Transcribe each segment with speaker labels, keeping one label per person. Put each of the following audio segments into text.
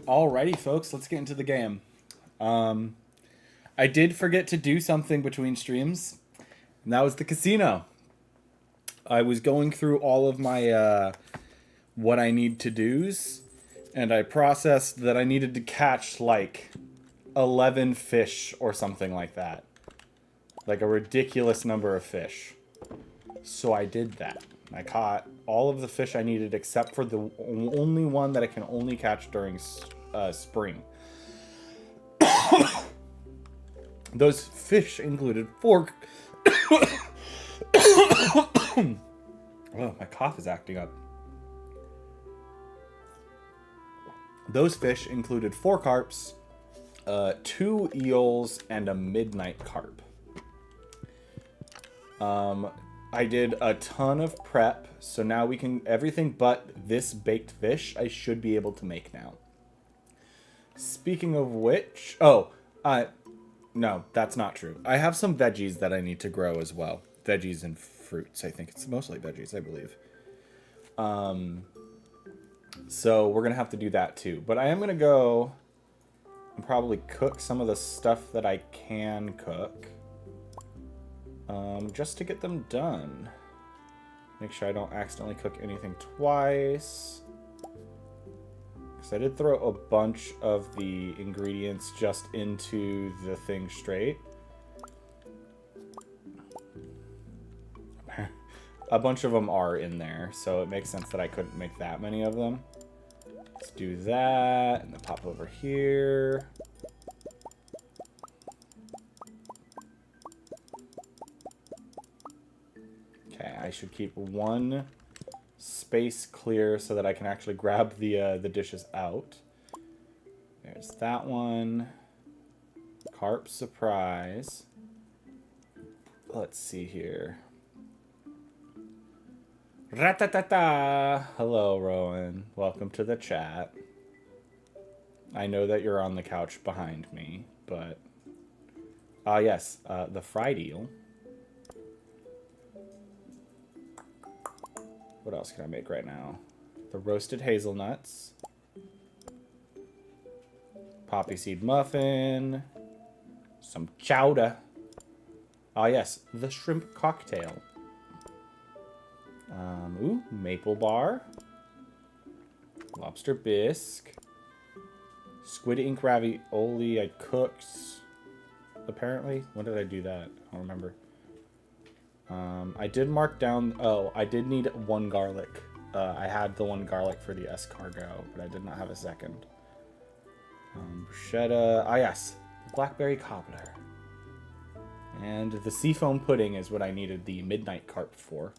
Speaker 1: Alrighty, folks, let's get into the game. I did forget to do something between streams, and that was the casino. I was going through all of my what I need to do's, and I processed that I needed to catch like 11 fish or something like that. Like a ridiculous number of fish. So I did that. I caught all of the fish I needed except for the only one that I can only catch during spring. Those fish included four... Oh, my cough is acting up. Those fish included 4 carps, 2 eels, and a midnight carp. I did a ton of prep, so now we can... Everything but this baked fish I should be able to make now. Speaking of which... Oh, no, that's not true. I have some veggies that I need to grow as well. Veggies and fruits. I think it's mostly veggies, I believe. So we're going to have to do that too. But I am going to go and probably cook some of the stuff that I can cook. Just to get them done. Make sure I don't accidentally cook anything twice. Because I did throw a bunch of the ingredients just into the thing straight. A bunch of them are in there, so it makes sense that I couldn't make that many of them. Let's do that, and then pop over here. Okay, I should keep one space clear so that I can actually grab the dishes out. There's that one. Carp surprise. Let's see here. Ratatata! Hello, Rowan. Welcome to the chat. I know that you're on the couch behind me, but... yes, the fried eel. What else can I make right now? The roasted hazelnuts. Poppy seed muffin. Some chowder. Yes, the shrimp cocktail. Ooh, maple bar. Lobster bisque. Squid ink ravioli I cooked. Apparently. When did I do that? I don't remember. I did mark down... Oh, I did need 1 garlic. I had the 1 garlic for the escargot, but I did not have a second. Bruschetta. Yes. Blackberry cobbler. And the seafoam pudding is what I needed the midnight carp for.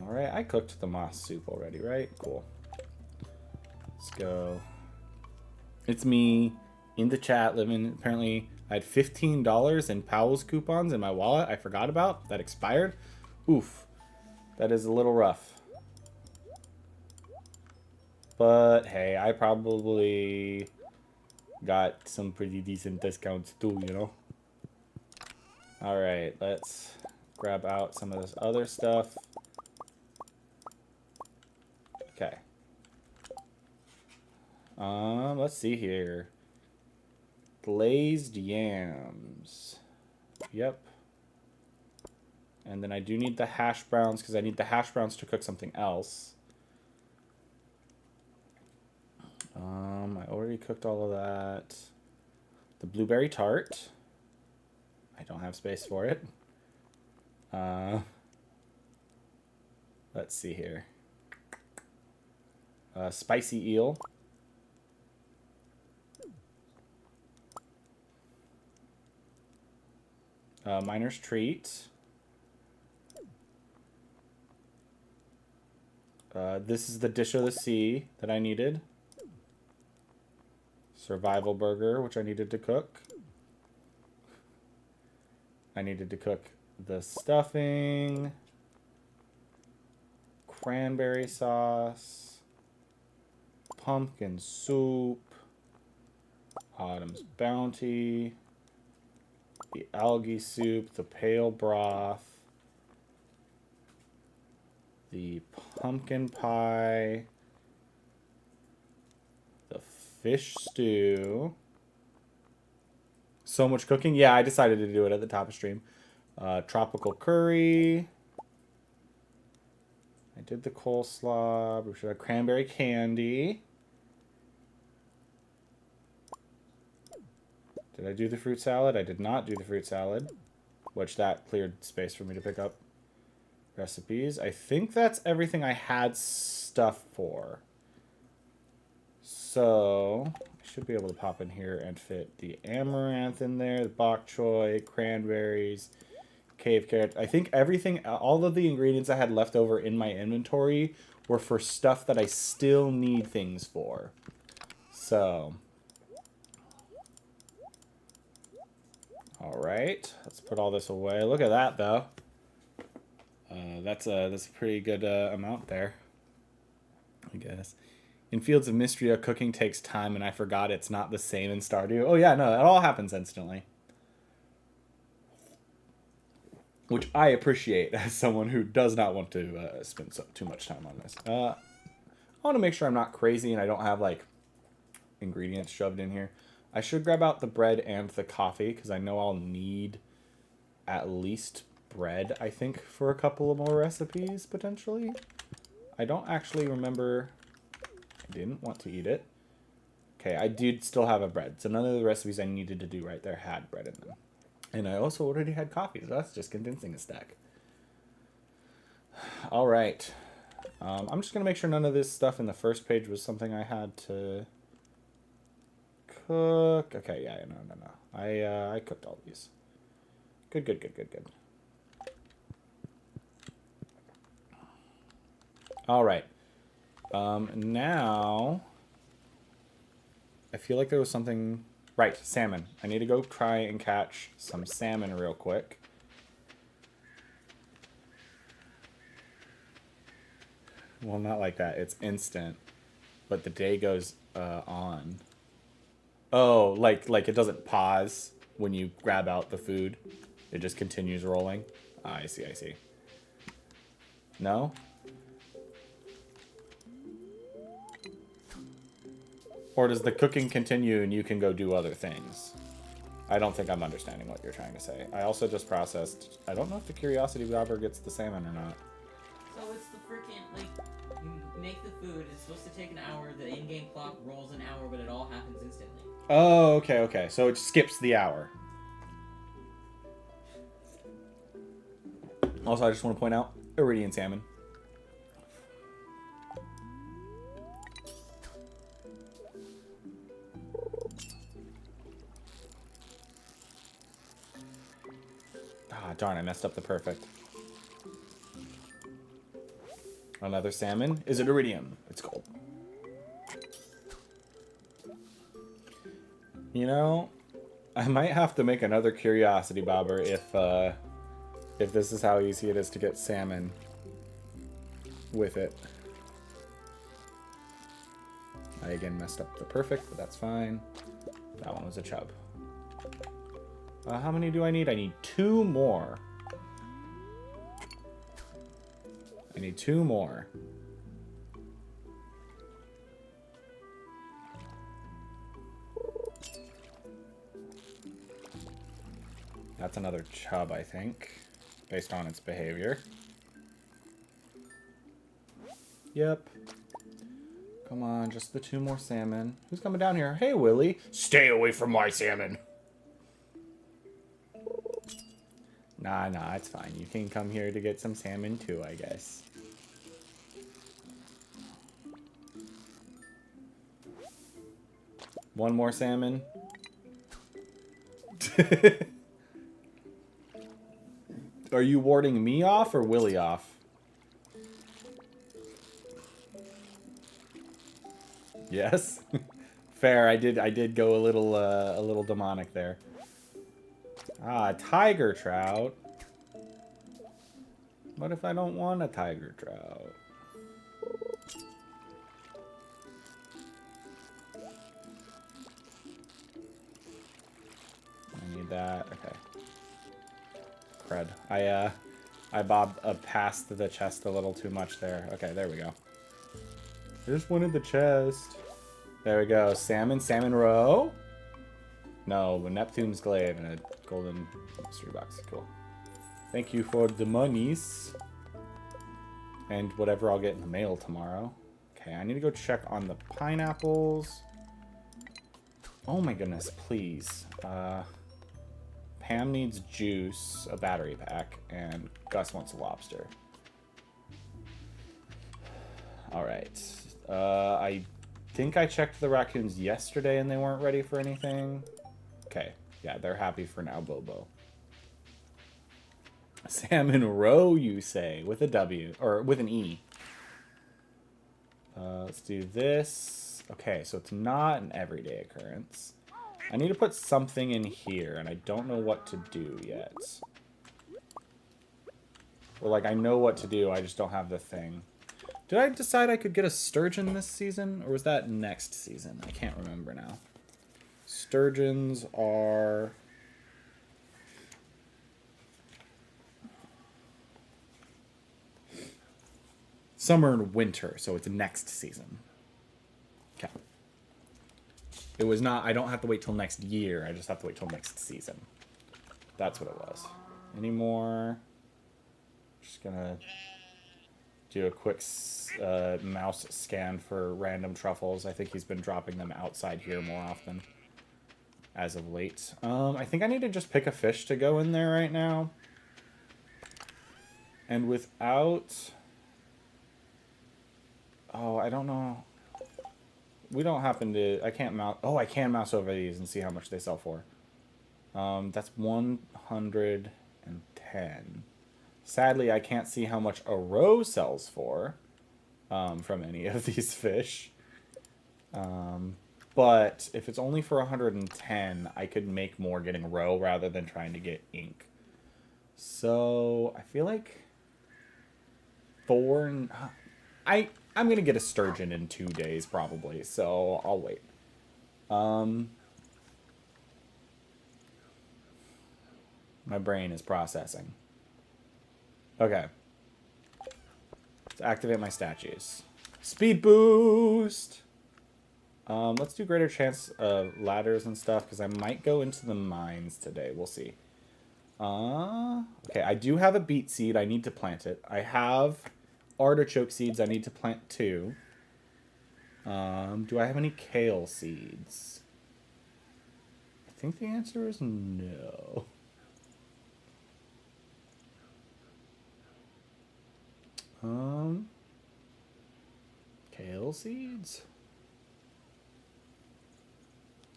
Speaker 1: Alright, I cooked the moss soup already, right? Cool. Let's go. It's me in the chat living... Apparently, I had $15 in Powell's coupons in my wallet I forgot about. That expired. Oof. That is a little rough. But, hey, I probably got some pretty decent discounts too, you know? Alright, let's grab out some of this other stuff. Okay. Let's see here. Glazed yams. Yep. And then I do need the hash browns because I need the hash browns to cook something else. I already cooked all of that. The blueberry tart. I don't have space for it. Let's see here. Spicy eel. Miner's treat. This is the dish of the sea that I needed. Survival burger, which I needed to cook. I needed to cook the stuffing. Cranberry sauce. Pumpkin soup. Autumn's bounty. The algae soup. The pale broth. The pumpkin pie. Fish stew. So much cooking. Yeah, I decided to do it at the top of stream. Tropical curry. I did the coleslaw. We should have cranberry candy. Did I do the fruit salad? I did not do the fruit salad, which that cleared space for me to pick up recipes. I think that's everything I had stuff for. So I should be able to pop in here and fit the amaranth in there, the bok choy, cranberries, cave carrot. I think everything, all of the ingredients I had left over in my inventory were for stuff that I still need things for. So, all right, let's put all this away. Look at that, though. That's a pretty good amount there, I guess. In Fields of Mystria, cooking takes time, and I forgot it's not the same in Stardew. Oh yeah, no, it all happens instantly. Which I appreciate as someone who does not want to spend too much time on this. I want to make sure I'm not crazy and I don't have, like, ingredients shoved in here. I should grab out the bread and the coffee, because I know I'll need at least bread, I think, for a couple of more recipes, potentially. I don't actually remember... I didn't want to eat it. Okay, I did still have a bread, so none of the recipes I needed to do right there had bread in them. And I also already had coffee, so that's just condensing a stack. All right. I'm just going to make sure none of this stuff in the first page was something I had to cook. Okay, yeah, no. I cooked all these. Good. All right. Now, I feel like there was something... Right, salmon. I need to go try and catch some salmon real quick. Well, not like that. It's instant. But the day goes on. Oh, like it doesn't pause when you grab out the food. It just continues rolling. Ah, I see. No? Or does the cooking continue and you can go do other things? I don't think I'm understanding what you're trying to say. I also just processed... I don't know if the Curiosity Bobber gets the salmon or not.
Speaker 2: So it's the freaking, like, you make the food, it's supposed to take an hour, the in-game clock rolls an hour, but it all happens instantly.
Speaker 1: Oh, okay. So it skips the hour. Also, I just want to point out, Iridian salmon. Ah, darn, I messed up the perfect. Another salmon. Is it iridium? It's gold. You know, I might have to make another Curiosity Bobber if this is how easy it is to get salmon with it. I again messed up the perfect, but that's fine. That one was a chub. How many do I need? I need 2 more. I need 2 more. That's another chub, I think, based on its behavior. Yep. Come on, just the 2 more salmon. Who's coming down here? Hey, Willie. Stay away from my salmon. Nah, it's fine. You can come here to get some salmon too, I guess. One more salmon. Are you warding me off or Willie off? Yes. Fair. I did go a little demonic there. Ah, tiger trout. What if I don't want a tiger trout? I need that. Okay. Crud. I bobbed past the chest a little too much there. Okay, there we go. I just wanted the chest. There we go. Salmon, salmon roe. No, Neptune's glaive and a golden mystery box. Cool. Thank you for the monies. And whatever I'll get in the mail tomorrow. Okay, I need to go check on the pineapples. Oh my goodness, please. Pam needs juice, a battery pack, and Gus wants a lobster. Alright. I think I checked the raccoons yesterday and they weren't ready for anything. Okay, yeah, they're happy for now, Bobo. Salmon roe, you say, with a W, or with an E. Let's do this. Okay, so it's not an everyday occurrence. I need to put something in here, and I don't know what to do yet. Or, like, I know what to do, I just don't have the thing. Did I decide I could get a sturgeon this season, or was that next season? I can't remember now. Sturgeons are... summer and winter, so it's next season. Okay. It was not, I don't have to wait till next year, I just have to wait till next season. That's what it was. Any more? Just gonna do a quick mouse scan for random truffles. I think he's been dropping them outside here more often as of late. I think I need to just pick a fish to go in there right now. And without... Oh, I don't know. We don't happen to... I can't mouse... Oh, I can mouse over these and see how much they sell for. That's 110. Sadly, I can't see how much a roe sells for from any of these fish. But if it's only for 110, I could make more getting roe rather than trying to get ink. So, I feel like... I'm going to get a sturgeon in 2 days, probably, so I'll wait. My brain is processing. Okay. Let's activate my statues. Speed boost! Let's do greater chance of ladders and stuff, because I might go into the mines today. We'll see. Okay, I do have a beet seed. I need to plant it. I have... artichoke seeds, I need to plant 2. Do I have any kale seeds? I think the answer is no. Kale seeds?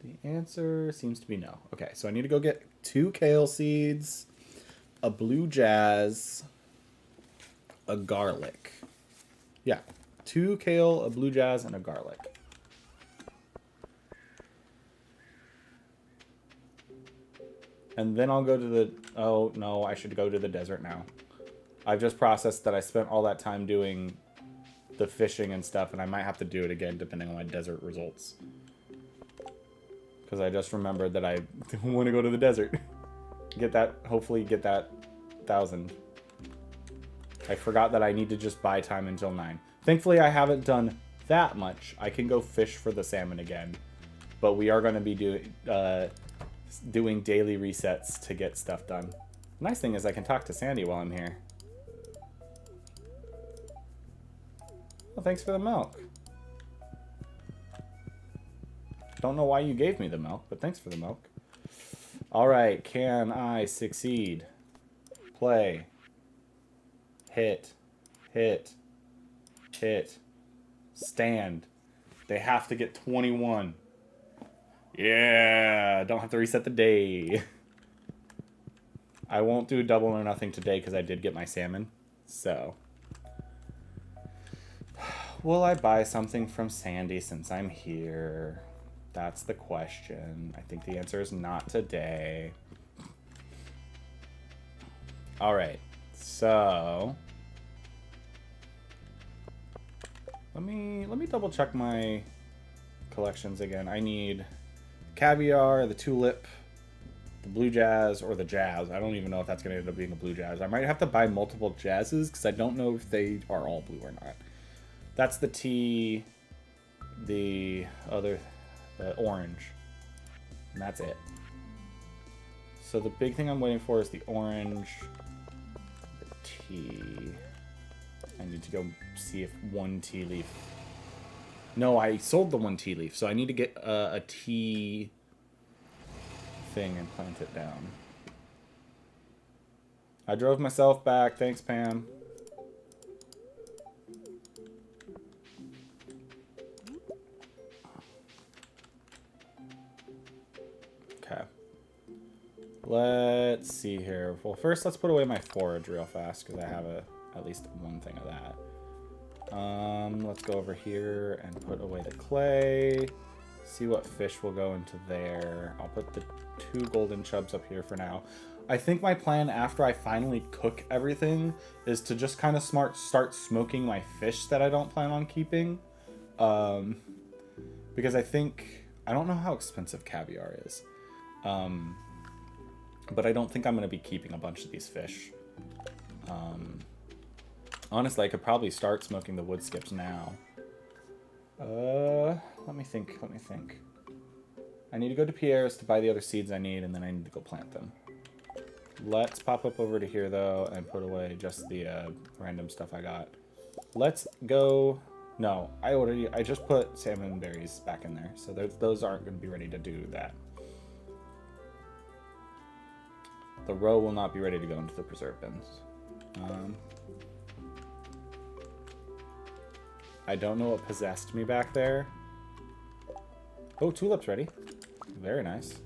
Speaker 1: The answer seems to be no. Okay, so I need to go get 2 kale seeds, a blue jazz, a garlic. Yeah. 2 kale, a blue jazz, and a garlic. And then I'll go to the... Oh, no, I should go to the desert now. I've just processed that I spent all that time doing the fishing and stuff, and I might have to do it again depending on my desert results. Because I just remembered that I want to go to the desert. Get that... Hopefully get that 1,000. I forgot that I need to just buy time until 9. Thankfully, I haven't done that much. I can go fish for the salmon again. But we are going to be doing daily resets to get stuff done. The nice thing is I can talk to Sandy while I'm here. Well, thanks for the milk. Don't know why you gave me the milk, but thanks for the milk. Alright, can I succeed? Play. Hit. Hit. Hit. Stand. They have to get 21. Yeah! Don't have to reset the day. I won't do double or nothing today because I did get my salmon. So. Will I buy something from Sandy since I'm here? That's the question. I think the answer is not today. Alright. So... Let me double check my collections again. I need caviar, the tulip, the blue jazz, or the jazz. I don't even know if that's going to end up being a blue jazz. I might have to buy multiple jazzes because I don't know if they are all blue or not. That's the tea. the orange. And that's it. So the big thing I'm waiting for is the orange, the tea. I need to go see if one tea leaf. No, I sold the one tea leaf, so I need to get a tea thing and plant it down. I drove myself back. Thanks, Pam. Okay. Let's see here. Well, first let's put away my forage real fast because I have at least one thing of that. Let's go over here and put away the clay. See what fish will go into there. I'll put the 2 golden chubs up here for now. I think my plan after I finally cook everything is to just kind of start smoking my fish that I don't plan on keeping. Because I don't know how expensive caviar is. But I don't think I'm going to be keeping a bunch of these fish. Honestly, I could probably start smoking the wood skips now. Let me think. I need to go to Pierre's to buy the other seeds I need, and then I need to go plant them. Let's pop up over to here, though, and put away just the random stuff I got. Let's go... No, I just put salmon berries back in there, so those aren't going to be ready to do that. The roe will not be ready to go into the preserve bins. I don't know what possessed me back there. Oh, tulip's ready. Very nice.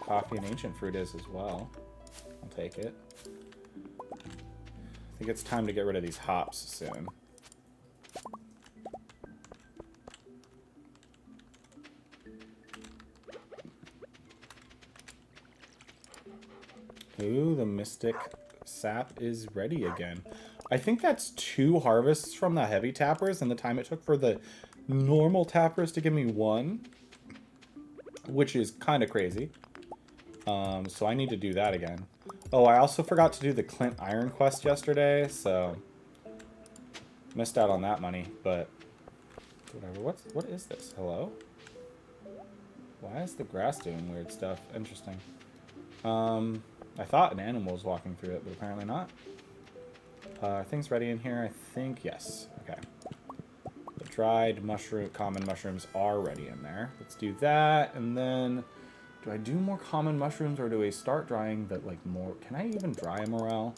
Speaker 1: Coffee and ancient fruit is as well. I'll take it. I think it's time to get rid of these hops soon. Ooh, the mystic sap is ready again. I think that's 2 harvests from the heavy tappers and the time it took for the normal tappers to give me 1. Which is kind of crazy. So I need to do that again. Oh, I also forgot to do the Clint Iron quest yesterday, so... Missed out on that money, but... Whatever. What is this? Hello? Why is the grass doing weird stuff? Interesting. I thought an animal was walking through it, but apparently not. Are things ready in here? I think yes. Okay. The dried common mushrooms are ready in there. Let's do that, and then... Do I do more common mushrooms, or do I start drying the, like, more... Can I even dry a morel?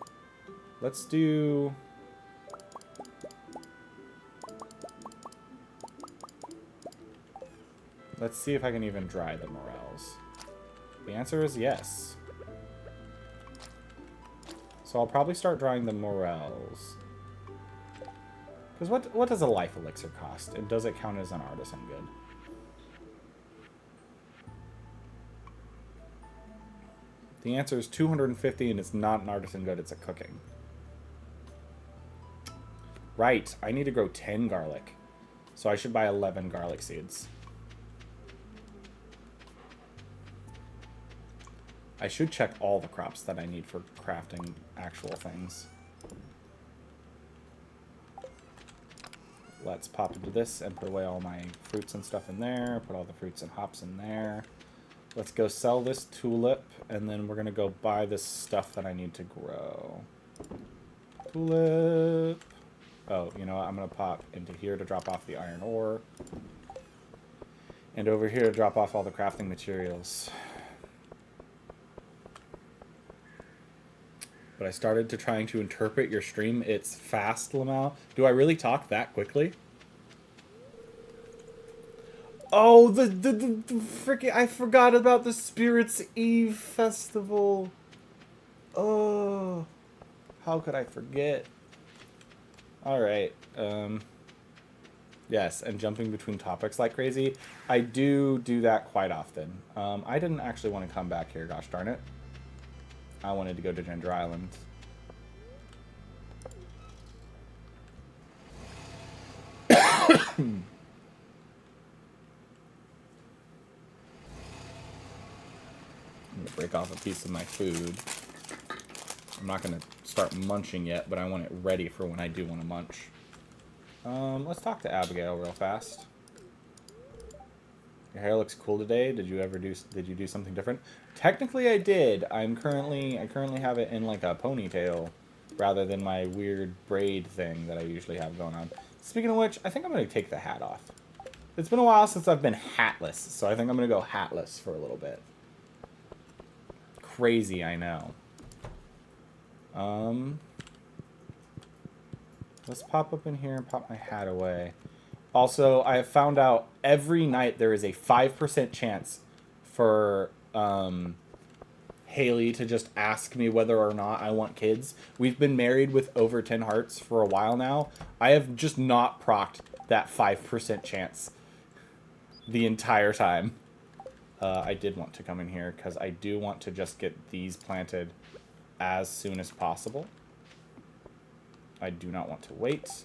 Speaker 1: Let's do... Let's see if I can even dry the morels. The answer is yes. So I'll probably start drying the morels. Because what does a life elixir cost? And does it count as an artisan good? The answer is 250, and it's not an artisan good, it's a cooking. Right, I need to grow 10 garlic. So I should buy 11 garlic seeds. I should check all the crops that I need for crafting actual things. Let's pop into this and put away all my fruits and stuff in there. Put all the fruits and hops in there. Let's go sell this tulip, and then we're going to go buy this stuff that I need to grow. Tulip. Oh, you know what? I'm going to pop into here to drop off the iron ore. And over here to drop off all the crafting materials. But I started to trying to interpret your stream. It's fast, Lamau. Do I really talk that quickly? Oh, the freaking... I forgot about the Spirits Eve festival. Oh. How could I forget? Alright. Yes, and jumping between topics like crazy. I do that quite often. I didn't actually want to come back here, gosh darn it. I wanted to go to Ginger Island. I'm gonna break off a piece of my food. I'm not gonna start munching yet, but I want it ready for when I do want to munch. Let's talk to Abigail real fast. Your hair looks cool today. Did you do something different? Technically I did. I currently have it in like a ponytail rather than my weird braid thing that I usually have going on. Speaking of which, I think I'm going to take the hat off. It's been a while since I've been hatless, so I think I'm going to go hatless for a little bit. Crazy, I know. Let's pop up in here and pop my hat away. Also, I have found out every night there is a 5% chance for Haley to just ask me whether or not I want kids. We've been married with over 10 hearts for a while now. I have just not procced that 5% chance the entire time. I did want to come in here because I do want to just get these planted as soon as possible. I do not want to wait.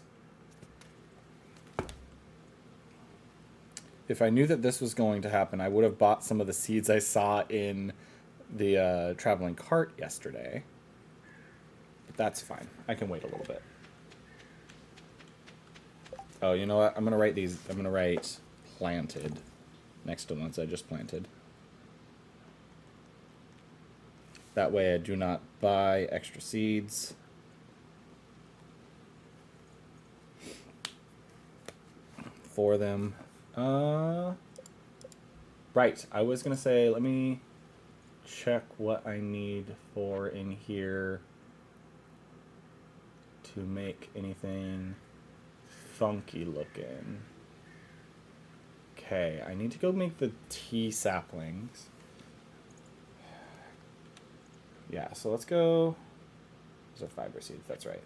Speaker 1: If I knew that this was going to happen, I would have bought some of the seeds I saw in the traveling cart yesterday. But that's fine. I can wait a little bit. Oh, you know what? I'm going to write these. I'm going to write planted next to the ones I just planted. That way I do not buy extra seeds. For them. Right. I was going to say, let me check what I need for in here to make anything funky looking. Okay, I need to go make the tea saplings. Yeah, so let's go. Those are fiber seeds, that's right.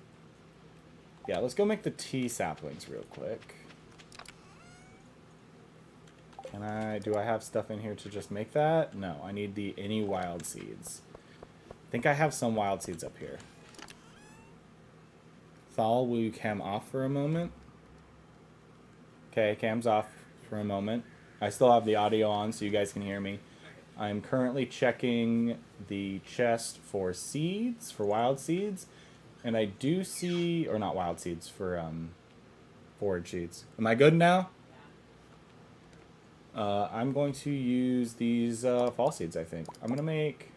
Speaker 1: Yeah, let's go make the tea saplings real quick. Do I have stuff in here to just make that? No, I need any wild seeds. I think I have some wild seeds up here. Thal, will you cam off for a moment? Okay, cam's off for a moment. I still have the audio on so you guys can hear me. I'm currently checking the chest for seeds, for wild seeds. And I do see, or not wild seeds, for forage seeds. Am I good now? I'm going to use these fall seeds, I think. I'm going to make...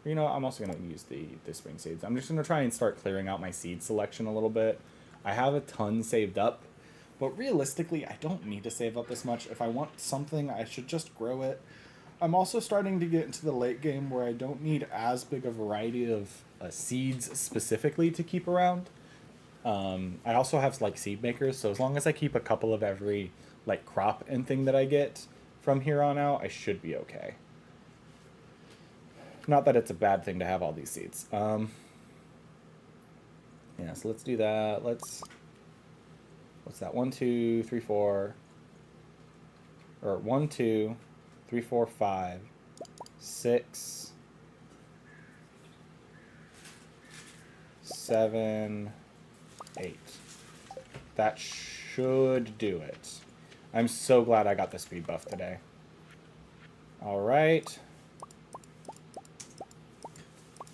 Speaker 1: You know, I'm also going to use the spring seeds. I'm just going to try and start clearing out my seed selection a little bit. I have a ton saved up. But realistically, I don't need to save up this much. If I want something, I should just grow it. I'm also starting to get into the late game where I don't need as big a variety of seeds specifically to keep around. I also have like seed makers, so as long as I keep a couple of every like crop and thing that I get from here on out, I should be okay. Not that it's a bad thing to have all these seeds. Yeah, so let's do that. What's that? 1, 2, 3, 4. Or 1, 2, 3, 4, 5, 6, 7, 8. That should do it. I'm so glad I got the speed buff today. All right.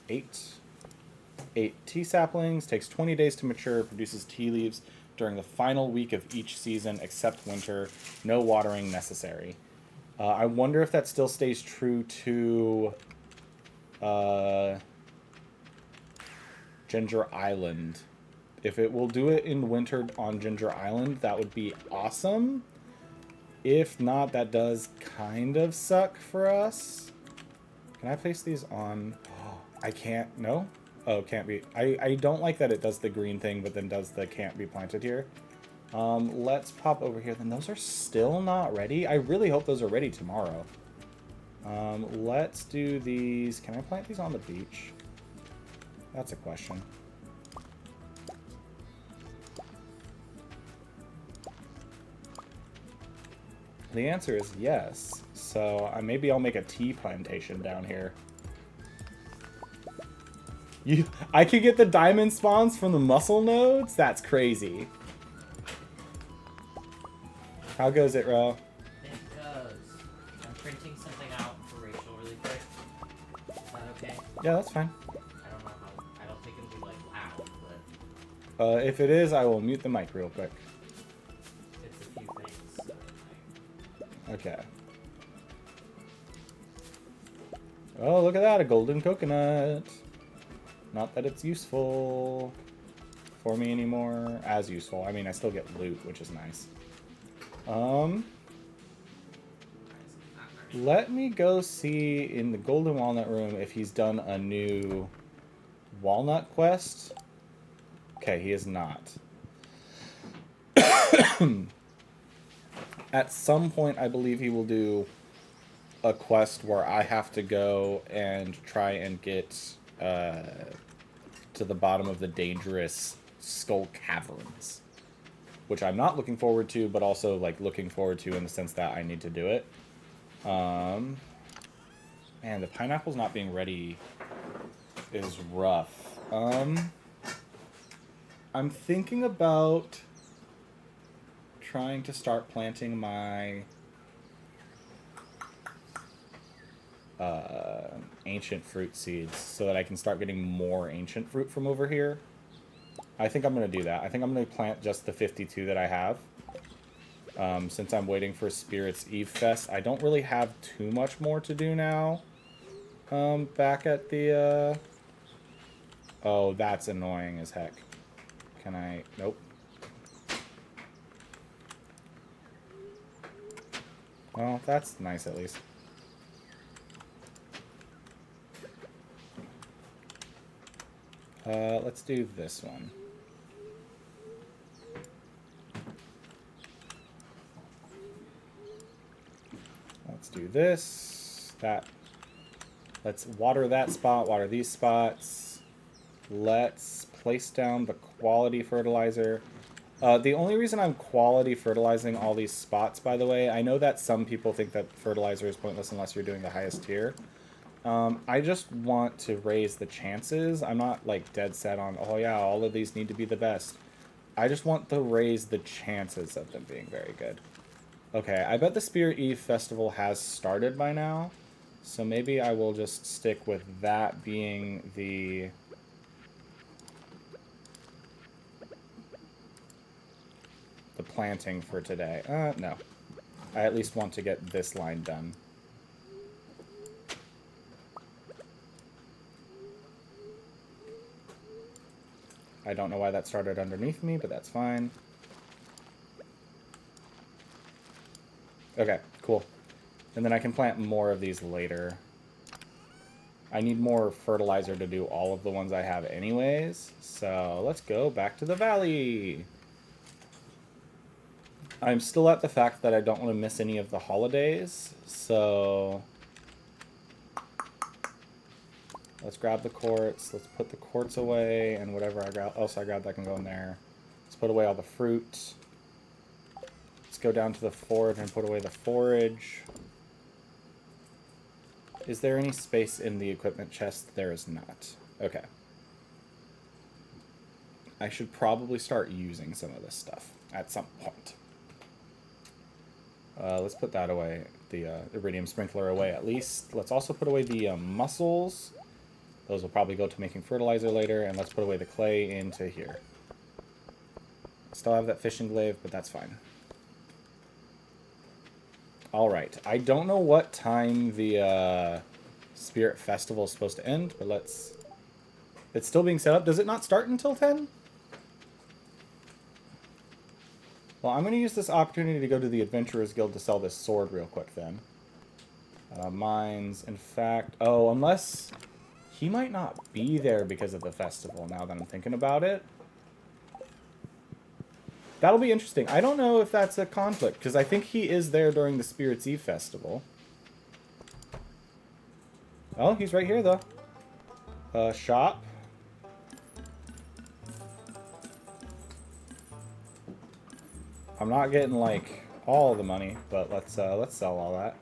Speaker 1: 8 tea saplings, takes 20 days to mature, produces tea leaves during the final week of each season except winter. No watering necessary. I wonder if that still stays true to Ginger Island. If it will do it in winter on Ginger Island, that would be awesome. If not, that does kind of suck for us. Can I place these on? Oh, I can't. No? Oh, can't be. I don't like that it does the green thing, but then does the can't be planted here. Let's pop over here. Then those are still not ready. I really hope those are ready tomorrow. Let's do these. Can I plant these on the beach? That's a question. The answer is yes. So maybe I'll make a tea plantation down here. I could get the diamond spawns from the muscle nodes? That's crazy. How goes it, Ro?
Speaker 2: It goes. I'm printing something out for Rachel really quick. Is that okay?
Speaker 1: Yeah, that's fine.
Speaker 2: I don't know how. I don't think it'll be like loud,
Speaker 1: If it is, I will mute the mic real quick.
Speaker 2: It's a few things.
Speaker 1: Okay. Oh, look at that, a golden coconut. Not that it's useful for me anymore. As useful. I mean, I still get loot, which is nice. Let me go see in the Golden Walnut Room if he's done a new walnut quest. Okay, he is not. At some point, I believe he will do a quest where I have to go and try and get to the bottom of the dangerous Skull Caverns, which I'm not looking forward to, but also like looking forward to in the sense that I need to do it. Man, the pineapples not being ready is rough. I'm thinking about trying to start planting my ancient fruit seeds so that I can start getting more ancient fruit from over here. I think I'm going to do that. I think I'm going to plant just the 52 that I have. Since I'm waiting for Spirit's Eve Fest, I don't really have too much more to do now. Back at the, Oh, that's annoying as heck. Can I... Nope. Well, that's nice at least. Let's do this one. Let's do this. That. Let's water that spot, water these spots. Let's place down the quality fertilizer. The only reason I'm quality fertilizing all these spots, by the way, I know that some people think that fertilizer is pointless unless you're doing the highest tier. I just want to raise the chances. I'm not like dead set on, oh yeah, all of these need to be the best. I just want to raise the chances of them being very good. Okay, I bet the Spirit Eve Festival has started by now. So maybe I will just stick with that being the... planting for today. No. I at least want to get this line done. I don't know why that started underneath me, but that's fine. Okay, cool. And then I can plant more of these later. I need more fertilizer to do all of the ones I have anyways. So let's go back to the valley. I'm still at the fact that I don't want to miss any of the holidays, so let's grab the quartz, let's put the quartz away, and whatever else I grabbed that can go in there. Let's put away all the fruit. Let's go down to the forge and put away the forage. Is there any space in the equipment chest? There is not. Okay. I should probably start using some of this stuff at some point. Let's put that away, the iridium sprinkler away at least. Let's also put away the mussels. Those will probably go to making fertilizer later, and let's put away the clay into here. Still have that fishing glaive, but that's fine. Alright, I don't know what time the Spirit Festival is supposed to end, but let's... It's still being set up. Does it not start until 10? Well, I'm going to use this opportunity to go to the Adventurers Guild to sell this sword real quick then. Mines, in fact... Oh, unless... He might not be there because of the festival, now that I'm thinking about it. That'll be interesting. I don't know if that's a conflict, because I think he is there during the Spirit's Eve Festival. Oh, he's right here, though. Shop. I'm not getting, like, all the money, but let's sell all that.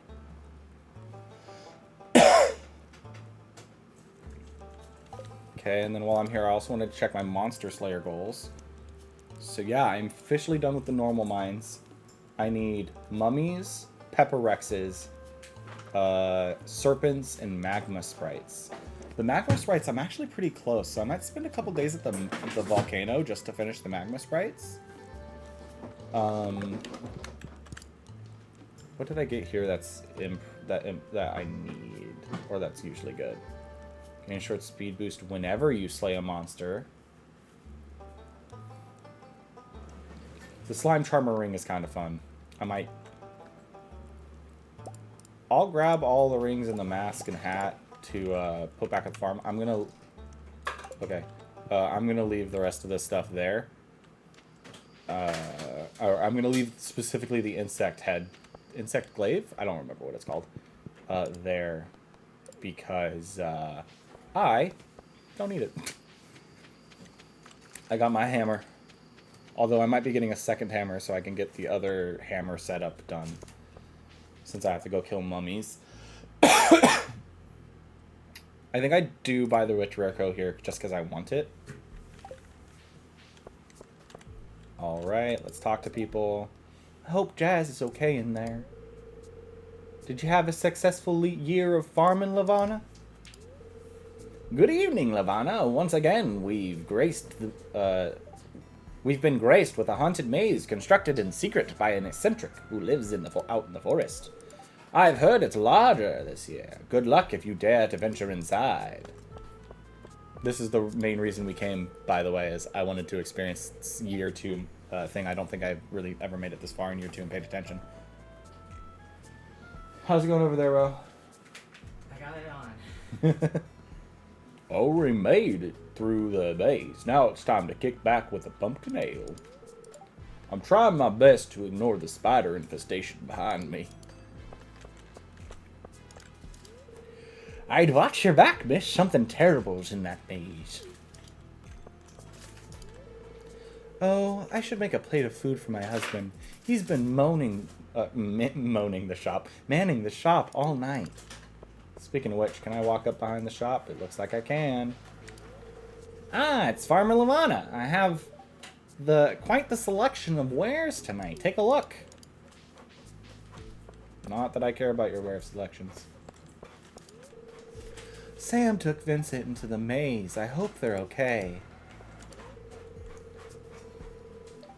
Speaker 1: Okay, and then while I'm here, I also wanted to check my Monster Slayer goals. So yeah, I'm officially done with the normal mines. I need mummies, pepper rexes, serpents, and magma sprites. The magma sprites, I'm actually pretty close, so I might spend a couple days at the volcano just to finish the magma sprites. What did I get here that's that I need, or that's usually good? Gain short speed boost whenever you slay a monster. The slime charmer ring is kind of fun. I'll grab all the rings and the mask and hat to put back at the farm. I'm gonna leave the rest of this stuff there. Or I'm gonna leave specifically the insect glaive. I don't remember what it's called. There, because I don't need it. I got my hammer. Although I might be getting a second hammer so I can get the other hammer setup done. Since I have to go kill mummies. I think I do buy the Witch Rarecrow here just because I want it. Alright, let's talk to people. I hope Jazz is okay in there. Did you have a successful year of farming, Lavana? Good evening, Lavana. Once again, we've been graced with a haunted maze constructed in secret by an eccentric who lives out in the forest. I've heard it's larger this year. Good luck if you dare to venture inside. This is the main reason we came, by the way, is I wanted to experience year 2 thing. I don't think I've really ever made it this far in year 2 and paid attention. How's it going over there, Ro?
Speaker 2: I got it on.
Speaker 1: Oh, we made it through the maze. Now it's time to kick back with a pumpkin ale. I'm trying my best to ignore the spider infestation behind me. I'd watch your back, miss. Something terrible's in that maze. Oh, I should make a plate of food for my husband. He's been manning the shop all night. Speaking of which, can I walk up behind the shop? It looks like I can. Ah, it's Farmer Lavana. I have quite the selection of wares tonight. Take a look. Not that I care about your ware selections. Sam took Vincent into the maze. I hope they're okay.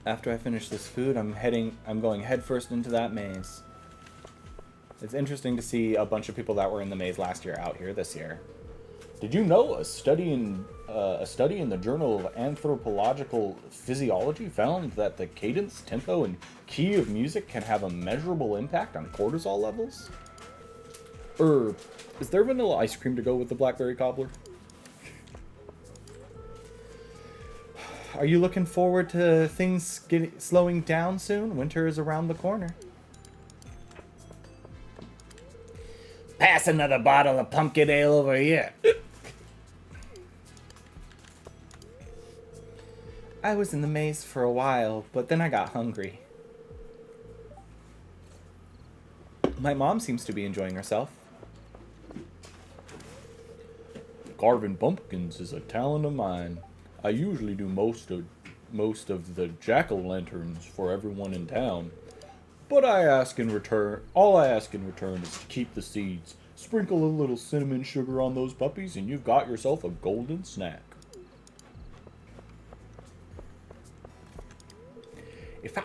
Speaker 1: After I finish this food, I'm going headfirst into that maze. It's interesting to see a bunch of people that were in the maze last year out here this year. Did you know a study in the Journal of Anthropological Physiology found that the cadence, tempo, and key of music can have a measurable impact on cortisol levels? Is there vanilla ice cream to go with the blackberry cobbler? Are you looking forward to things slowing down soon? Winter is around the corner. Pass another bottle of pumpkin ale over here. I was in the maze for a while, but then I got hungry. My mom seems to be enjoying herself. Carving pumpkins is a talent of mine. I usually do most of the jack-o'-lanterns for everyone in town. But all I ask in return is to keep the seeds. Sprinkle a little cinnamon sugar on those puppies and you've got yourself a golden snack. If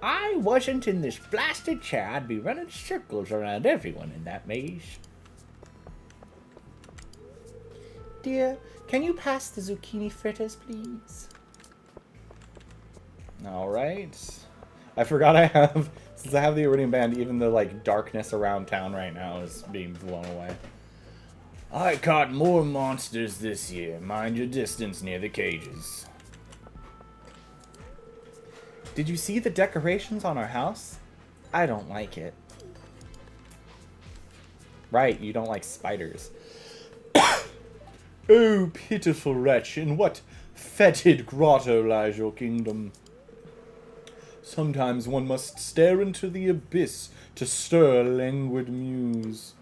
Speaker 1: I wasn't in this blasted chair, I'd be running circles around everyone in that maze. Dear, can you pass the zucchini fritters, please? Alright. I forgot since I have the Iridium Band, even the, darkness around town right now is being blown away. I caught more monsters this year. Mind your distance near the cages. Did you see the decorations on our house? I don't like it. Right, you don't like spiders. Oh, pitiful wretch, in what fetid grotto lies your kingdom? Sometimes one must stare into the abyss to stir a languid muse.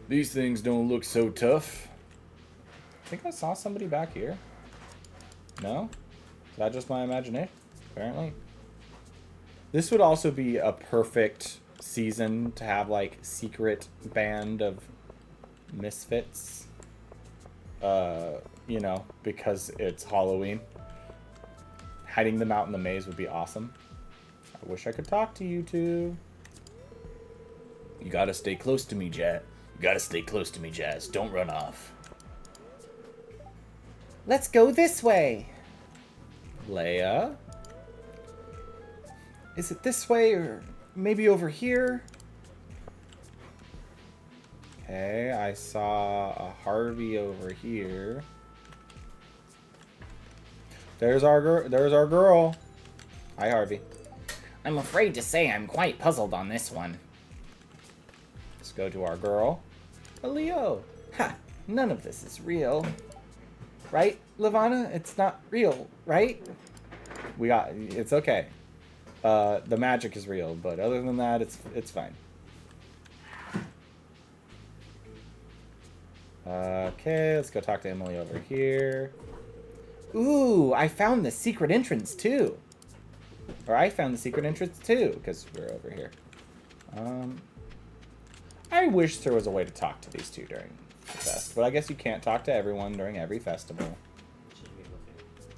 Speaker 1: These things don't look so tough. I think I saw somebody back here. No? Is that just my imagination? Apparently. This would also be a perfect season to have like secret band of misfits. You know, because it's Halloween. Hiding them out in the maze would be awesome. I wish I could talk to you two. You gotta stay close to me, Jazz. You gotta stay close to me, Jazz. Don't run off. Let's go this way. Leia? Is it this way or maybe over here? Okay, I saw a Harvey over here. There's our girl. Hi, Harvey.
Speaker 3: I'm afraid to say I'm quite puzzled on this one.
Speaker 1: Let's go to our girl. A Leo.
Speaker 3: Ha! None of this is real. Right, Lavana? It's not real, right?
Speaker 1: It's okay. The magic is real, but other than that, it's fine. Okay, let's go talk to Emily over here.
Speaker 3: Ooh, I found the secret entrance too.
Speaker 1: Or I found the secret entrance too, because we're over here. I wish there was a way to talk to these two during the fest, but I guess you can't talk to everyone during every festival.
Speaker 2: Should be able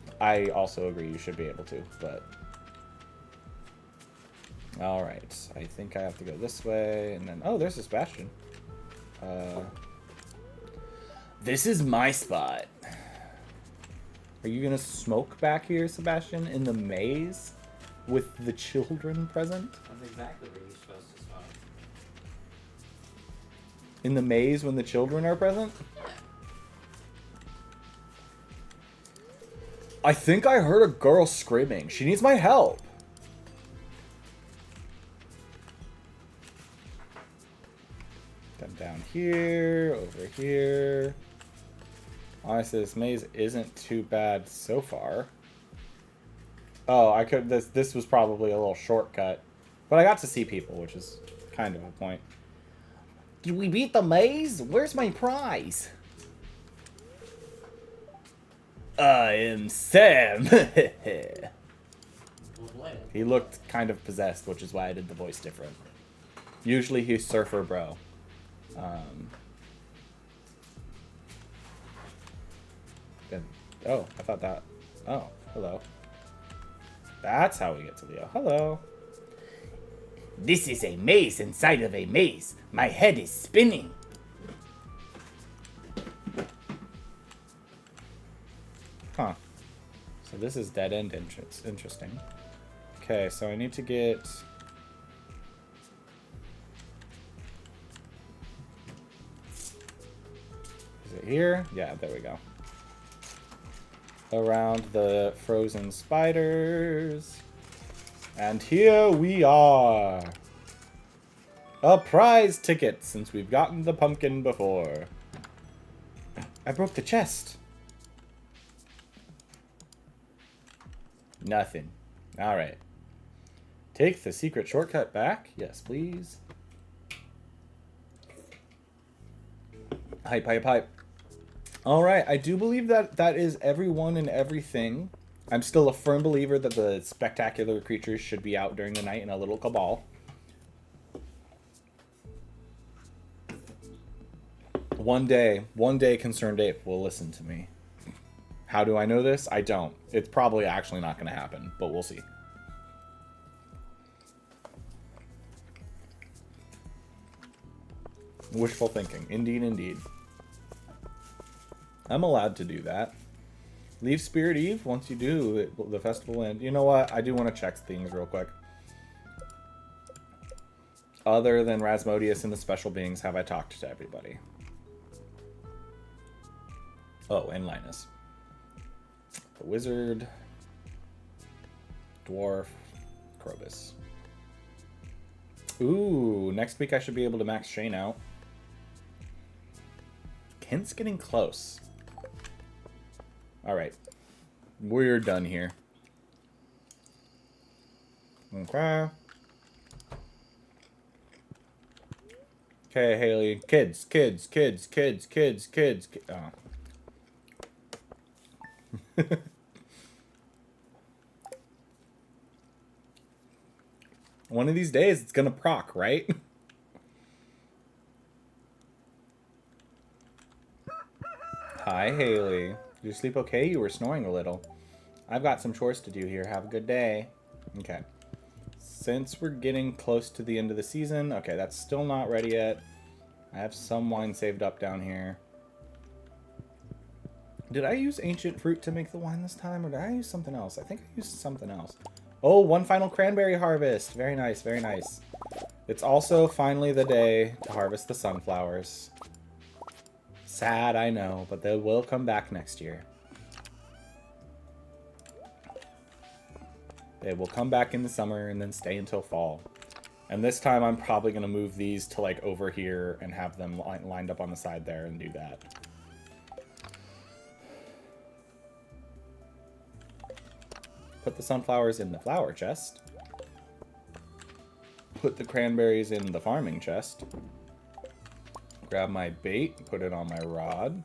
Speaker 2: to.
Speaker 1: I also agree you should be able to, but... Alright, I think I have to go this way, and then... Oh, there's a Sebastian. This is my spot. Are you gonna smoke back here, Sebastian, in the maze? With the children present?
Speaker 2: That's exactly where you're supposed to spawn.
Speaker 1: In the maze when the children are present? I think I heard a girl screaming. She needs my help. Then down here, over here. Honestly, this maze isn't too bad so far. Oh, I could. This was probably a little shortcut, but I got to see people, which is kind of a point.
Speaker 3: Did we beat the maze? Where's my prize?
Speaker 1: I am Sam.
Speaker 2: We'll play it.
Speaker 1: He looked kind of possessed, which is why I did the voice different. Usually he's Surfer Bro. Oh, I thought that... Oh, hello. That's how we get to Leo. Hello.
Speaker 3: This is a maze inside of a maze. My head is spinning.
Speaker 1: Huh. So this is dead end entrance. Interesting. Okay, so I need to get... Is it here? Yeah, there we go. Around the frozen spiders. And here we are. A prize ticket, since we've gotten the pumpkin before. I broke the chest. Nothing. Alright. Take the secret shortcut back. Yes, please. Hype, hype, hype. Alright, I do believe that that is everyone and everything. I'm still a firm believer that the spectacular creatures should be out during the night in a little cabal. One day Concerned Ape will listen to me. How do I know this? I don't. It's probably actually not going to happen, but we'll see. Wishful thinking. Indeed, indeed. I'm allowed to do that. Leave Spirit Eve. Once you do, the festival ends. You know what? I do want to check things real quick. Other than Rasmodius and the special beings, have I talked to everybody? Oh, and Linus. The wizard. Dwarf. Krobus. Ooh, next week I should be able to max Shane out. Kent's getting close. Alright. We're done here. Okay. Okay, Haley. Kids. Oh. One of these days, it's gonna proc, right? Hi, Haley. Did you sleep okay? You were snoring a little. I've got some chores to do here. Have a good day. Okay. Since we're getting close to the end of the season... Okay, that's still not ready yet. I have some wine saved up down here. Did I use ancient fruit to make the wine this time, or did I use something else? I think I used something else. Oh, one final cranberry harvest. Very nice, very nice. It's also finally the day to harvest the sunflowers. Sad, I know, but they will come back next year. They will come back in the summer and then stay until fall. And this time I'm probably going to move these to like over here and have them lined up on the side there and do that. Put the sunflowers in the flower chest. Put the cranberries in the farming chest. Grab my bait, put it on my rod.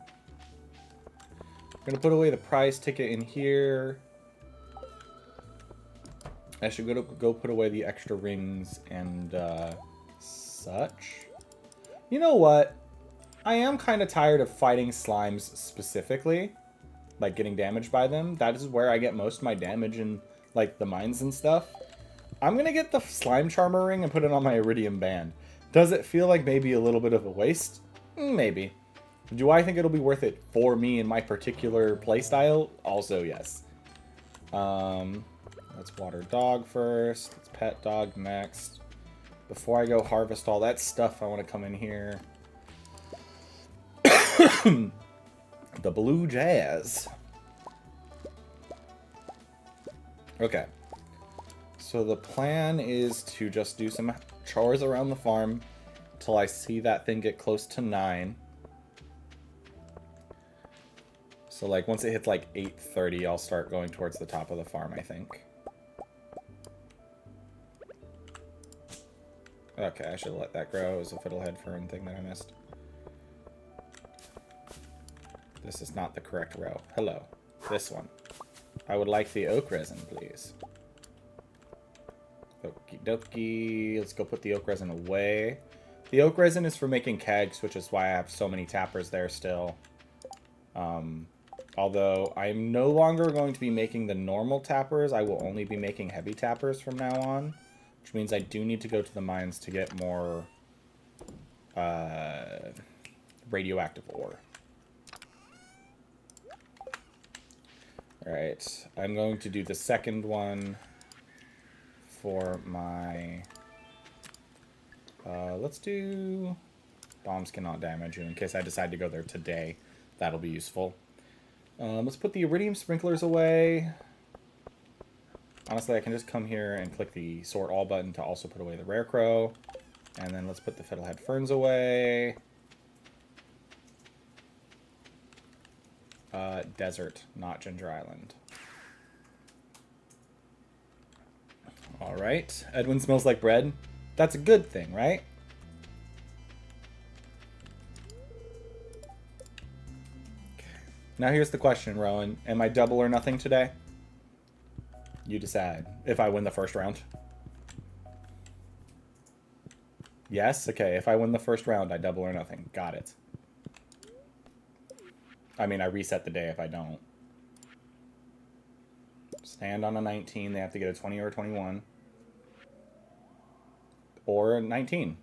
Speaker 1: I'm going to put away the prize ticket in here. I should go put away the extra rings and such. You know what? I am kind of tired of fighting slimes specifically. Like getting damaged by them. That is where I get most of my damage in like the mines and stuff. I'm going to get the slime charmer ring and put it on my iridium band. Does it feel like maybe a little bit of a waste? Maybe. Do I think it'll be worth it for me in my particular playstyle? Also, yes. Let's water dog first. Let's pet dog next. Before I go harvest all that stuff, I want to come in here. The blue jazz. Okay. So the plan is to just do some chores around the farm till I see that thing get close to 9. So like once it hits like 8:30, I'll start going towards the top of the farm, I think. Okay, I should let that grow. It was a fiddlehead fern thing that I missed. This is not the correct row. Hello. This one. I would like the oak resin, please. Okie dokie. Let's go put the oak resin away. The oak resin is for making kegs, which is why I have so many tappers there still. Although I'm no longer going to be making the normal tappers. I will only be making heavy tappers from now on. Which means I do need to go to the mines to get more radioactive ore. Alright, I'm going to do the second one for my... let's do... Bombs cannot damage you in case I decide to go there today. That'll be useful. Let's put the iridium sprinklers away. Honestly, I can just come here and click the sort all button to also put away the Rarecrow. And then let's put the fiddlehead ferns away. Desert, not Ginger Island. Alright. Edwin smells like bread. That's a good thing, right? Now here's the question, Rowan. Am I double or nothing today? You decide. If I win the first round. Yes? Okay, if I win the first round, I double or nothing. Got it. I mean, I reset the day if I don't. Stand on a 19. They have to get a 20 or a 21. Or a 19.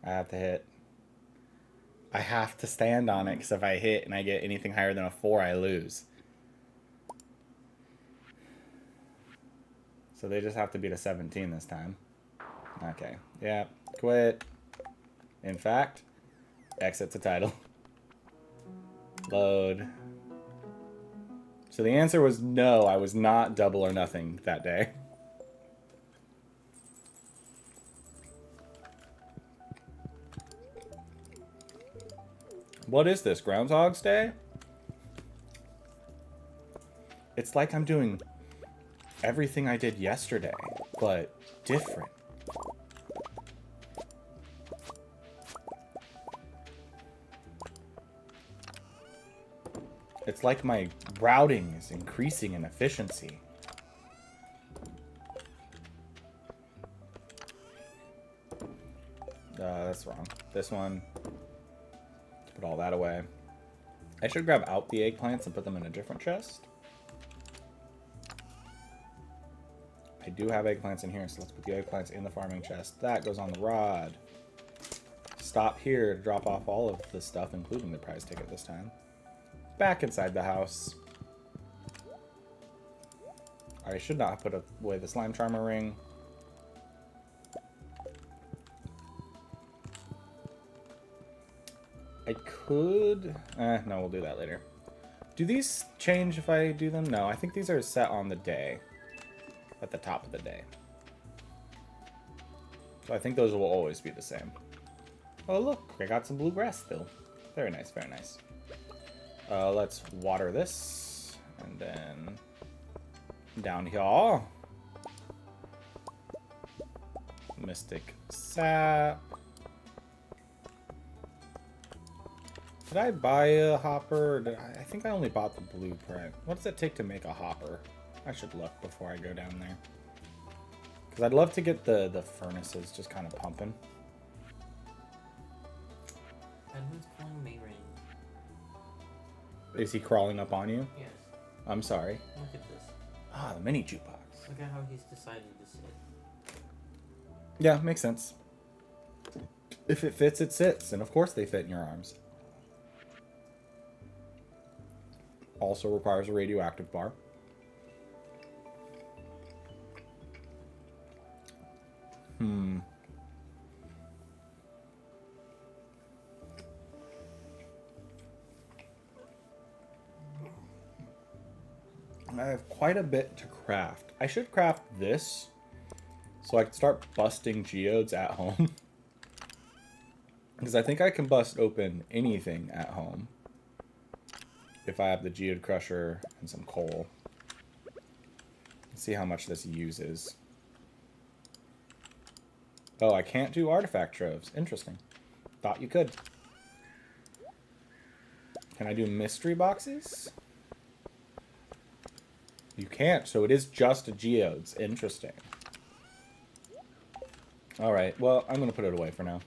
Speaker 1: I have to hit. I have to stand on it, because if I hit and I get anything higher than a 4, I lose. So they just have to beat a 17 this time. Okay. Yeah. Quit. In fact, exit to title. Load. So the answer was no, I was not double or nothing that day. What is this, Groundhog's Day? It's like I'm doing everything I did yesterday, but different. It's like my routing is increasing in efficiency. That's wrong. This one. Put all that away. I should grab out the eggplants and put them in a different chest. I do have eggplants in here, so let's put the eggplants in the farming chest. That goes on the rod. Stop here to drop off all of the stuff, including the prize ticket this time. Back inside the house. I should not have put away the slime charmer ring. I could... no, we'll do that later. Do these change if I do them? No, I think these are set on the day. At the top of the day. So I think those will always be the same. Oh, look. I got some bluegrass still. Very nice, very nice. Let's water this. And then... down here. Mystic sap. Did I buy a hopper? Or I think I only bought the blueprint. What does it take to make a hopper? I should look before I go down there. Because I'd love to get the furnaces just kind of pumping.
Speaker 2: And who's calling me rain?
Speaker 1: Is he crawling up on you?
Speaker 2: Yes.
Speaker 1: I'm sorry.
Speaker 2: Look at this.
Speaker 1: Ah, the mini jukebox.
Speaker 2: Look at how he's decided to sit.
Speaker 1: Yeah, makes sense. If it fits, it sits. And of course they fit in your arms. Also requires a radioactive bar. I have quite a bit to craft. I should craft this so I can start busting geodes at home. Because I think I can bust open anything at home if I have the geode crusher and some coal. Let's see how much this uses. Oh, I can't do artifact troves. Interesting. Thought you could. Can I do mystery boxes? You can't, so it is just geodes. Interesting. Alright, well, I'm going to put it away for now.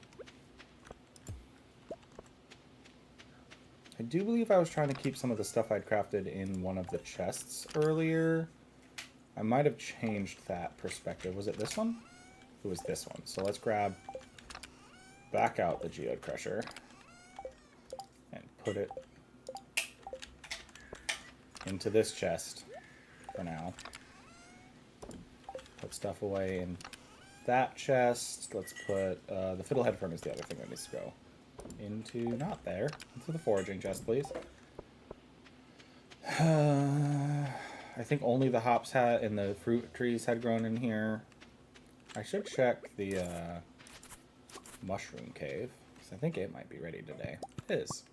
Speaker 1: I do believe I was trying to keep some of the stuff I'd crafted in one of the chests earlier. I might have changed that perspective. Was it this one? It was this one. So let's grab back out the geode crusher and put it into this chest for now. Put stuff away in that chest. Let's put the fiddlehead furnace, the other thing that needs to go into, not there, into the foraging chest, please. I think only the hops had and the fruit trees had grown in here. I should check the mushroom cave, because I think it might be ready today. It is.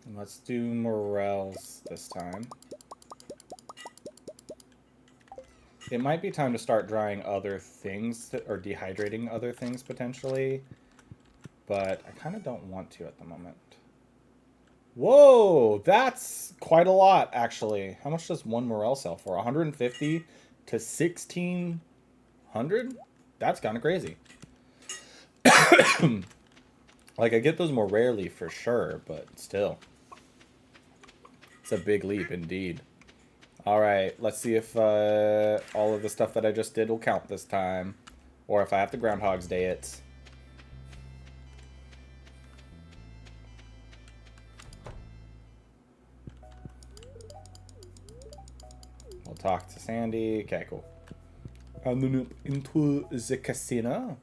Speaker 1: And let's do morels this time. It might be time to start drying other things, or dehydrating other things potentially. But I kind of don't want to at the moment. Whoa, that's quite a lot, actually. How much does one morel sell for? 150 to 1,600? That's kind of crazy. Like, I get those more rarely for sure, but still. It's a big leap indeed. Alright, let's see if all of the stuff that I just did will count this time. Or if I have to Groundhog's Day it. We'll talk to Sandy. Okay, cool. And then up into the casino.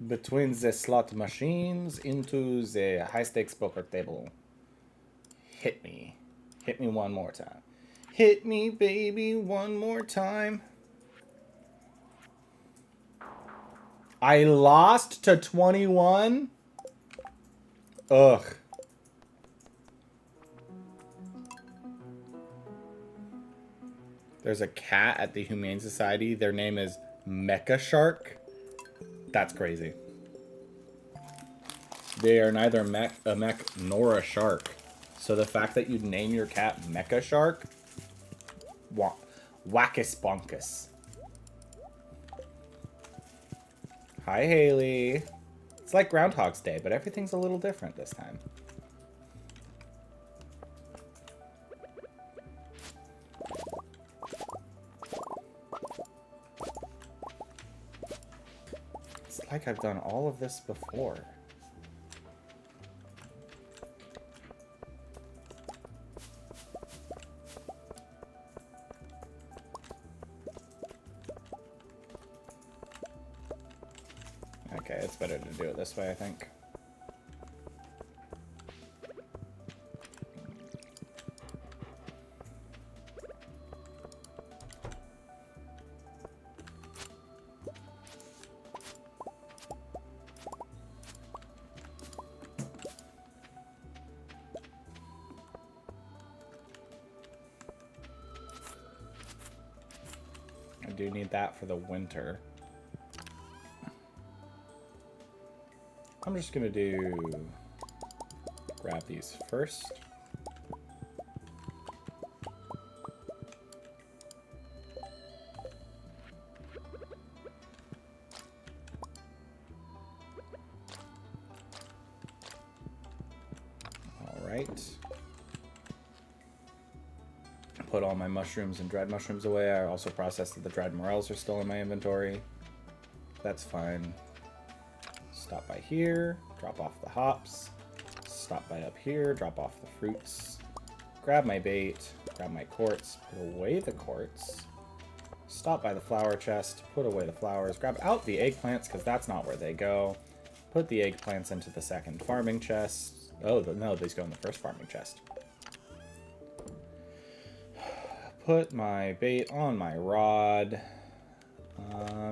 Speaker 1: Between the slot machines into the high-stakes poker table. Hit me. Hit me one more time. Hit me, baby, one more time. I lost to 21? Ugh. There's a cat at the Humane Society. Their name is Mecha Shark. That's crazy. They are neither a mech nor a shark. So the fact that you'd name your cat Mecha Shark, wackus bonkus. Hi, Haley. It's like Groundhog's Day, but everything's a little different this time. It's like I've done all of this before. Okay, it's better to do it this way, I think. I do need that for the winter. I'm just gonna grab these first. All right. Put all my mushrooms and dried mushrooms away. I also processed that the dried morels are still in my inventory. That's fine. Stop by here, drop off the hops. Stop by up here, drop off the fruits. Grab my bait, grab my quartz, put away the quartz. Stop by the flower chest, put away the flowers. Grab out the eggplants, because that's not where they go. Put the eggplants into the second farming chest. Oh, no, these go in the first farming chest. Put my bait on my rod.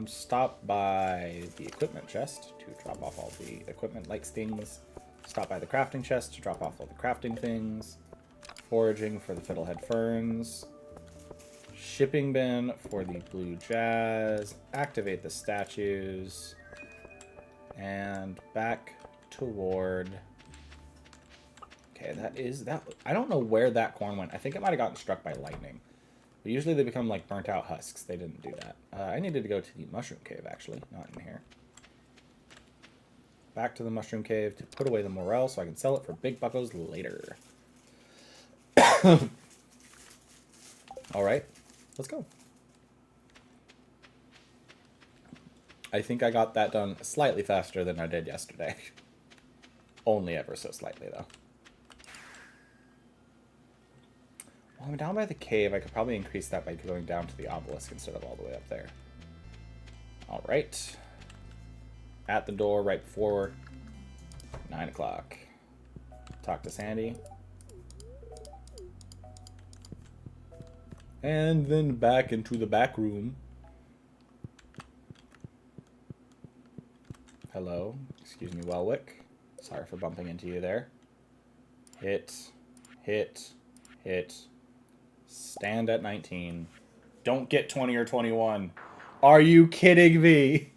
Speaker 1: Stop by the equipment chest to drop off all the equipment-like things. Stop by the crafting chest to drop off all the crafting things. Foraging for the fiddlehead ferns. Shipping bin for the blue jazz. Activate the statues. And back toward... Okay, that is... that. I don't know where that corn went. I think it might have gotten struck by lightning. But usually they become like burnt out husks. They didn't do that. I needed to go to the mushroom cave, actually. Not in here. Back to the mushroom cave to put away the morel so I can sell it for big buckos later. Alright, let's go. I think I got that done slightly faster than I did yesterday. Only ever so slightly, though. Well, I'm down by the cave. I could probably increase that by going down to the obelisk instead of all the way up there. Alright. At the door right before 9 o'clock. Talk to Sandy. And then back into the back room. Hello. Excuse me, Welwick. Sorry for bumping into you there. Hit. Hit. Hit. Stand at 19. Don't get 20 or 21. Are you kidding me?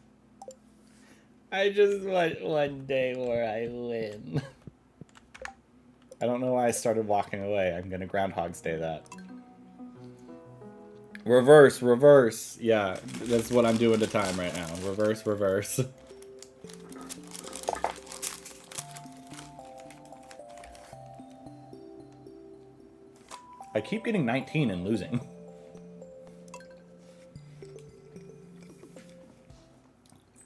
Speaker 1: I just want one day where I win. I don't know why I started walking away. I'm gonna Groundhog's Day that. Reverse, reverse. Yeah, that's what I'm doing to time right now. Reverse, reverse. I keep getting 19 and losing.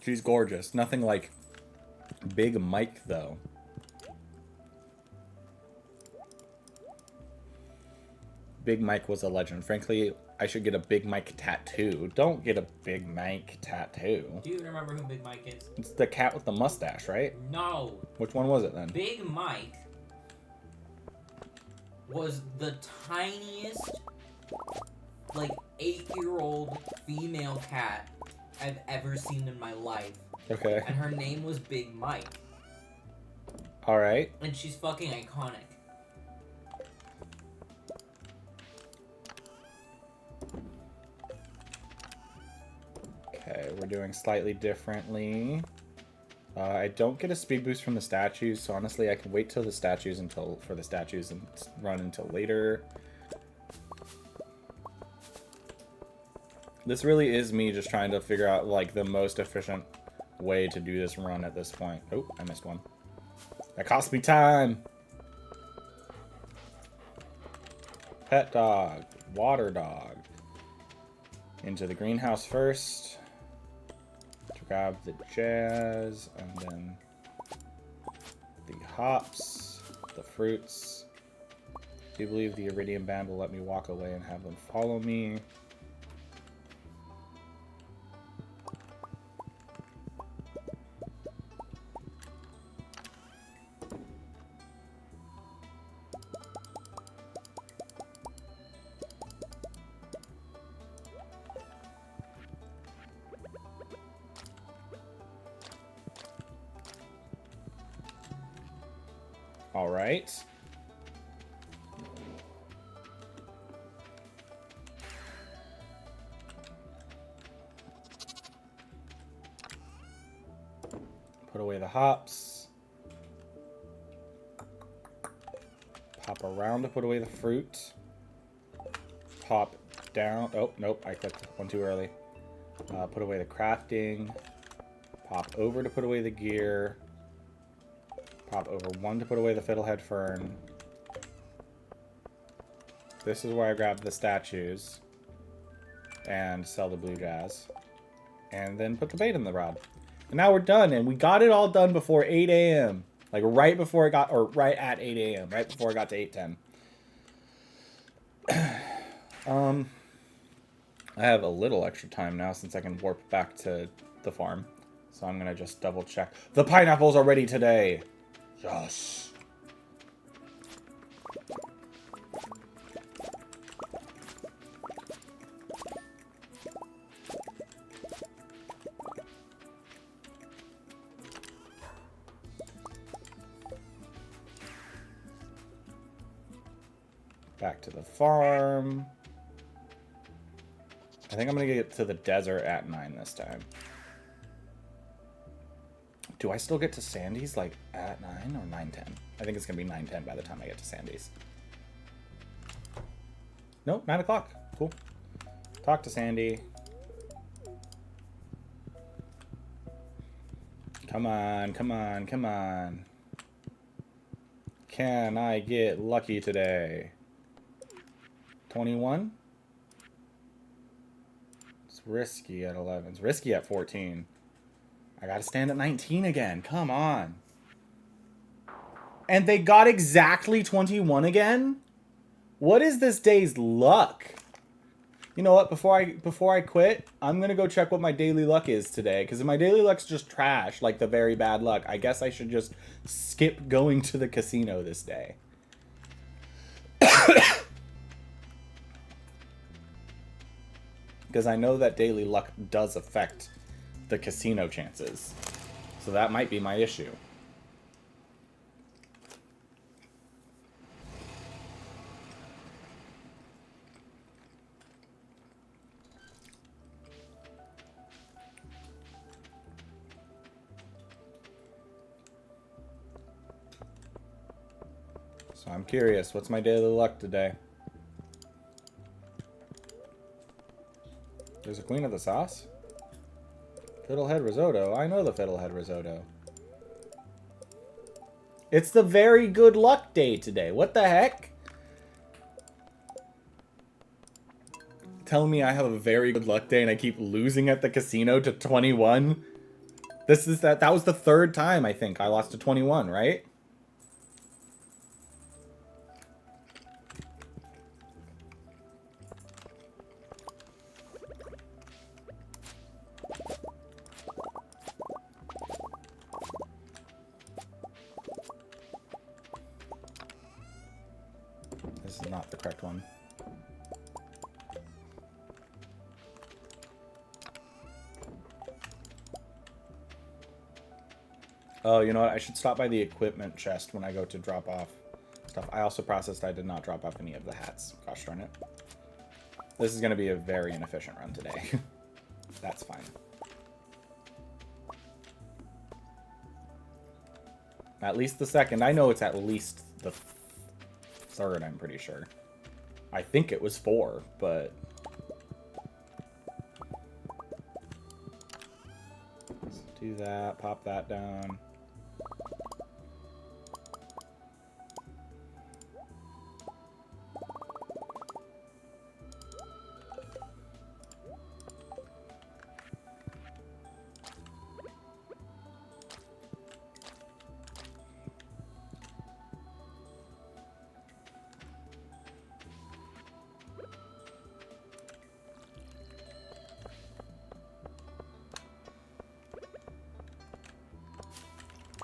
Speaker 1: She's gorgeous. Nothing like Big Mike, though. Big Mike was a legend. Frankly, I should get a Big Mike tattoo. Don't get a Big Mike tattoo.
Speaker 2: Do you remember who Big Mike is?
Speaker 1: It's the cat with the mustache, right?
Speaker 2: No.
Speaker 1: Which one was it then?
Speaker 2: Big Mike was the tiniest, like, 8-year-old female cat I've ever seen in my life.
Speaker 1: Okay.
Speaker 2: And her name was Big Mike.
Speaker 1: Alright.
Speaker 2: And she's fucking iconic.
Speaker 1: Okay. Okay, we're doing slightly differently. I don't get a speed boost from the statues, so honestly I can wait till the statues and run until later. This really is me just trying to figure out like the most efficient way to do this run at this point. Oh, I missed one. That cost me time. Pet dog, water dog. Into the greenhouse first. To grab the jazz, and then the hops, the fruits. Do you believe the Iridium Band will let me walk away and have them follow me? All right. Put away the hops. Pop around to put away the fruit. Pop down. Oh, nope. I clicked one too early. Put away the crafting. Pop over to put away the gear. Pop over one to put away the fiddlehead fern. This is where I grab the statues and sell the blue jazz. And then put the bait in the rod. And now we're done, and we got it all done before 8 a.m. Like right before it got, or right at 8 a.m. Right before it got to 8:10. I have a little extra time now since I can warp back to the farm. So I'm gonna just double check. The pineapples are ready today. Yes. Back to the farm. I think I'm gonna get to the desert at 9 this time. Do I still get to Sandy's like at 9 or 9:10? I think it's gonna be 9:10 by the time I get to Sandy's. Nope, 9 o'clock. Cool. Talk to Sandy. Come on, come on, come on. Can I get lucky today? 21? It's risky at 11. It's risky at 14. I gotta stand at 19 again. Come on. And they got exactly 21 again? What is this day's luck? You know what? Before I quit, I'm gonna go check what my daily luck is today. Because if my daily luck's just trash, like the very bad luck, I guess I should just skip going to the casino this day. Because I know that daily luck does affect the casino chances. So that might be my issue. So I'm curious, what's my daily luck today? There's a queen of the sauce? Fiddlehead risotto. I know the fiddlehead risotto. It's the very good luck day today. What the heck? Telling me I have a very good luck day and I keep losing at the casino to 21? That was the third time I think I lost to 21, right? This is not the correct one. Oh, you know what? I should stop by the equipment chest when I go to drop off stuff. I also processed I did not drop off any of the hats. Gosh darn it. This is going to be a very inefficient run today. That's fine. At least the second. I know it's at least the third, I'm pretty sure. I think it was 4, but... Let's do that, pop that down.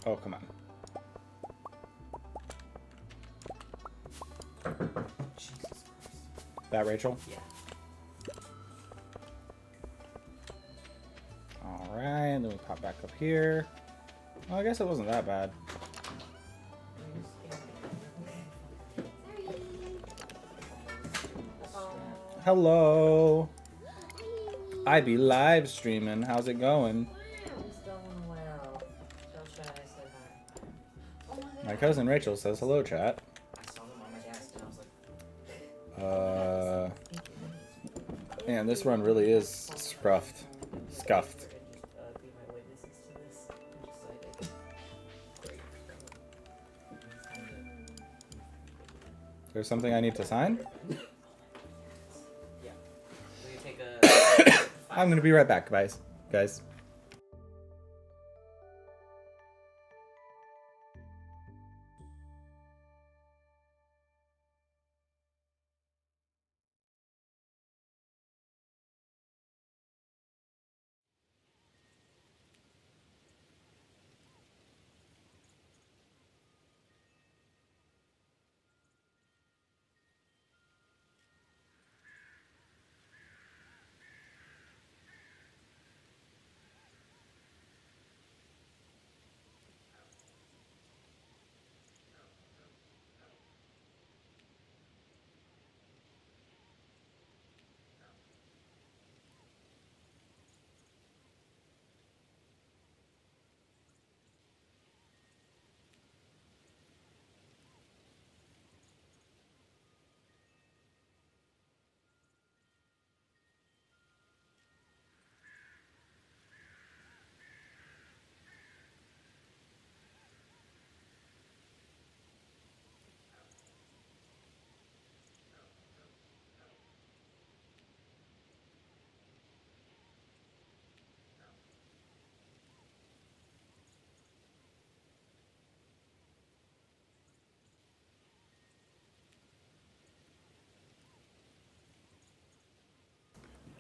Speaker 1: Oh, come on.
Speaker 2: Jesus Christ.
Speaker 1: That, Rachel?
Speaker 2: Yeah.
Speaker 1: Alright, then we pop back up here. Well, I guess it wasn't that bad. Hello. I be live streaming. How's it going?
Speaker 4: It's going well. Tell Chad I said hi. Oh my god.
Speaker 1: My cousin Rachel says hello, chat.
Speaker 2: I saw them on my desk and I was like,
Speaker 1: Man, this run really is scuffed. Scuffed.
Speaker 4: Be my witnesses to this. I'm just
Speaker 1: There's something I need to sign?
Speaker 2: yeah. Will you take a...
Speaker 1: I'm gonna be right back, guys.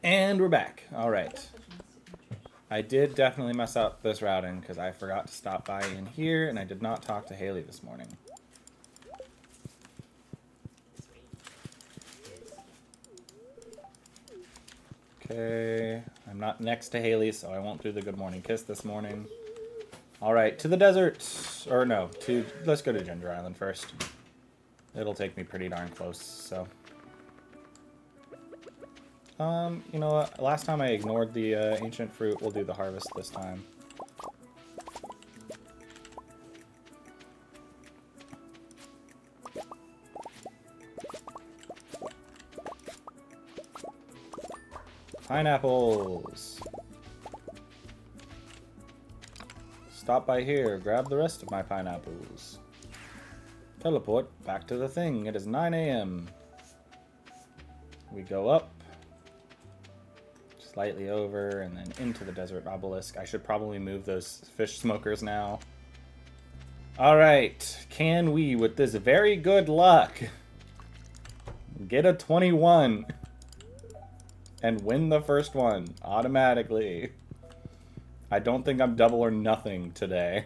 Speaker 1: And we're back. Alright. I did definitely mess up this routing because I forgot to stop by in here and I did not talk to Haley this morning. Okay. I'm not next to Haley, so I won't do the good morning kiss this morning. Alright, to the desert. Or no, let's go to Ginger Island first. It'll take me pretty darn close, so... you know what? Last time I ignored the ancient fruit. We'll do the harvest this time. Pineapples! Stop by here. Grab the rest of my pineapples. Teleport back to the thing. It is 9 a.m. We go up. Slightly over, and then into the desert obelisk. I should probably move those fish smokers now. Alright, can we, with this very good luck, get a 21 and win the first one automatically? I don't think I'm double or nothing today.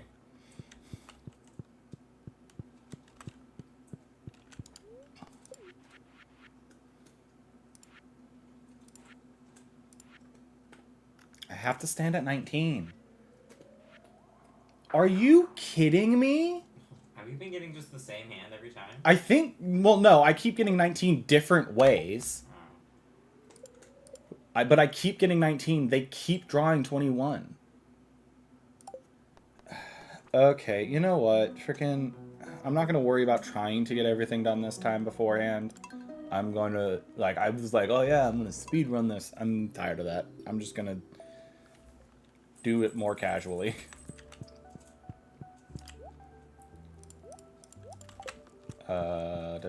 Speaker 1: I have to stand at 19. Are you kidding me?
Speaker 2: Have you been getting just the same hand every time?
Speaker 1: I think, well, no, I keep getting 19 different ways. But I keep getting 19. They keep drawing 21. Okay, you know what? Frickin', I'm not gonna worry about trying to get everything done this time beforehand. I'm going to, like, I was like, oh yeah, I'm gonna speed run this. I'm tired of that. I'm just gonna do it more casually. Talk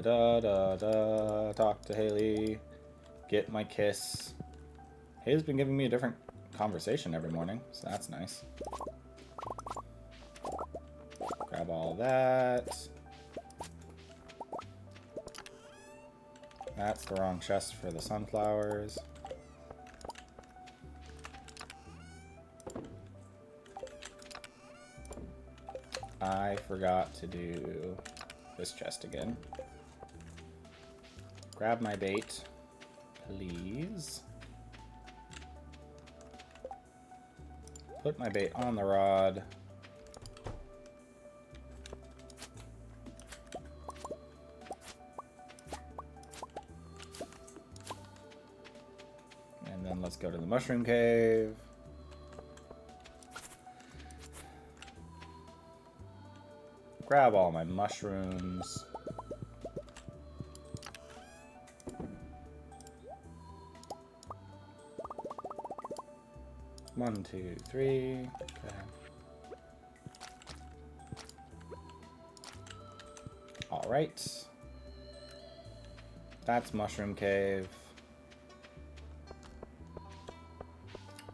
Speaker 1: to Haley. Get my kiss. Haley's been giving me a different conversation every morning, so that's nice. Grab all that. That's the wrong chest for the sunflowers. I forgot to do this chest again. Grab my bait, please. Put my bait on the rod. And then let's go to the mushroom cave. Grab all my mushrooms. One, two, three. Okay. All right. That's mushroom cave.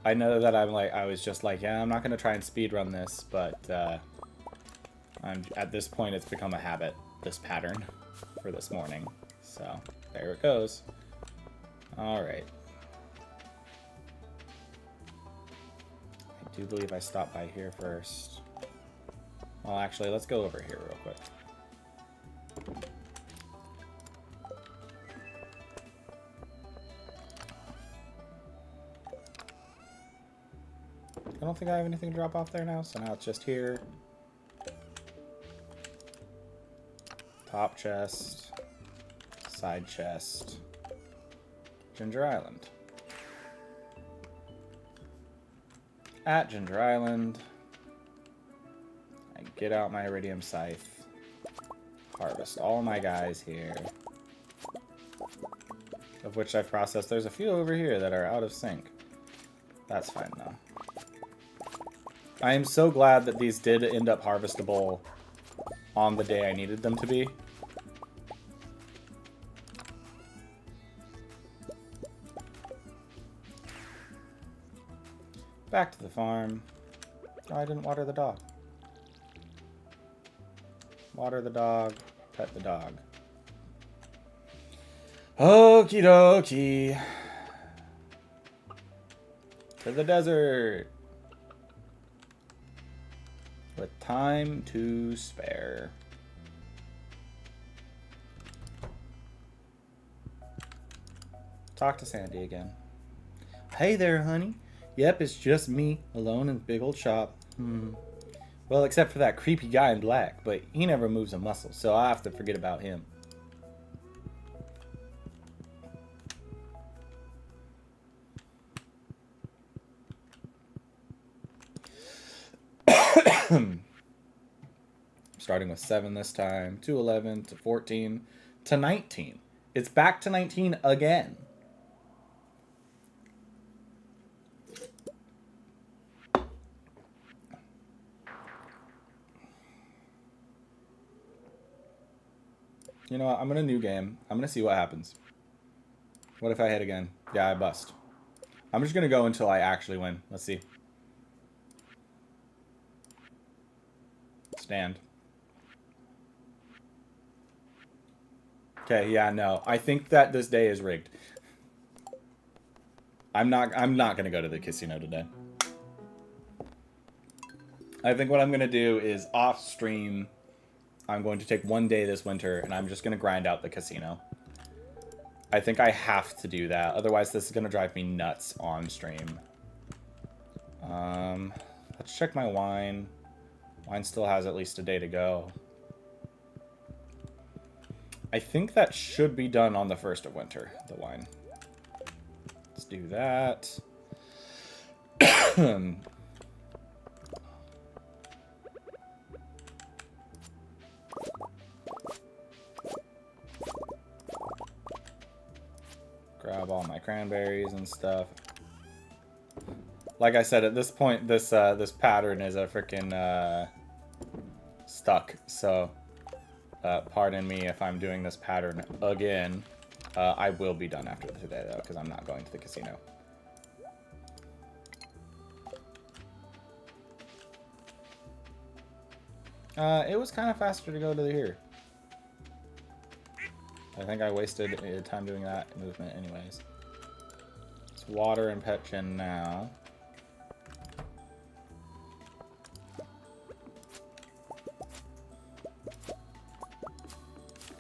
Speaker 1: I know that I was just like, yeah, I'm not gonna try and speed run this, but at this point it's become a habit, this pattern for this morning. So there it goes. All right. I do believe I stopped by here first. Well, actually, let's go over here real quick. I don't think I have anything to drop off there now, so now it's just here. Top chest, side chest, Ginger Island. At Ginger Island, I get out my iridium scythe, harvest all my guys here, of which I've processed. There's a few over here that are out of sync. That's fine though. I am so glad that these did end up harvestable on the day I needed them to be. Back to the farm. Oh, I didn't water the dog. Water the dog, pet the dog. Okie dokie. To the desert. With time to spare. Talk to Sandy again. Hey there, honey. Yep, it's just me, alone in the big old shop. Well, except for that creepy guy in black, but he never moves a muscle, so I have to forget about him. Starting with 7 this time, to 11, to 14, to 19. It's back to 19 again. You know what? I'm in a new game. I'm going to see what happens. What if I hit again? Yeah, I bust. I'm just going to go until I actually win. Let's see. Stand. Okay, yeah, no. I think that this day is rigged. I'm not going to go to the casino today. I think what I'm going to do is off stream, I'm going to take one day this winter and I'm just going to grind out the casino. I think I have to do that. Otherwise, this is going to drive me nuts on stream. Let's check my wine. Wine still has at least a day to go. I think that should be done on the 1st of winter, the wine. Let's do that. grab all my cranberries and stuff. Like I said, at this point, this pattern is a freaking stuck. So, pardon me if I'm doing this pattern again. I will be done after today, though, because I'm not going to the casino. It was kind of faster to go to here. I think I wasted time doing that movement anyways. It's water and pet gen now.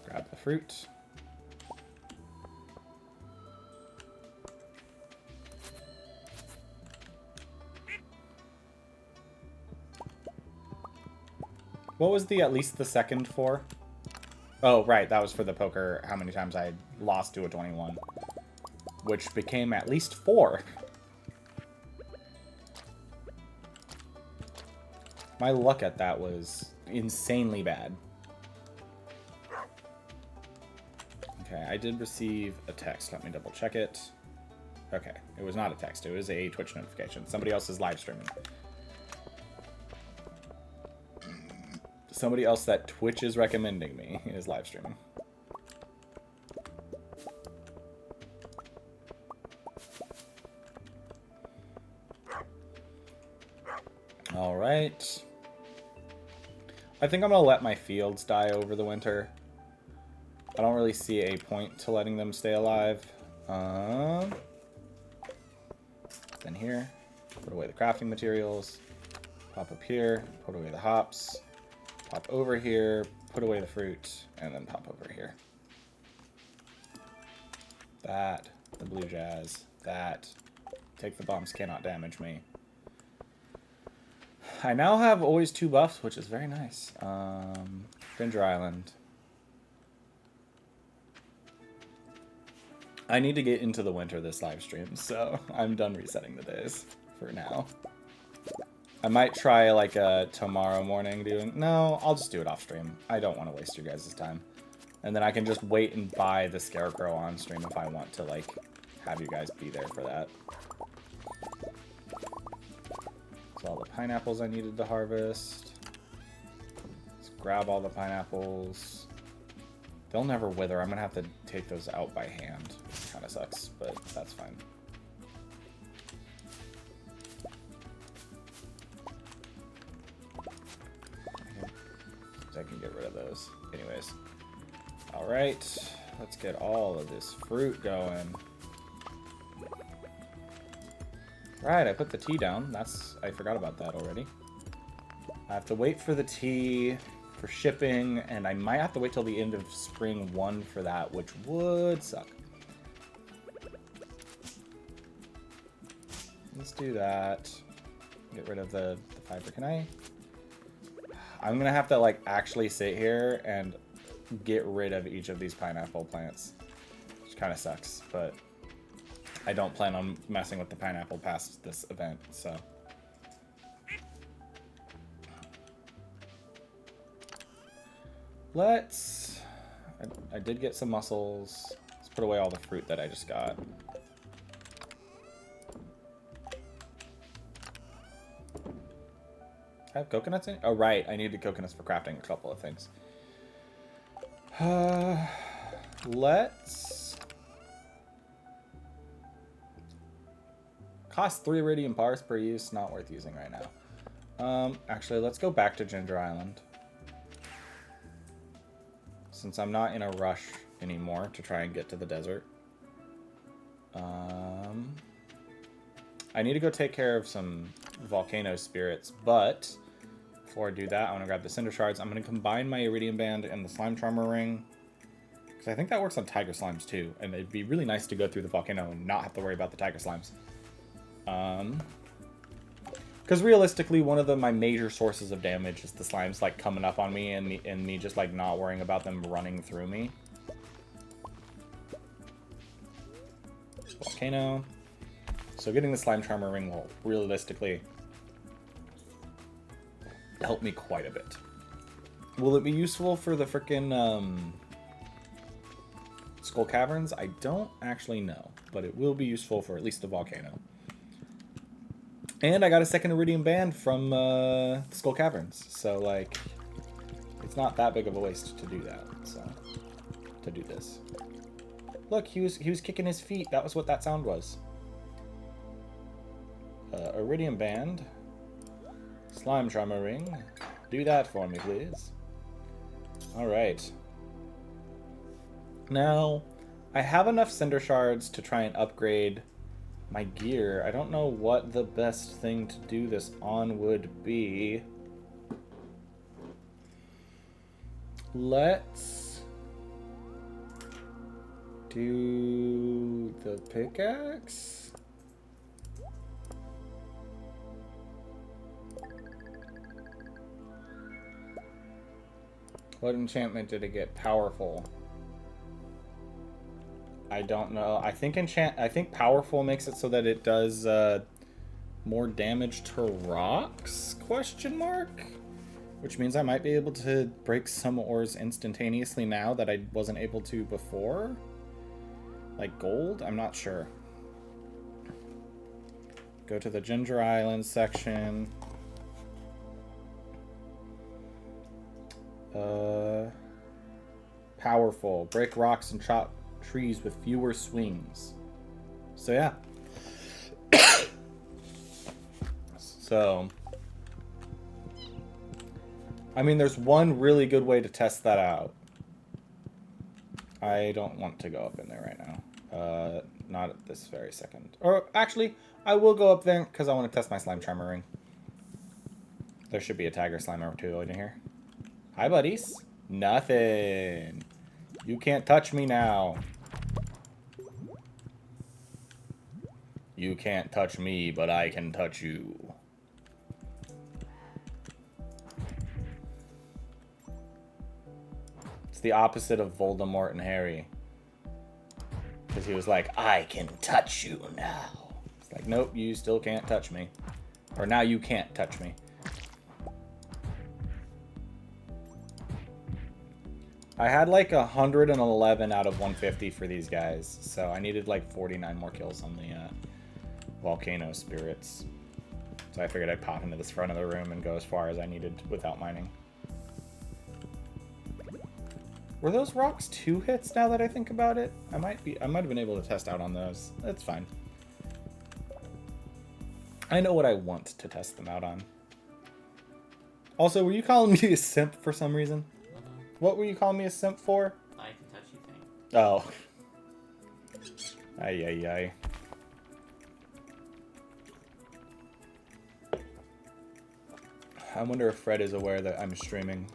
Speaker 1: Grab the fruit. What was the at least the second for? Oh, right, that was for the poker, how many times I lost to a 21. Which became at least 4. My luck at that was insanely bad. Okay, I did receive a text. Let me double check it. Okay, it was not a text. It was a Twitch notification. Somebody else is live streaming. Somebody else that Twitch is recommending me is live streaming. All right. I think I'm going to let my fields die over the winter. I don't really see a point to letting them stay alive. Then here, put away the crafting materials. Pop up here, put away the hops. Pop over here, put away the fruit, and then pop over here. That, the blue jazz, that. Take the bombs, cannot damage me. I now have always 2 buffs, which is very nice. Ginger Island. I need to get into the winter this live stream, so I'm done resetting the days for now. I might try like a tomorrow morning doing... No, I'll just do it off stream. I don't want to waste your guys' time. And then I can just wait and buy the Scarecrow on stream if I want to like have you guys be there for that. So all the pineapples I needed to harvest. Let's grab all the pineapples. They'll never wither. I'm going to have to take those out by hand. Which kind of sucks, but that's fine. I can get rid of those. Anyways. Alright. Let's get all of this fruit going. Right, I put the tea down. I forgot about that already. I have to wait for the tea for shipping, and I might have to wait till the end of spring 1 for that, which would suck. Let's do that. Get rid of the fiber. Can I? I'm gonna have to like actually sit here and get rid of each of these pineapple plants, which kind of sucks, but I don't plan on messing with the pineapple past this event, so. I did get some mussels. Let's put away all the fruit that I just got. I have coconuts in it? Oh, right. I needed coconuts for crafting a couple of things. Let's... Cost 3 iridium bars per use. Not worth using right now. Actually, let's go back to Ginger Island. Since I'm not in a rush anymore to try and get to the desert. I need to go take care of some volcano spirits, but before I do that, I want to grab the cinder shards. I'm going to combine my iridium band and the slime charmer ring, because I think that works on tiger slimes too, and it'd be really nice to go through the volcano and not have to worry about the tiger slimes. Because realistically, one of my major sources of damage is the slimes like coming up on me and me just like not worrying about them running through me. Volcano. So getting the slime charmer ring will realistically help me quite a bit. Will it be useful for the frickin' Skull Caverns? I don't actually know, but it will be useful for at least the volcano. And I got a second Iridium Band from Skull Caverns, so like, it's not that big of a waste to do that. So, to do this. Look, he was kicking his feet. That was what that sound was. Iridium Band, Slime Charmer Ring. Do that for me, please. All right. Now, I have enough Cinder Shards to try and upgrade my gear. I don't know what the best thing to do this on would be. Let's do the pickaxe. What enchantment did it get? Powerful. I don't know. I think powerful makes it so that it does more damage to rocks? Question mark? Which means I might be able to break some ores instantaneously now that I wasn't able to before. Like gold? I'm not sure. Go to the Ginger Island section. Powerful. Break rocks and chop trees with fewer swings. So yeah. So I mean, there's one really good way to test that out. I don't want to go up in there right now. Not at this very second. Or actually, I will go up there because I want to test my Slime Charmer Ring. There should be a Tiger Slime or two in here. Hi, buddies. Nothing. You can't touch me now. You can't touch me, but I can touch you. It's the opposite of Voldemort and Harry. Because he was like, I can touch you now. It's like, nope, you still can't touch me. Or now you can't touch me. I had like 111 out of 150 for these guys, so I needed like 49 more kills on the volcano spirits. So I figured I'd pop into this front of the room and go as far as I needed without mining. Were those rocks 2 hits now that I think about it? I might have been able to test out on those. That's fine. I know what I want to test them out on. Also, were you calling me a simp for some reason? What were you calling me a simp for?
Speaker 2: I can touch you thing.
Speaker 1: Oh. Ay, ay, ay. I wonder if Fred is aware that I'm streaming.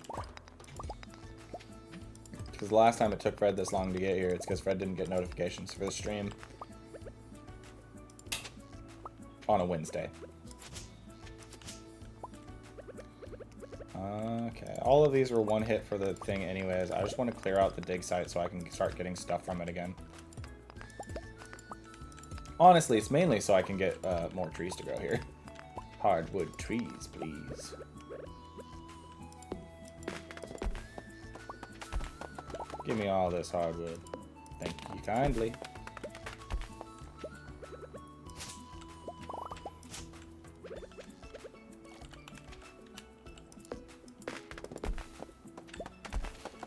Speaker 1: Because the last time it took Fred this long to get here, it's because Fred didn't get notifications for the stream. On a Wednesday. Okay, all of these were one hit for the thing anyways. I just want to clear out the dig site so I can start getting stuff from it again. Honestly, it's mainly so I can get more trees to grow here. Hardwood trees, please. Give me all this hardwood. Thank you kindly.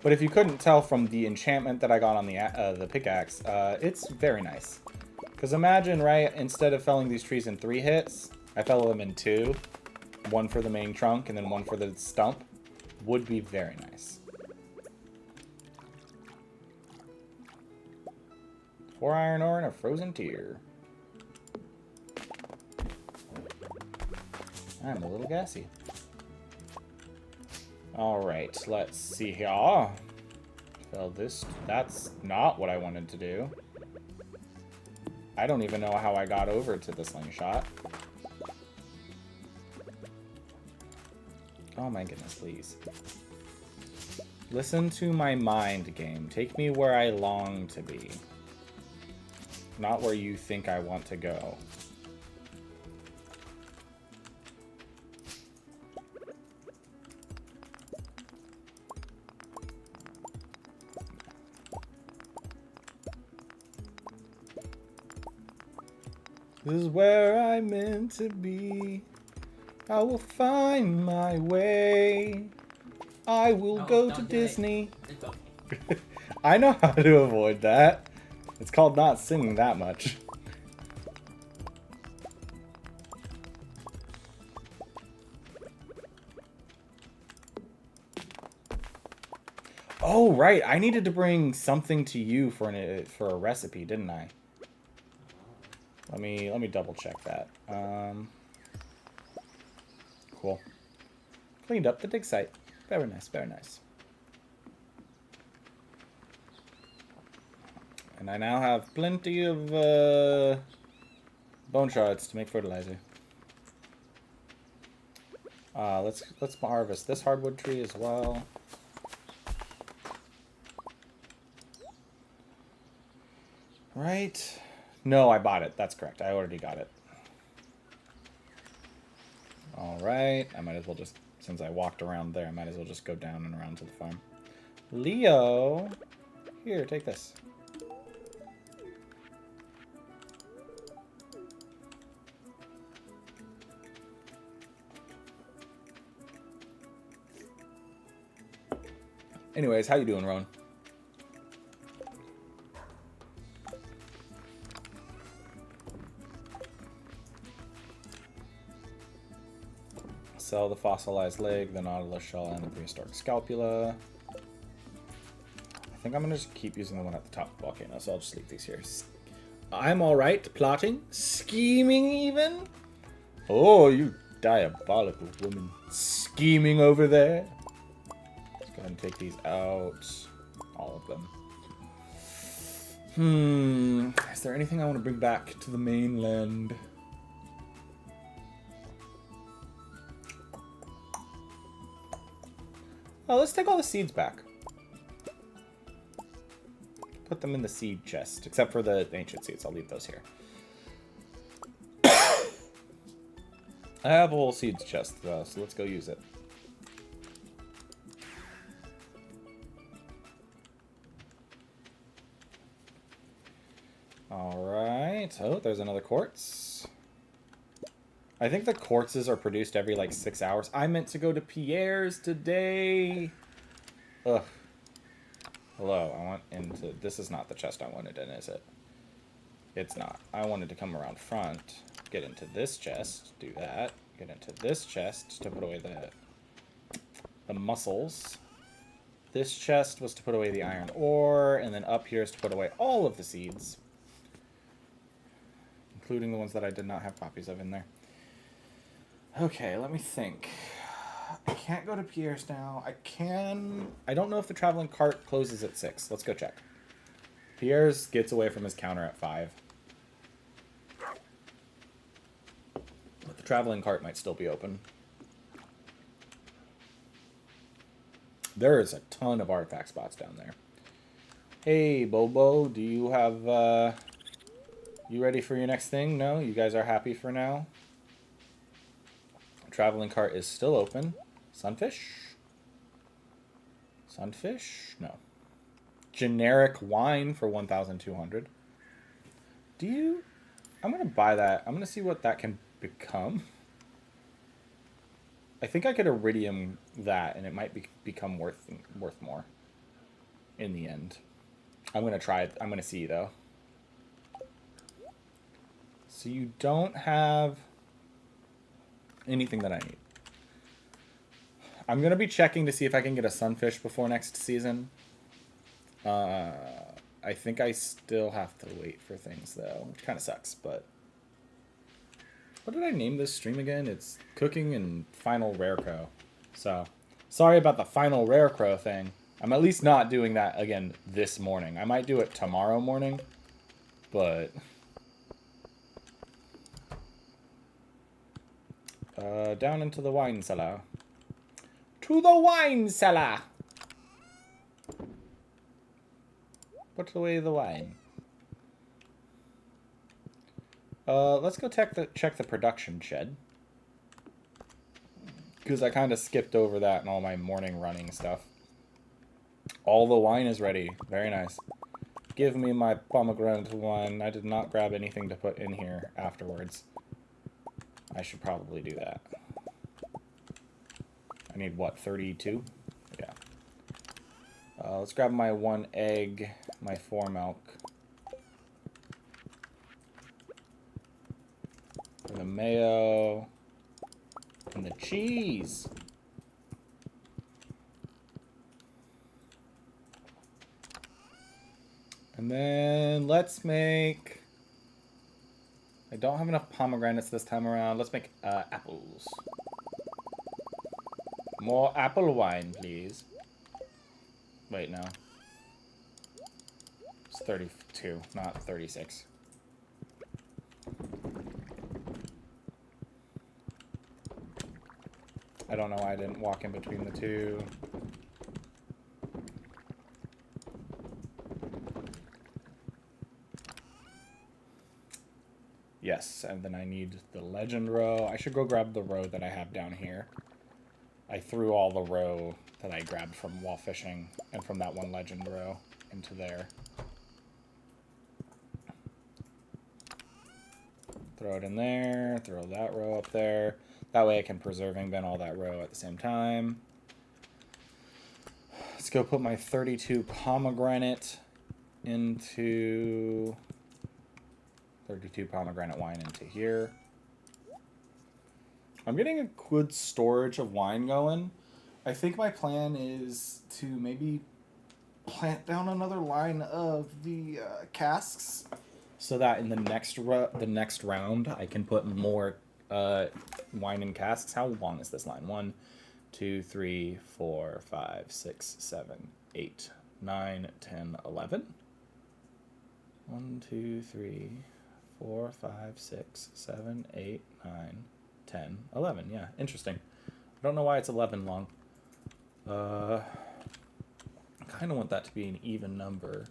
Speaker 1: But if you couldn't tell from the enchantment that I got on the pickaxe, it's very nice. Because imagine, right, instead of felling these trees in 3 hits, I fell them in 2. 1 for the main trunk and then 1 for the stump. Would be very nice. 4 iron ore and a frozen tear. I'm a little gassy. Alright, let's see here. Well, that's not what I wanted to do. I don't even know how I got over to the slingshot. Oh my goodness, please. Listen to my mind game. Take me where I long to be. Not where you think I want to go. This is where I'm meant to be. I will find my way. I will
Speaker 2: No,
Speaker 1: go
Speaker 2: don't
Speaker 1: to
Speaker 2: do it.
Speaker 1: Disney.
Speaker 2: It's okay.
Speaker 1: I know how to avoid that. It's called not singing that much. Oh, right. I needed to bring something to you for a recipe, didn't I? Let me double check that. Cool. Cleaned up the dig site. Very nice, very nice. And I now have plenty of bone shards to make fertilizer. Let's harvest this hardwood tree as well. Right. No, I bought it. That's correct. I already got it. Alright. I might as well just, since I walked around there, I might as well just go down and around to the farm. Leo! Here, take this. Anyways, how you doing, Roan? Sell the fossilized leg, the nautilus shell, and the prehistoric scalpula. I think I'm gonna just keep using the one at the top of the volcano, so I'll just leave these here. I'm alright, plotting, scheming even. Oh, you diabolical woman. Scheming over there. Let's go ahead and take these out. All of them. Is there anything I want to bring back to the mainland? Oh, let's take all the seeds back. Put them in the seed chest, except for the ancient seeds. I'll leave those here. I have a whole seeds chest, though, so let's go use it. Alright. Oh, there's another quartz. I think the quartzes are produced every, like, 6 hours. I meant to go to Pierre's today. Ugh. Hello, I want into... This is not the chest I wanted in, is it? It's not. I wanted to come around front, get into this chest, do that, get into this chest to put away the mussels. This chest was to put away the iron ore, and then up here is to put away all of the seeds. Including the ones that I did not have copies of in there. Okay, let me think. I can't go to Pierre's now. I can... I don't know if the traveling cart closes at 6. Let's go check. Pierre's gets away from his counter at 5. But the traveling cart might still be open. There is a ton of artifact spots down there. Hey, Bobo, do you have... You ready for your next thing? No? You guys are happy for now? Traveling cart is still open. Sunfish? Sunfish? No. Generic wine for 1,200. Do you... I'm going to buy that. I'm going to see what that can become. I think I could iridium that, and it might become worth more in the end. I'm going to try it. I'm going to see, though. So you don't have anything that I need. I'm going to be checking to see if I can get a sunfish before next season. I think I still have to wait for things, though, which kind of sucks, but... What did I name this stream again? It's Cooking and Final Rarecrow. So, sorry about the Final Rarecrow thing. I'm at least not doing that again this morning. I might do it tomorrow morning, but... down into the wine cellar. To the wine cellar! Put away the wine. Let's go check the production shed. Because I kind of skipped over that in all my morning running stuff. All the wine is ready. Very nice. give me my pomegranate wine. I did not grab anything to put in here afterwards. I should probably do that. I need, what, 32? Yeah. Let's grab my 1 egg, my 4 milk. For the mayo. And the cheese. And then let's make... I don't have enough pomegranates this time around. Let's make apples. More apple wine, please. Wait, no. It's 32, not 36. I don't know why I didn't walk in between the two. Yes, and then I need the legend row. I should go grab the row that I have down here. I threw all the row that I grabbed from while fishing and from that one legend row into there. Throw it in there, throw that row up there. That way I can preserving bin all that row at the same time. Let's go put my 32 pomegranate into... 32 pomegranate wine into here. I'm getting a good storage of wine going. I think my plan is to maybe plant down another line of the casks so that in the next round I can put more wine in casks. How long is this line? 1, 2, 3, 4, 5, 6, 7, 8, 9, 10, 11. 1, 2, 3, 4, 5, 6, 7, 8, 9, 10, 11. Yeah, interesting. I don't know why it's 11 long. I kind of want that to be an even number.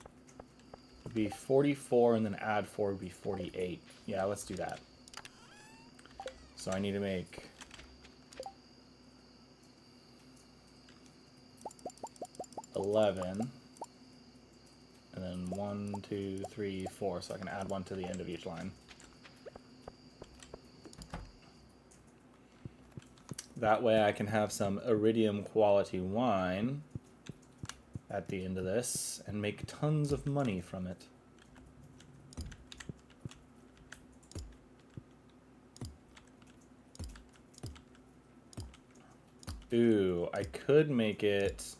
Speaker 1: It'd be 44 and then add 4 would be 48. Yeah, let's do that. So I need to make... $11. And then 1, 2, 3, 4, so I can add 1 to the end of each line. That way I can have some iridium quality wine at the end of this and make tons of money from it. Ooh, I could make it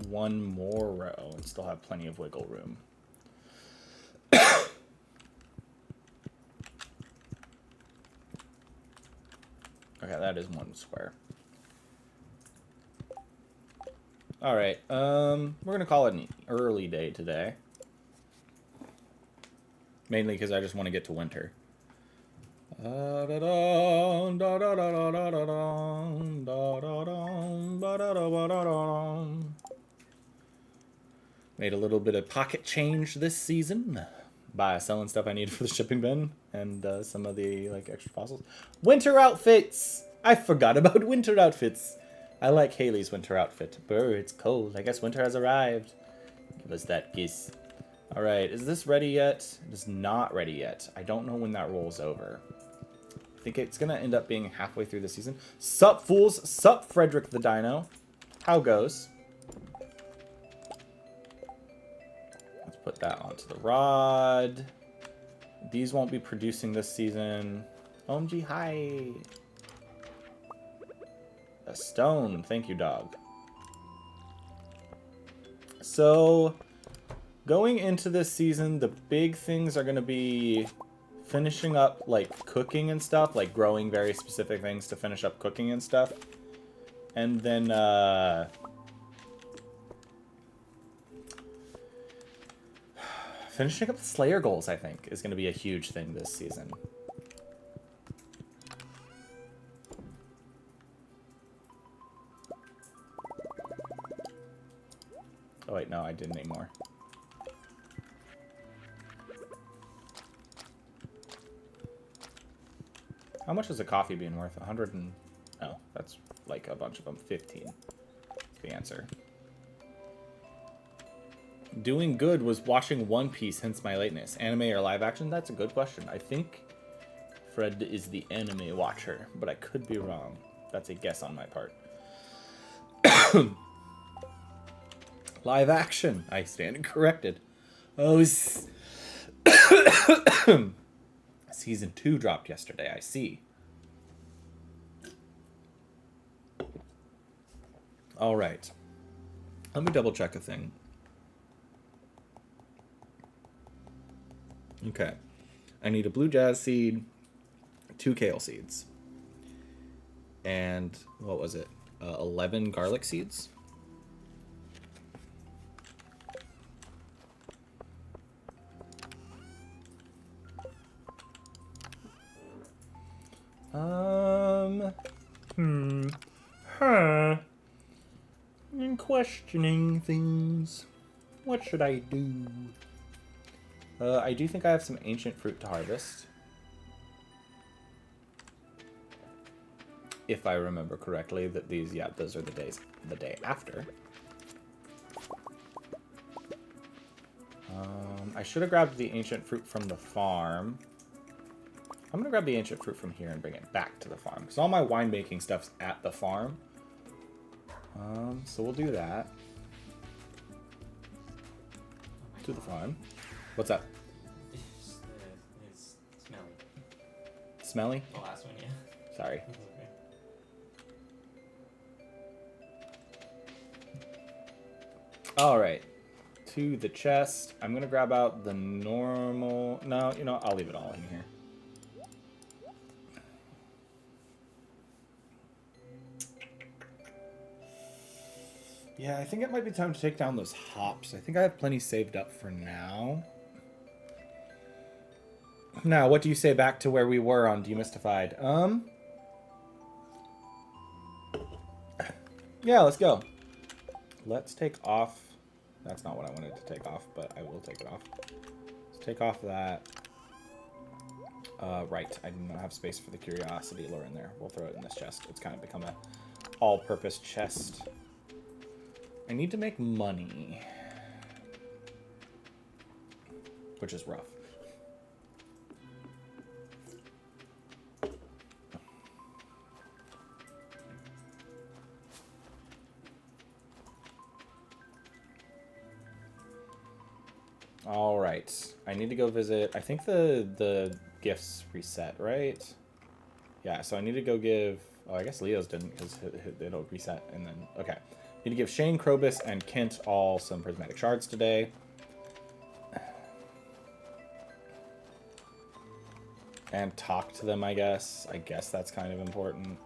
Speaker 1: 1 more row and still have plenty of wiggle room. Okay, that is 1 square. All right, we're gonna call it an early day today. Mainly because I just want to get to winter. Made a little bit of pocket change this season by selling stuff I need for the shipping bin and some of the extra fossils. Winter outfits! I forgot about winter outfits. I like Haley's winter outfit. Brr, it's cold. I guess winter has arrived. Give us that kiss. All right, is this ready yet? It is not ready yet. I don't know when that rolls over. I think it's gonna end up being halfway through the season. Sup, fools? Sup, Frederick the Dino? How goes? Let's put that onto the rod. These won't be producing this season. OMG, hi. A stone. Thank you, dog. So, going into this season, the big things are going to be finishing up, cooking and stuff. Growing very specific things to finish up cooking and stuff. And then, finishing up the Slayer goals, I think, is going to be a huge thing this season. Oh, wait, no, I didn't anymore. How much is a coffee bean worth? 100 and... Oh, that's a bunch of them. 15. That's the answer. Doing good was watching One Piece, hence my lateness. Anime or live action? That's a good question. I think Fred is the anime watcher, but I could be wrong. That's a guess on my part. Live action. I stand corrected. Oh, Season 2 dropped yesterday, I see. All right. Let me double check a thing. Okay. I need a blue jazz seed, 2 kale seeds. And what was it? 11 garlic seeds. I'm questioning things. What should I do? I do think I have some ancient fruit to harvest. If I remember correctly, that these, yeah, those are the day after. I should have grabbed the ancient fruit from the farm. I'm going to grab the ancient fruit from here and bring it back to the farm. Because all my winemaking stuff's at the farm. So we'll do that. To the farm. What's up?
Speaker 2: It's smelly.
Speaker 1: Smelly?
Speaker 2: The last one, yeah.
Speaker 1: Sorry.
Speaker 2: It's okay.
Speaker 1: Alright. To the chest. I'm going to grab out the normal... No, you know, I'll leave it all in here. Yeah, I think it might be time to take down those hops. I think I have plenty saved up for now. Now, what do you say back to where we were on Demystified? Yeah, let's go. Let's take off. That's not what I wanted to take off, but I will take it off. Let's take off that. Right, I do not have space for the curiosity lure in there. We'll throw it in this chest. It's kind of become a all-purpose chest. I need to make money. Which is rough. All right. I need to go visit. I think the gifts reset, right? Yeah, so I need to go give... Oh, I guess Leo's didn't because it'll reset and then... Okay. Need to give Shane, Krobus, and Kent all some prismatic shards today. And talk to them, I guess. I guess that's kind of important.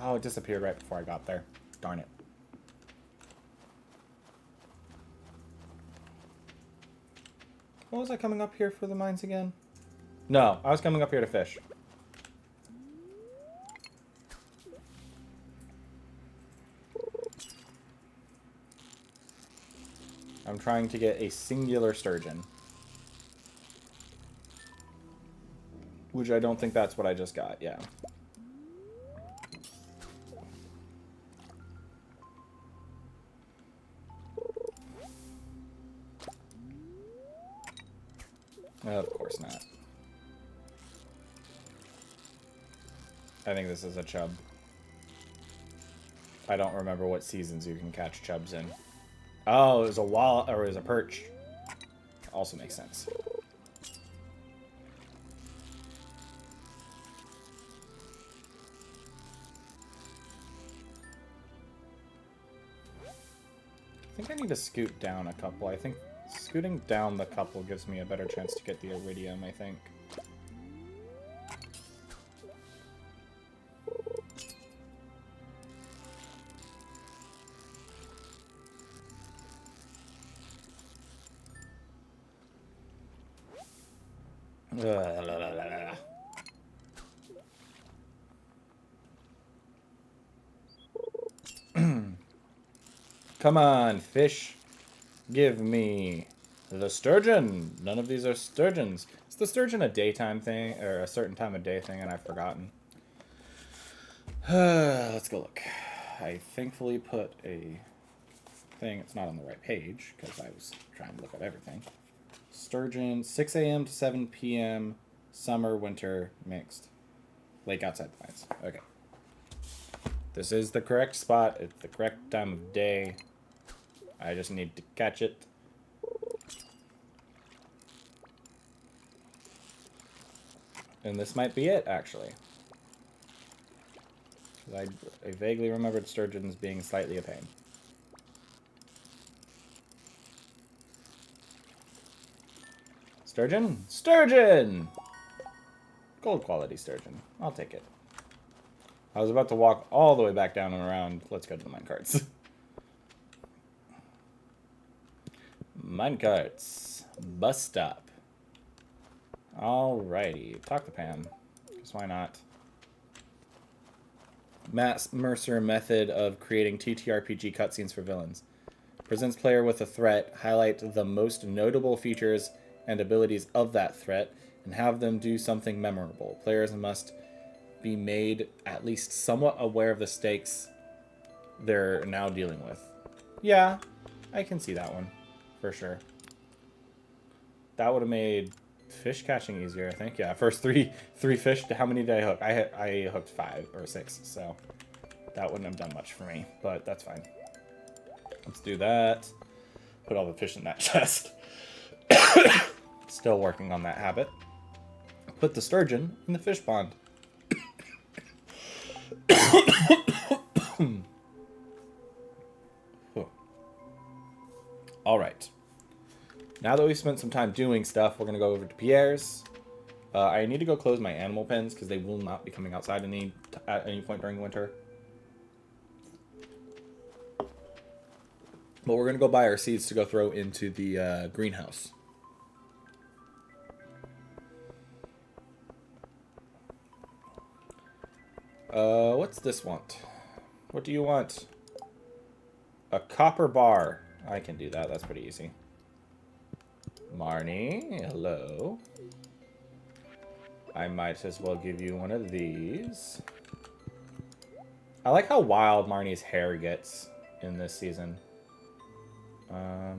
Speaker 1: Oh, it disappeared right before I got there. Darn it. What was I coming up here for the mines again? No, I was coming up here to fish. I'm trying to get a singular sturgeon. Which I don't think that's what I just got, yeah. Of course not. I think this is a chub. I don't remember what seasons you can catch chubs in. Oh, it was a walleye, or it was a perch. Also makes sense. I think I need to scoot down a couple. I think scooting down the couple gives me a better chance to get the iridium, I think. Come on, fish. Give me the sturgeon. None of these are sturgeons. Is the sturgeon a daytime thing or a certain time of day thing and I've forgotten? Let's go look. I thankfully put a thing. It's not on the right page because I was trying to look at everything. Sturgeon, 6 a.m. to 7 p.m. Summer, winter, mixed. Lake outside plants. Okay. This is the correct spot. It's the correct time of day. I just need to catch it. And this might be it, actually. I vaguely remembered sturgeons being slightly a pain. Sturgeon? Sturgeon! Gold quality sturgeon. I'll take it. I was about to walk all the way back down and around. Let's go to the minecarts. Minecarts. Bus stop. Alrighty. Talk to Pam. Because why not? Matt Mercer method of creating TTRPG cutscenes for villains. Presents player with a threat, highlight the most notable features and abilities of that threat, and have them do something memorable. Players must be made at least somewhat aware of the stakes they're now dealing with. Yeah, I can see that one, for sure. That would have made fish catching easier, I think. Yeah, first three fish. How many did I hook? I hooked 5 or 6, so that wouldn't have done much for me, but that's fine. Let's do that. Put all the fish in that chest. Still working on that habit. Put the sturgeon in the fish pond. All right. Now that we've spent some time doing stuff, we're going to go over to Pierre's. I need to go close my animal pens because they will not be coming outside at any point during winter. But we're going to go buy our seeds to go throw into the greenhouse. What's this want? What do you want? A copper bar. I can do that. That's pretty easy. Marnie, hello. I might as well give you one of these. I like how wild Marnie's hair gets in this season. I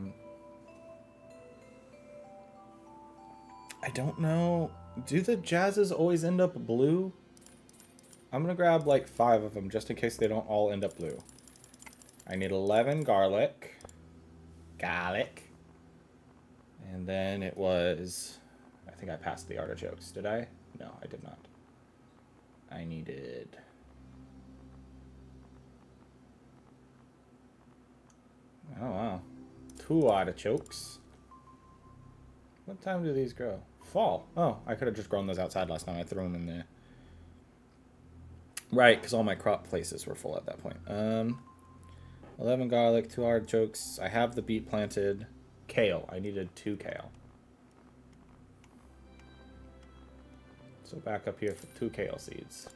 Speaker 1: don't know. Do the jazzes always end up blue? I'm going to grab like 5 of them just in case they don't all end up blue. I need 11 garlic. Garlic. And then it was... I think I passed the artichokes. Did I? No, I did not. I needed... Oh, wow. 2 artichokes. What time do these grow? Fall. Oh, I could have just grown those outside last time. I threw them in there. Right, because all my crop places were full at that point. 11 garlic, 2 artichokes. I have the beet planted. Kale. I needed 2 kale. So back up here for 2 kale seeds.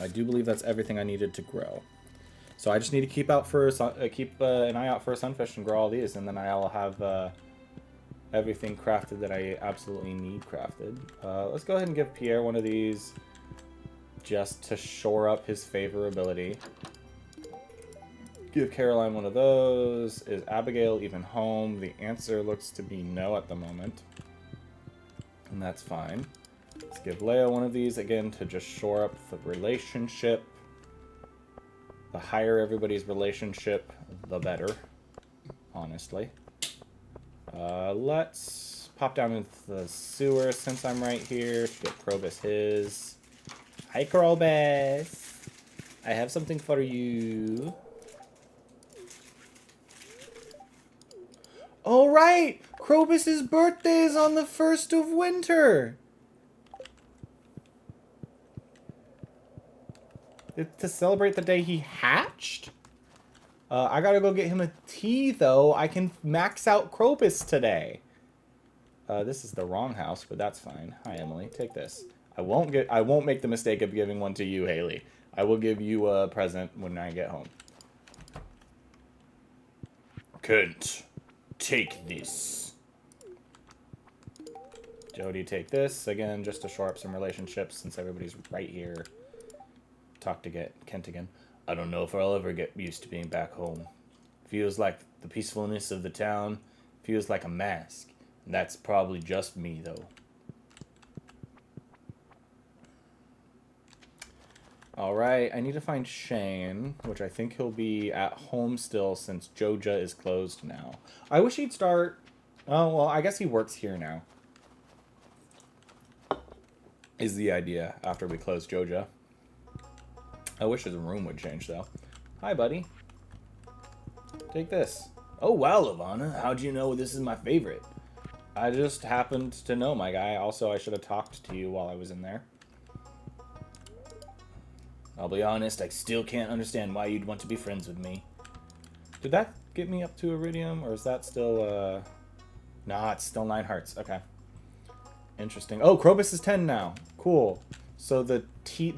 Speaker 1: I do believe that's everything I needed to grow. So I just need to keep an eye out for a sunfish and grow all these, and then I'll have everything crafted that I absolutely need crafted. Let's go ahead and give Pierre one of these just to shore up his favorability. Give Caroline one of those. Is Abigail even home? The answer looks to be no at the moment. And that's fine. Let's give Leia one of these again to just shore up the relationship. The higher everybody's relationship, the better, honestly. Let's pop down into the sewer since I'm right here to get Krobus his. Hi, Krobus. I have something for you. All right, Krobus's birthday is on the 1st of winter. To celebrate the day he hatched? I gotta go get him a tea, though. I can max out Krobus today. This is the wrong house, but that's fine. Hi, Emily. Take this. I won't make the mistake of giving one to you, Haley. I will give you a present when I get home. Kent, take this. Jody, take this. Again, just to shore up some relationships since everybody's right here. Talk to Kent again. I don't know if I'll ever get used to being back home. Feels like the peacefulness of the town. Feels like a mask. And that's probably just me, though. Alright, I need to find Shane, which I think he'll be at home still since Joja is closed now. I wish he'd start... Oh, well, I guess he works here now. Is the idea after we close Joja. I wish his room would change, though. Hi, buddy. Take this. Oh, wow, Lavana. How'd you know this is my favorite? I just happened to know, my guy. Also, I should have talked to you while I was in there. I'll be honest, I still can't understand why you'd want to be friends with me. Did that get me up to Iridium, or is that still, Nah, it's still 9 hearts. Okay. Interesting. Oh, Krobus is 10 now. Cool. So the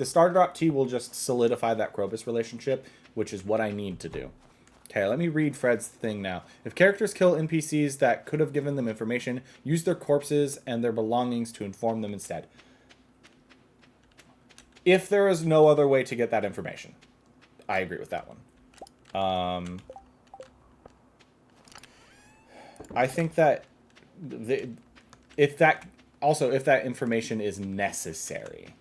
Speaker 1: Star Drop T will just solidify that Krobus relationship, which is what I need to do. Okay, let me read Fred's thing now. If characters kill NPCs that could have given them information, use their corpses and their belongings to inform them instead. If there is no other way to get that information. I agree with that one. I think that if that information is necessary.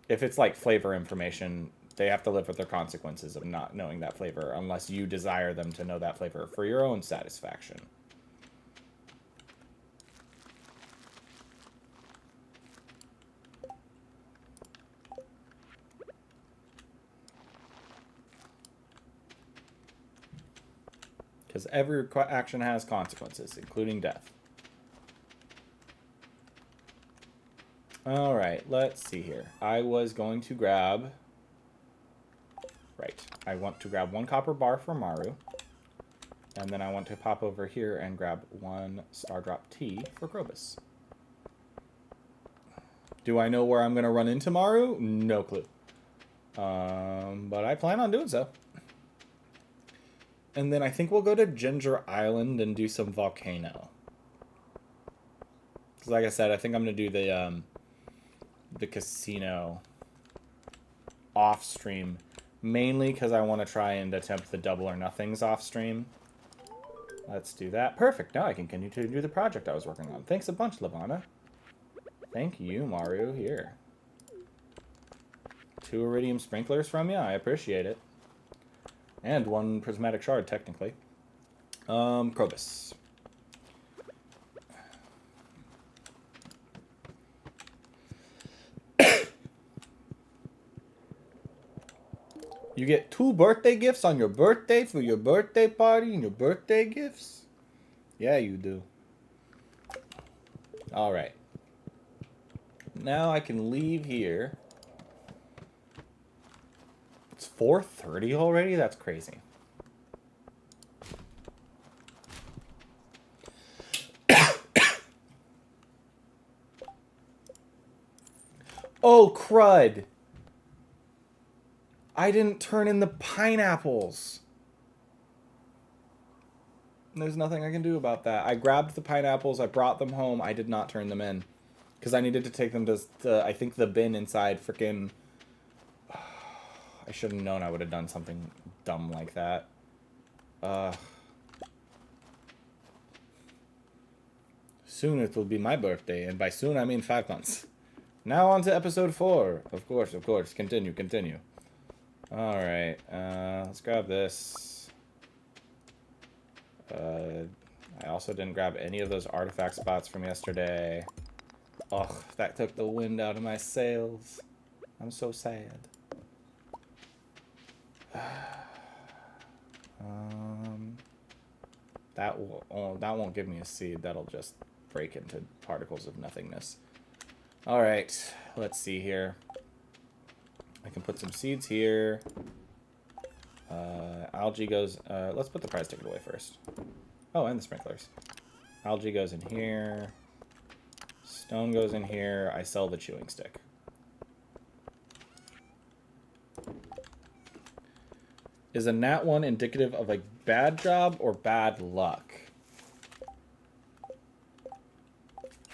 Speaker 1: If it's like flavor information, they have to live with their consequences of not knowing that flavor unless you desire them to know that flavor for your own satisfaction. Because every action has consequences, including death. Alright, let's see here. I was going to grab... Right. I want to grab 1 copper bar for Maru. And then I want to pop over here and grab 1 Star Drop Tea for Krobus. Do I know where I'm going to run into Maru? No clue. But I plan on doing so. And then I think we'll go to Ginger Island and do some Volcano. Because like I said, I think I'm going to do the casino off stream. Mainly because I want to try and attempt the double or nothings off stream. Let's do that. Perfect. Now I can continue to do the project I was working on. Thanks a bunch, Lavana. Thank you, Maru. Here. 2 iridium sprinklers from you. I appreciate it. And 1 prismatic shard, technically. Krobus. You get 2 birthday gifts on your birthday for your birthday party and your birthday gifts? Yeah, you do. Alright. Now I can leave here. It's 4:30 already? That's crazy. Oh, crud! I didn't turn in the pineapples. There's nothing I can do about that. I grabbed the pineapples, I brought them home, I did not turn them in. Because I needed to take them to, I think, the bin inside frickin'... I should have known I would have done something dumb like that. Soon it will be my birthday, and by soon I mean 5 months. Now on to episode 4. Of course. Continue. Alright, let's grab this. I also didn't grab any of those artifact spots from yesterday. Ugh, that took the wind out of my sails. I'm so sad. That won't give me a seed. That'll just break into particles of nothingness. Alright, let's see here. I can put some seeds here. Algae goes... let's put the prize ticket away first. Oh, and the sprinklers. Algae goes in here. Stone goes in here. I sell the chewing stick. Is a nat 1 indicative of a bad job or bad luck?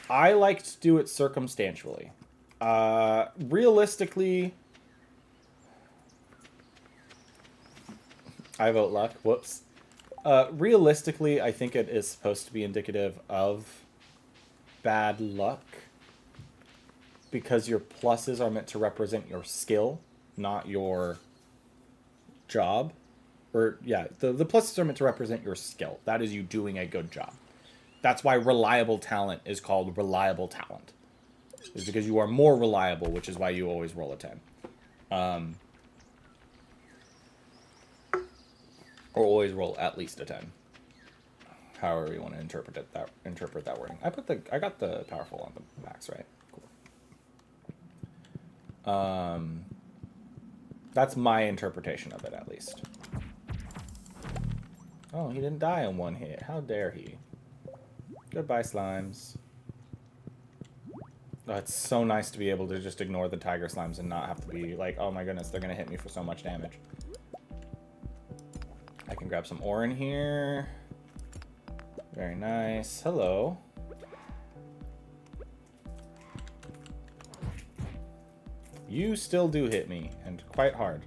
Speaker 1: I like to do it circumstantially. Realistically, I vote luck. Whoops. Realistically, I think it is supposed to be indicative of bad luck. Because your pluses are meant to represent your skill, not your job. Or, yeah, the pluses are meant to represent your skill. That is you doing a good job. That's why reliable talent is called reliable talent. Is because you are more reliable, which is why you always roll a 10. Or always roll at least a 10. However you want to interpret that wording. I got the powerful on the max, right? Cool. That's my interpretation of it, at least. Oh, he didn't die in one hit. How dare he? Goodbye, slimes. Oh, it's so nice to be able to just ignore the tiger slimes and not have to be like, oh my goodness, they're going to hit me for so much damage. I can grab some ore in here. Very nice. Hello. You still do hit me, and quite hard.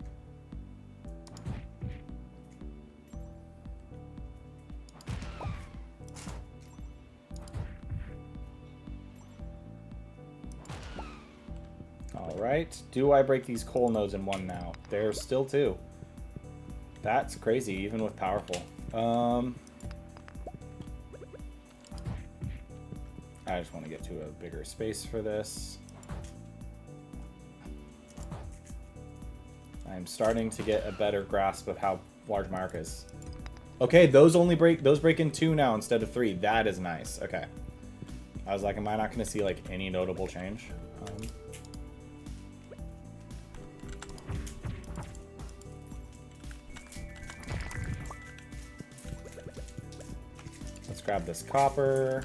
Speaker 1: Alright. Do I break these coal nodes in one now? There's still two. That's crazy, even with powerful. I just want to get to a bigger space for this. I'm starting to get a better grasp of how large my arc is. Okay, those break in 2 now instead of 3. That is nice. Okay. I was like, am I not going to see like any notable change? Let's grab this copper.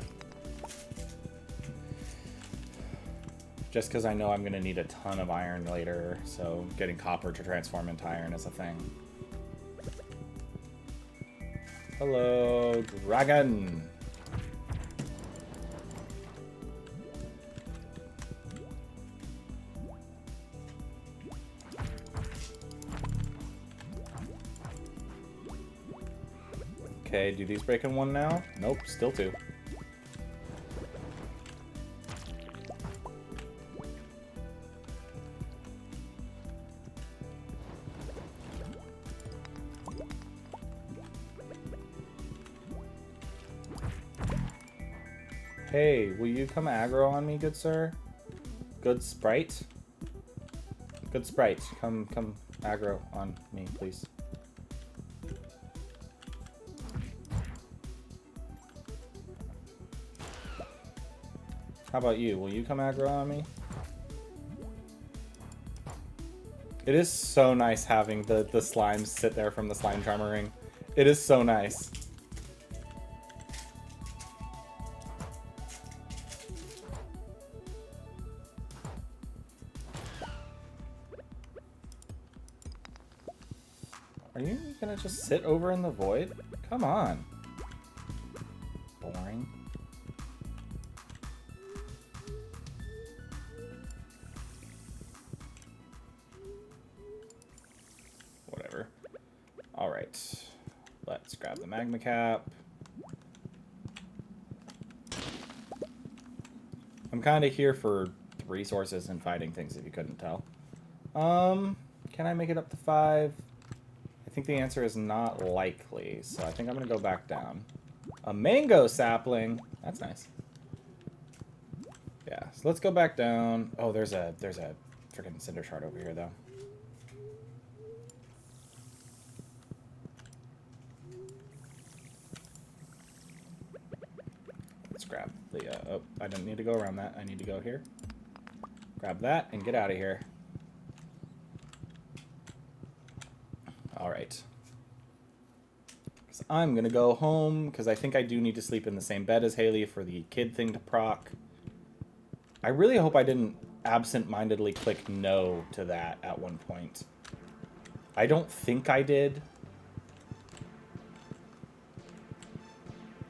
Speaker 1: Just because I know I'm going to need a ton of iron later, so getting copper to transform into iron is a thing. Hello, dragon! Okay, do these break in 1 now? Nope, still 2. Hey, will you come aggro on me, good sir? Good sprite? Good sprite, come aggro on me, please. How about you? Will you come aggro on me? It is so nice having the slimes sit there from the slime charmer ring. It is so nice. Are you gonna just sit over in the void? Come on. Boring. Whatever. Alright. Let's grab the magma cap. I'm kind of here for resources and fighting things, if you couldn't tell. Can I make it up to 5? I think the answer is not likely, so I think I'm gonna go back down. A mango sapling. That's nice. Yeah, so let's go back down. Oh, there's a freaking cinder shard over here, though. Let's grab the. Oh, I didn't need to go around that. I need to go here. Grab that and get out of here. Alright. I'm gonna go home, because I think I do need to sleep in the same bed as Haley for the kid thing to proc. I really hope I didn't absent-mindedly click no to that at one point. I don't think I did.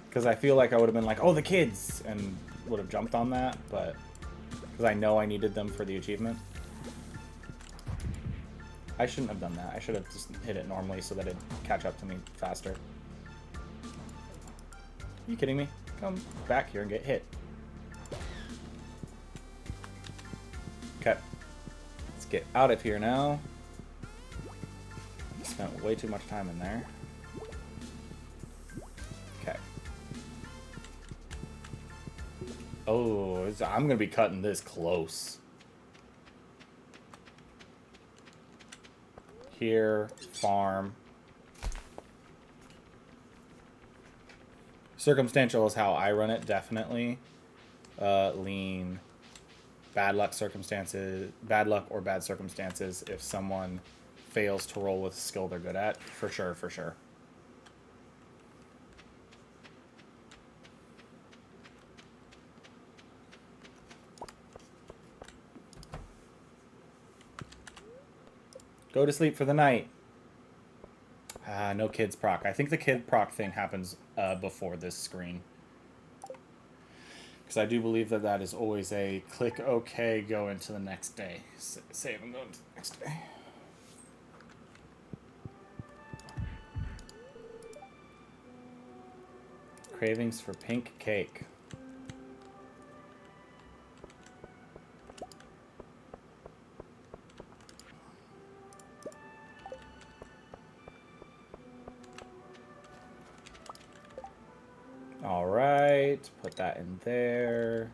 Speaker 1: Because I feel like I would have been like, oh, the kids! And would have jumped on that, but because I know I needed them for the achievement. I shouldn't have done that. I should have just hit it normally so that it'd catch up to me faster. Are you kidding me? Come back here and get hit. Okay. Let's get out of here now. Spent way too much time in there. Okay. Oh, I'm gonna be cutting this close. Here, farm. Circumstantial is how I run it, definitely. Lean. Bad luck circumstances, bad luck or bad circumstances if someone fails to roll with a skill they're good at. For sure, for sure. Go to sleep for the night. No kids proc. I think the kid proc thing happens before this screen. Because I do believe that that is always a click OK, go into the next day. Save and go into the next day. Cravings for pink cake. All right, put that in there.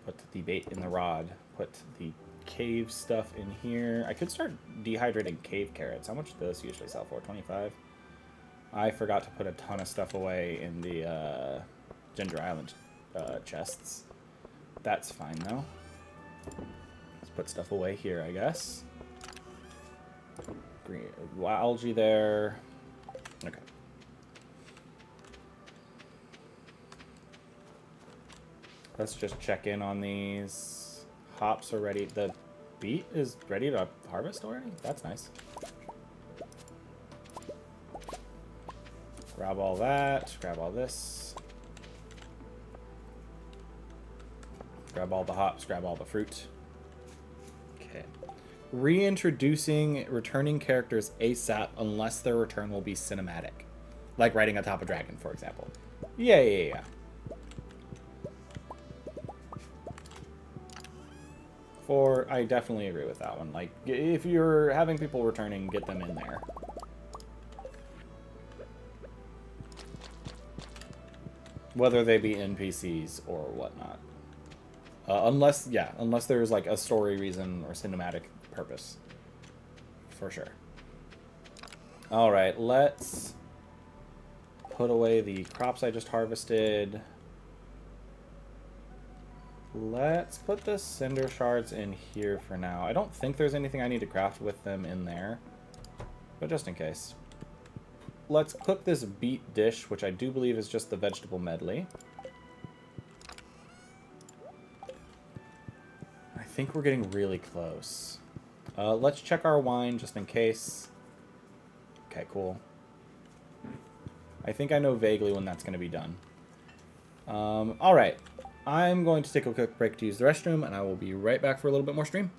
Speaker 1: Put the bait in the rod. Put the cave stuff in here. I could start dehydrating cave carrots. How much do those usually sell for? 25? I forgot to put a ton of stuff away in the Ginger Island chests. That's fine, though. Let's put stuff away here, I guess. Green algae there. Okay. Let's just check in on these. Hops are ready. The beet is ready to harvest already? That's nice. Grab all that. Grab all this. Grab all the hops. Grab all the fruit. Okay. Reintroducing returning characters ASAP unless their return will be cinematic. Like riding atop a dragon, for example. Yeah. I definitely agree with that one. Like, if you're having people returning, get them in there. Whether they be NPCs or whatnot. Unless there's like a story reason or cinematic purpose. For sure. Alright, let's put away the crops I just harvested. Let's put the cinder shards in here for now. I don't think there's anything I need to craft with them in there, but just in case. Let's cook this beet dish, which I do believe is just the vegetable medley. I think we're getting really close. Let's check our wine just in case. Okay, cool. I think I know vaguely when that's going to be done. Alright. I'm going to take a quick break to use the restroom, and I will be right back for a little bit more stream.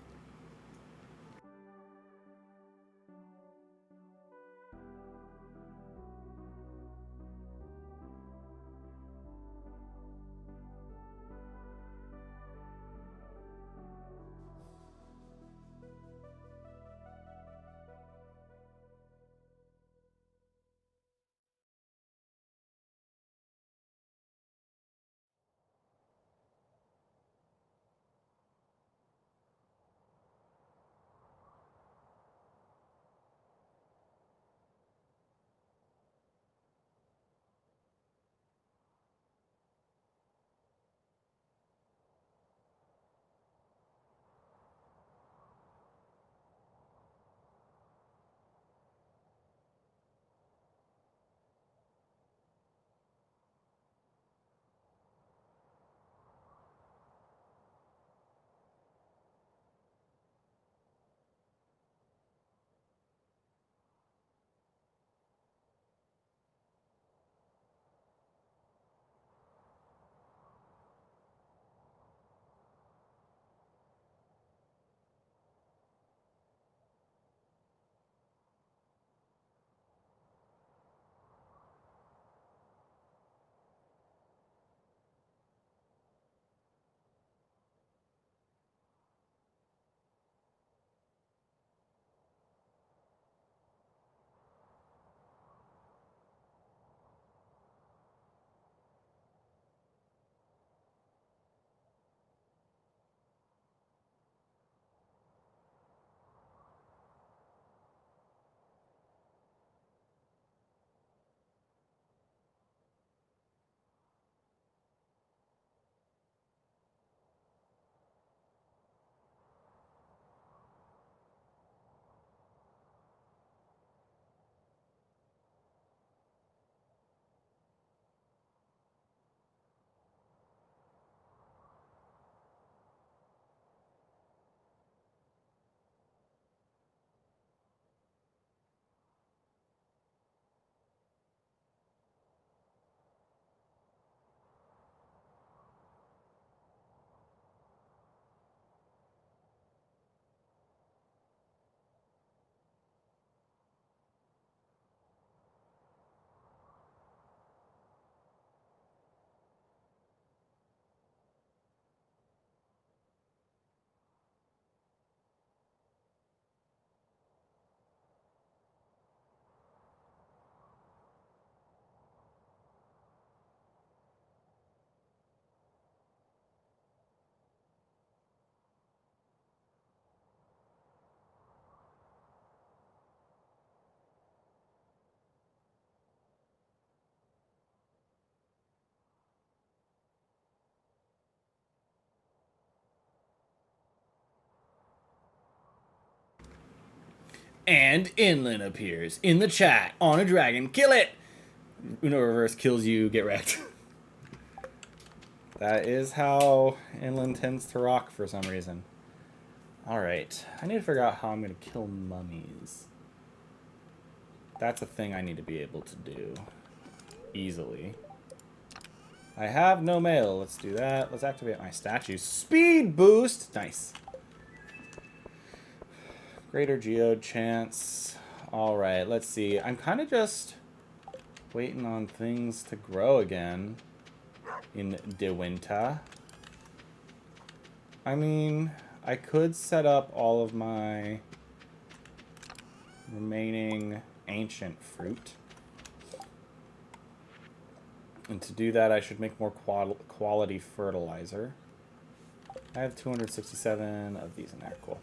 Speaker 1: And Inland appears in the chat on a dragon. Kill it! Uno reverse kills you, get wrecked. That is how Inland tends to rock for some reason. Alright, I need to figure out how I'm going to kill mummies. That's a thing I need to be able to do easily. I have no mail. Let's do that. Let's activate my statue. Speed boost! Nice. Greater geode chance. Alright, let's see. I'm kind of just waiting on things to grow again in De Winter. I mean, I could set up all of my remaining ancient fruit. And to do that, I should make more quality fertilizer. I have 267 of these in there. Cool.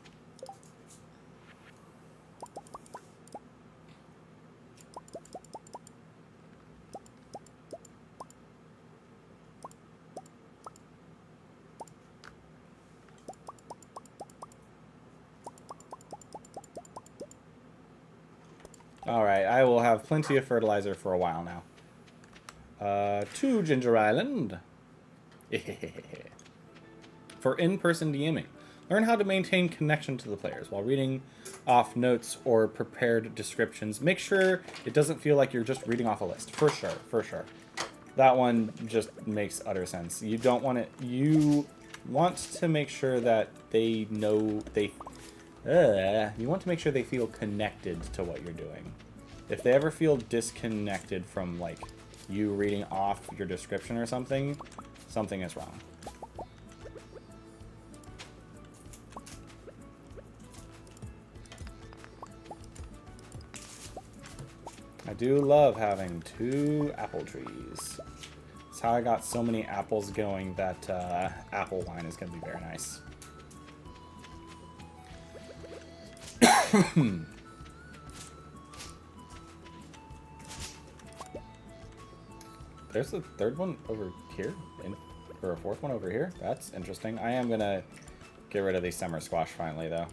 Speaker 1: Alright, I will have plenty of fertilizer for a while now. To Ginger Island. For in-person DMing. Learn how to maintain connection to the players while reading off notes or prepared descriptions. Make sure it doesn't feel like you're just reading off a list. For sure, for sure. That one just makes utter sense. You don't want it... You want to make sure that they know... you want to make sure they feel connected to what you're doing. If they ever feel disconnected from, like, you reading off your description or something, something is wrong. I do love having 2 apple trees. That's how I got so many apples going that apple wine is going to be very nice. There's a 3rd one over here, or a 4th one over here. That's interesting. I am gonna get rid of the summer squash finally, though.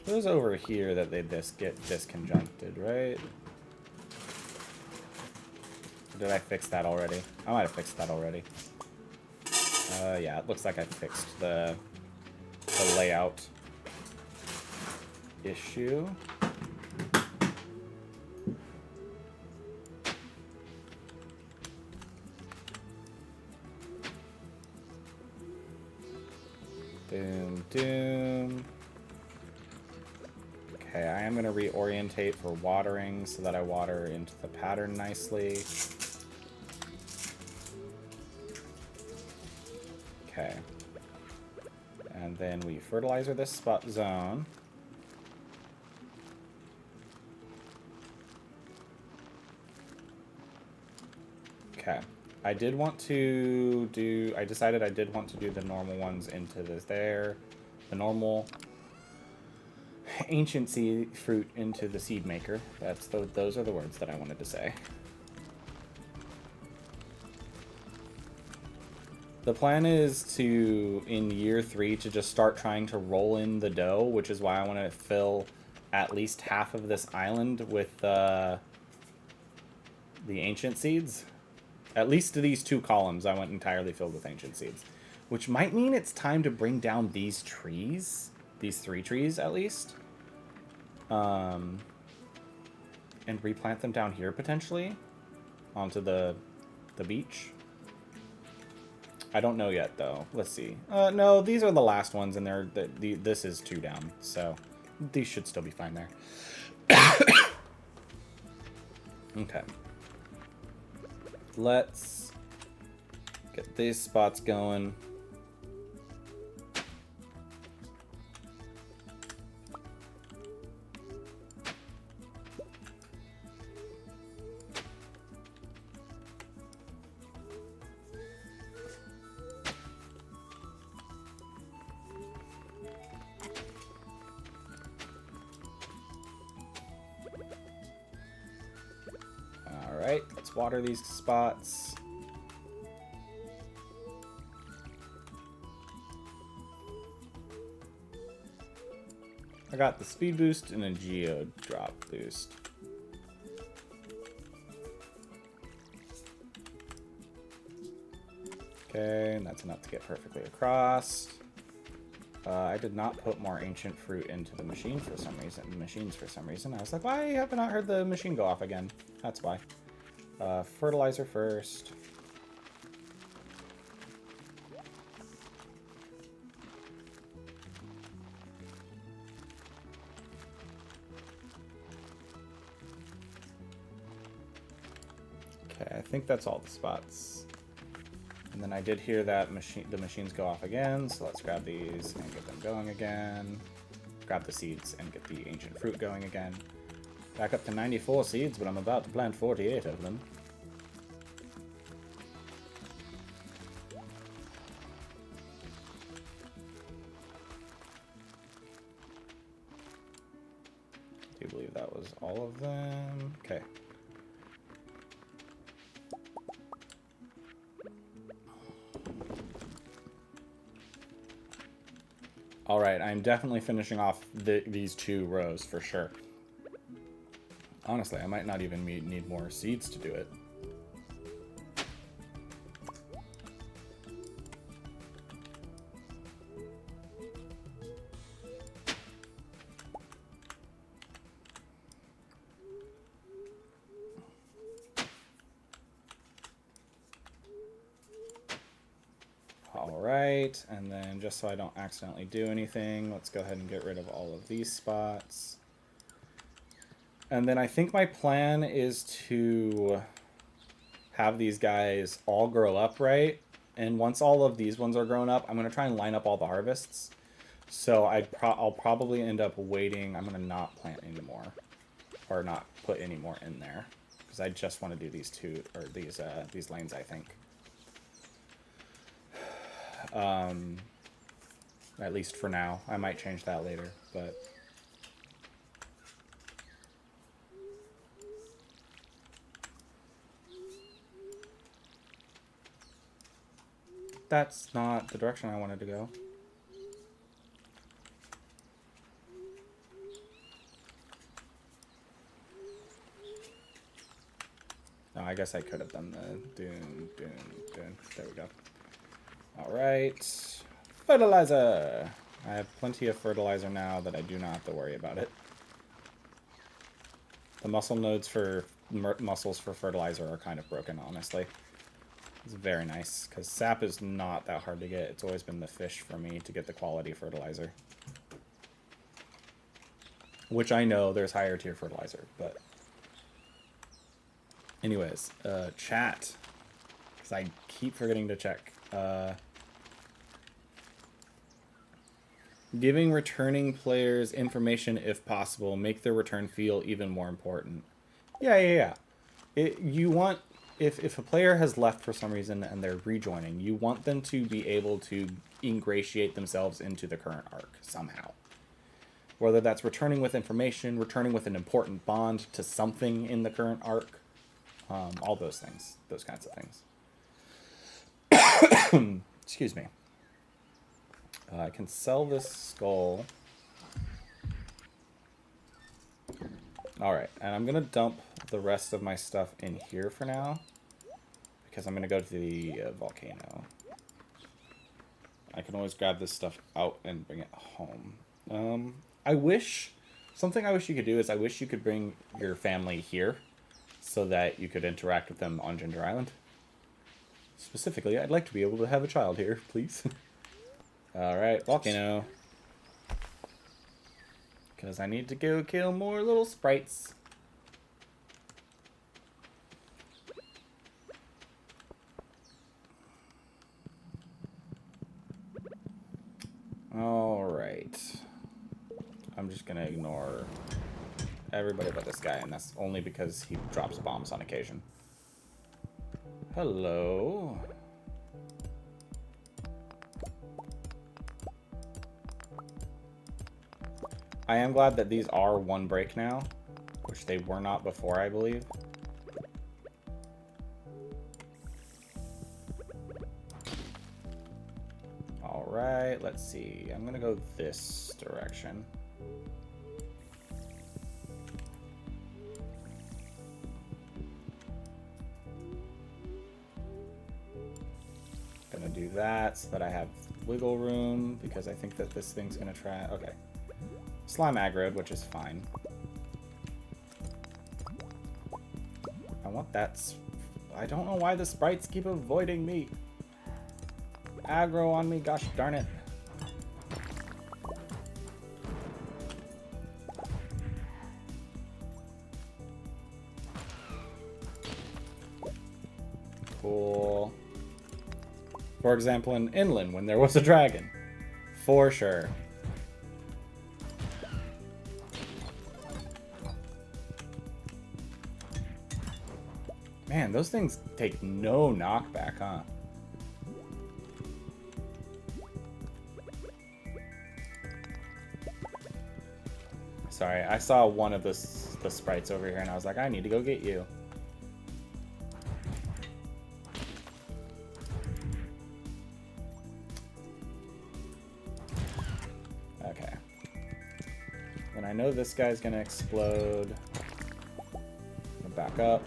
Speaker 1: It was over here that they get disconjuncted, right? Did I fix that already? I might have fixed that already. Yeah, it looks like I fixed the layout issue. Doom, doom. Okay, I am going to reorientate for watering so that I water into the pattern nicely. Okay. And then we fertilizer this spot zone. Okay. I decided I did want to do the normal ones into this there. The normal ancient seed fruit into the seed maker. Those are the words that I wanted to say. The plan is to, in year 3, to just start trying to roll in the dough, which is why I want to fill at least half of this island with the ancient seeds. At least these 2 columns I went entirely filled with ancient seeds. Which might mean it's time to bring down these trees. These 3 trees, at least. And replant them down here, potentially. Onto the beach. I don't know yet, though. Let's see. No, these are the last ones, and this is 2 down. So, these should still be fine there. Okay. Let's get these spots going. Let's water these spots. I got the speed boost and a geo drop boost. Okay, and that's enough to get perfectly across. I did not put more ancient fruit into the machine for some reason. I was like, why have I not heard the machine go off again? That's why. Fertilizer first. Okay, I think that's all the spots. And then I did hear that the machines go off again, so let's grab these and get them going again. Grab the seeds and get the ancient fruit going again. Back up to 94 seeds, but I'm about to plant 48 of them. I do believe that was all of them. Okay. Alright, I'm definitely finishing off these 2 rows for sure. Honestly, I might not even need more seeds to do it. Alright, and then just so I don't accidentally do anything, let's go ahead and get rid of all of these spots. And then I think my plan is to have these guys all grow up, right? And once all of these ones are grown up, I'm going to try and line up all the harvests. So I'll probably end up waiting. I'm going to not plant anymore, or not put any more in there, because I just want to do these 2, or these lanes, I think. At least for now. I might change that later, but... That's not the direction I wanted to go. No, I guess I could have done the dune. There we go. Alright. Fertilizer! I have plenty of fertilizer now that I do not have to worry about it. The muscle nodes for muscles for fertilizer are kind of broken, honestly. It's very nice, because sap is not that hard to get. It's always been the fish for me to get the quality fertilizer. Which I know there's higher tier fertilizer, but... Anyways, chat. Because I keep forgetting to check. Giving returning players information if possible. Make their return feel even more important. Yeah. You want... If a player has left for some reason and they're rejoining, you want them to be able to ingratiate themselves into the current arc somehow. Whether that's returning with information, returning with an important bond to something in the current arc, all those things, those kinds of things. Excuse me. I can sell this skull. Alright, and I'm going to dump the rest of my stuff in here for now, because I'm going to go to the volcano. I can always grab this stuff out and bring it home. Something I wish you could do is I wish you could bring your family here so that you could interact with them on Ginger Island. Specifically, I'd like to be able to have a child here, please. Alright, volcano. Because I need to go kill more little sprites. Alright. I'm just gonna ignore everybody but this guy, and that's only because he drops bombs on occasion. Hello. I am glad that these are one break now, which they were not before, I believe. right, let's see. I'm gonna go this direction. Gonna do that so that I have wiggle room, because I think that this thing's gonna try... Okay. Slime aggroed, which is fine. I want that... I don't know why the sprites keep avoiding me. Aggro on me, gosh darn it. Cool. For example, in Inland, when there was a dragon. For sure. Man, those things take no knockback, huh? Sorry, I saw one of the sprites over here and I was like, I need to go get you. Okay. Then I know this guy's gonna explode. Back up.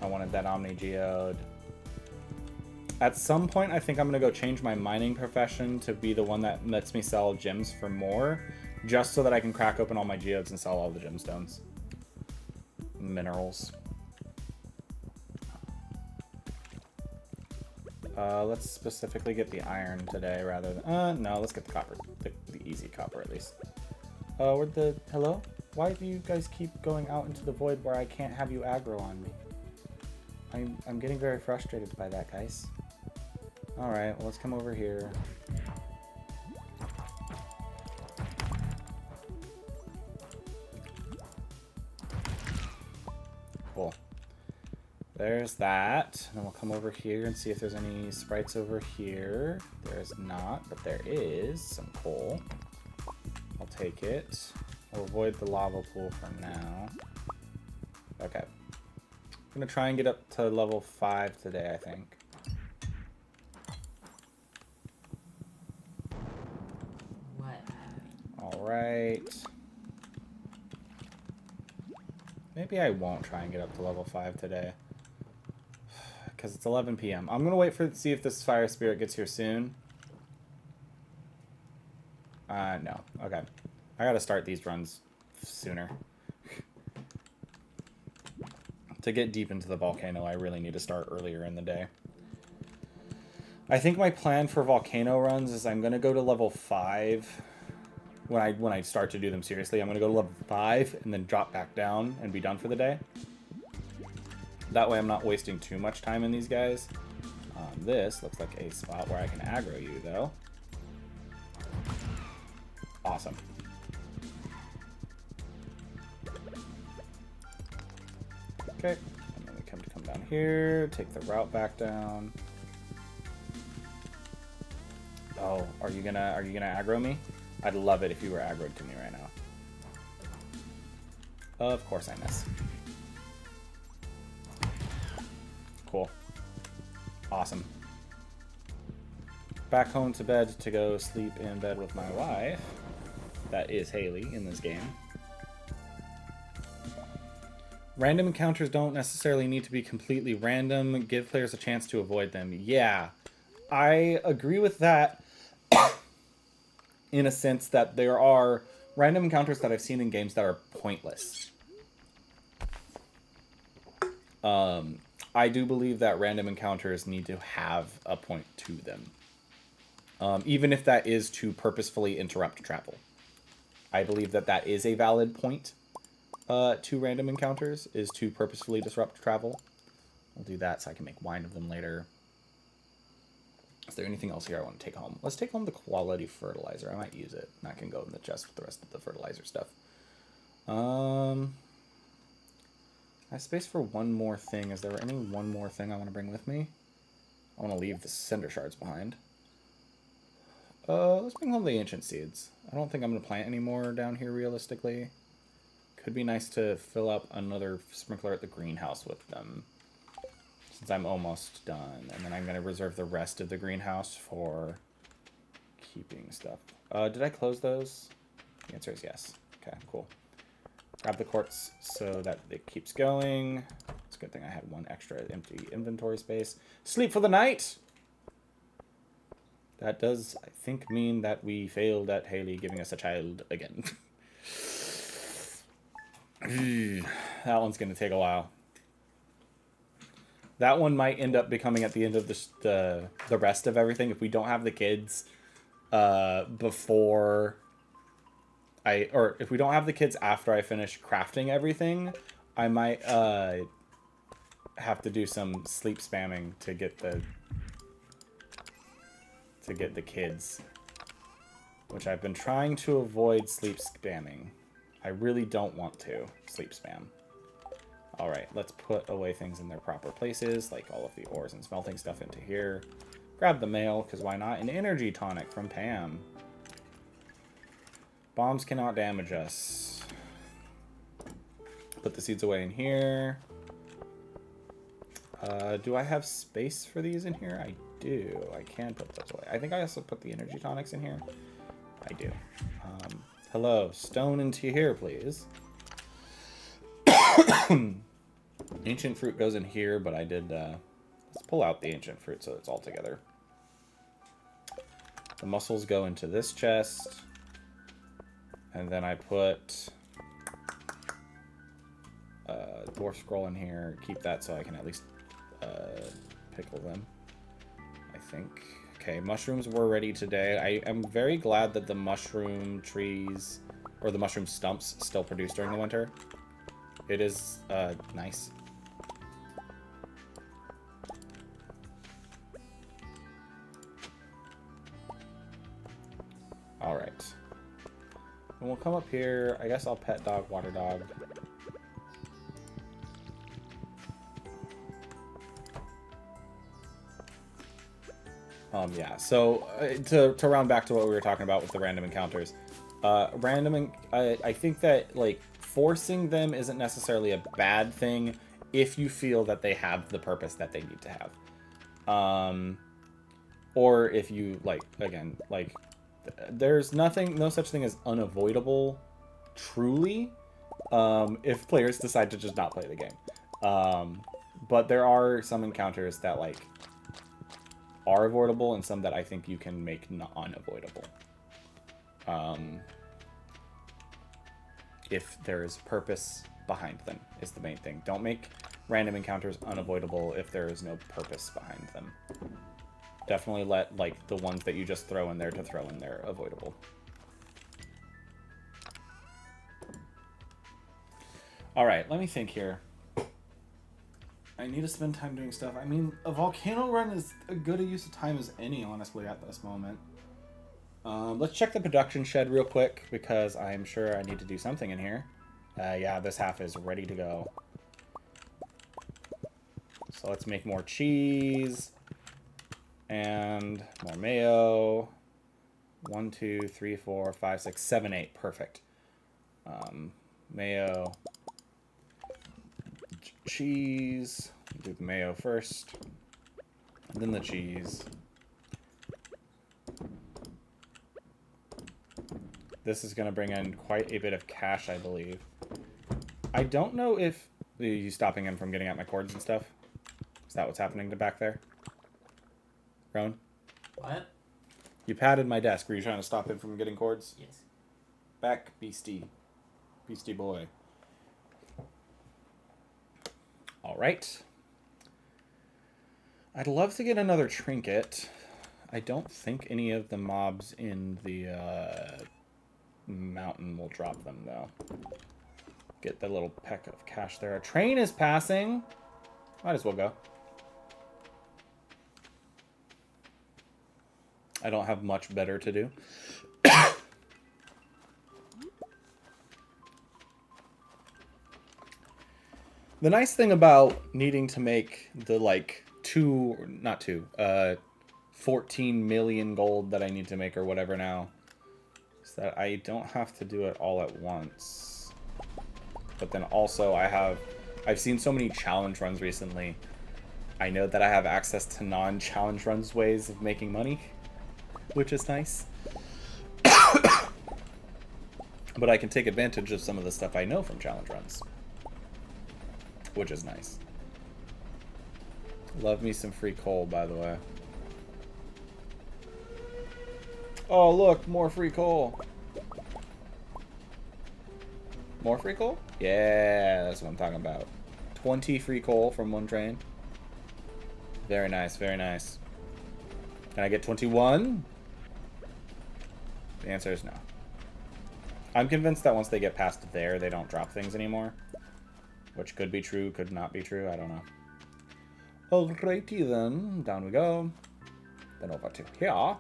Speaker 1: I wanted that Omni Geode. At some point, I think I'm going to go change my mining profession to be the one that lets me sell gems for more, just so that I can crack open all my geodes and sell all the gemstones. Minerals. Let's specifically get the iron today rather than... no, let's get the copper. The easy copper, at least. Where'd the... Hello? Why do you guys keep going out into the void where I can't have you aggro on me? I'm getting very frustrated by that, guys. Alright, well, let's come over here. Cool. There's that. Then we'll come over here and see if there's any sprites over here. There's not, but there is some coal. I'll take it. We'll avoid the lava pool for now. Okay. I'm gonna try and get up to level 5 today, I think.
Speaker 2: What?
Speaker 1: Alright. Maybe I won't try and get up to level 5 today. Because it's 11 p.m. I'm gonna wait for see if this fire spirit gets here soon. No. Okay. I gotta start these runs sooner. To get deep into the volcano, I really need to start earlier in the day. I think my plan for volcano runs is I'm gonna go to level 5 when I start to do them seriously. I'm gonna go to level 5 and then drop back down and be done for the day. That way I'm not wasting too much time in these guys. This looks like a spot where I can aggro you, though. Awesome. Okay, and then we come down here, take the route back down. Oh, are you gonna aggro me? I'd love it if you were aggroed to me right now. Of course I miss. Cool. Awesome. Back home to bed to go sleep in bed with my wife. That is Haley in this game. Random encounters don't necessarily need to be completely random. Give players a chance to avoid them. Yeah, I agree with that in a sense that there are random encounters that I've seen in games that are pointless. I do believe that random encounters need to have a point to them. Even if that is to purposefully interrupt travel. I believe that that is a valid point. To random encounters is to purposefully disrupt travel. We'll do that so I can make wine of them later. Is there anything else here I want to take home? Let's take home the quality fertilizer. I might use it. And that can go in the chest with the rest of the fertilizer stuff. I have space for one more thing. Is there any one more thing I want to bring with me? I want to leave the cinder shards behind. Let's bring home the ancient seeds. I don't think I'm going to plant any more down here realistically. Could be nice to fill up another sprinkler at the greenhouse with them. since I'm almost done. And then I'm going to reserve the rest of the greenhouse for keeping stuff. Did I close those? The answer is yes. Okay, cool. Grab the quartz so that it keeps going. It's a good thing I had one extra empty inventory space. Sleep for the night! That does, I think, mean that we failed at Haley giving us a child again. That one's going to take a while. That one might end up becoming at the end of the rest of everything if we don't have the kids before or if we don't have the kids after I finish crafting everything. I might have to do some sleep spamming to get the kids, which I've been trying to avoid sleep spamming. I really don't want to sleep spam. All right, let's put away things in their proper places, like all of the ores and smelting stuff into here. Grab the mail, because why not? An energy tonic from Pam. Bombs cannot damage us. Put the seeds away in here. Do I have space for these in here? I do. I can put those away. I think I also put the energy tonics in here. I do. Hello, stone into here, please. Ancient fruit goes in here, but I did, let's pull out the ancient fruit so it's all together. The mussels go into this chest. And then I put dwarf scroll in here. Keep that so I can at least pickle them, I think. Okay, mushrooms were ready today. I am very glad that the mushroom trees, or the mushroom stumps, still produce during the winter. It is nice. Alright. And we'll come up here. I guess I'll pet dog, water dog. Yeah, so to round back to what we were talking about with the random encounters. I think that, like, forcing them isn't necessarily a bad thing if you feel that they have the purpose that they need to have. Or if you, like, again, like, there's no such thing as unavoidable, truly, if players decide to just not play the game. But there are some encounters that, like, are avoidable and some that I think you can make unavoidable. If there is purpose behind them is the main thing. Don't make random encounters unavoidable if there is no purpose behind them. Definitely let, like, the ones that you just throw in there to throw in there avoidable. Alright, let me think here. I need to spend time doing stuff. I mean, a volcano run is as good a use of time as any, honestly, at this moment. Let's check the production shed real quick, because I'm sure I need to do something in here. Yeah, this half is ready to go. So let's make more cheese. And more mayo. 1, 2, 3, 4, 5, 6, 7, 8. Perfect. Mayo. Cheese. Do the mayo first. And then the cheese. This is going to bring in quite a bit of cash, I believe. I don't know if... Are you stopping him from getting at my cords and stuff? Is that what's happening to back there? Roan?
Speaker 2: What?
Speaker 1: You patted my desk. Were you trying to stop him from getting cords?
Speaker 2: Yes.
Speaker 1: Back, beastie. Beastie boy. Alright. I'd love to get another trinket. I don't think any of the mobs in the mountain will drop them, though. Get the little peck of cash there. A train is passing. Might as well go. I don't have much better to do. The nice thing about needing to make the, like, 14 million gold that I need to make or whatever now is that I don't have to do it all at once. But then also I've seen so many challenge runs recently I know that I have access to non-challenge runs ways of making money, which is nice. But I can take advantage of some of the stuff I know from challenge runs, which is nice. Love me some free coal, by the way. Oh, look, more free coal. More free coal? Yeah, that's what I'm talking about. 20 free coal from one train. Very nice, very nice. Can I get 21? The answer is no. I'm convinced that once they get past there, they don't drop things anymore. Which could be true, could not be true, I don't know. Alrighty then, down we go. Then over to here.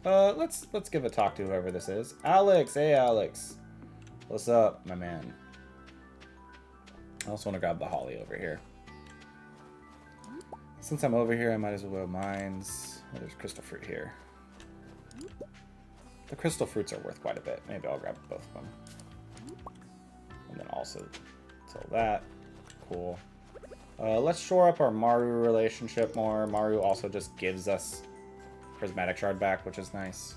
Speaker 1: Let's give a talk to whoever this is. Alex, hey Alex. What's up, my man? I also want to grab the holly over here. Since I'm over here, I might as well go mines. Oh, there's crystal fruit here. The crystal fruits are worth quite a bit. Maybe I'll grab both of them. And then also sell that. Cool. Let's shore up our Maru relationship more. Maru also just gives us prismatic shard back, which is nice.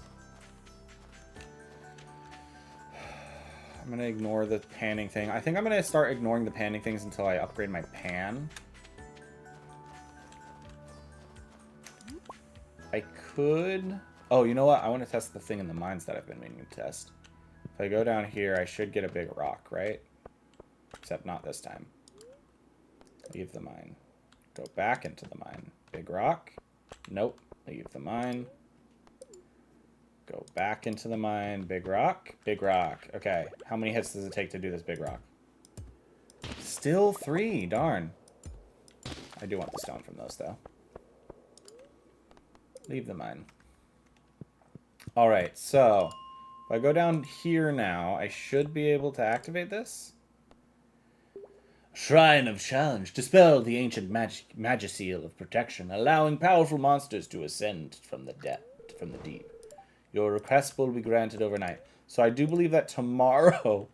Speaker 1: I'm going to ignore the panning thing. I think I'm going to start ignoring the panning things until I upgrade my pan. I could... Oh, you know what? I want to test the thing in the mines that I've been meaning to test. If I go down here, I should get a big rock, right? Except not this time. Leave the mine. Go back into the mine. Big rock. Nope. Leave the mine. Go back into the mine. Big rock. Big rock. Okay. How many hits does it take to do this big rock? Still 3. Darn. I do want the stone from those, though. Leave the mine. Alright, so if I go down here now, I should be able to activate this. Shrine of Challenge. Dispel the ancient magic of protection, allowing powerful monsters to ascend from the deep. Your request will be granted overnight. So I do believe that tomorrow...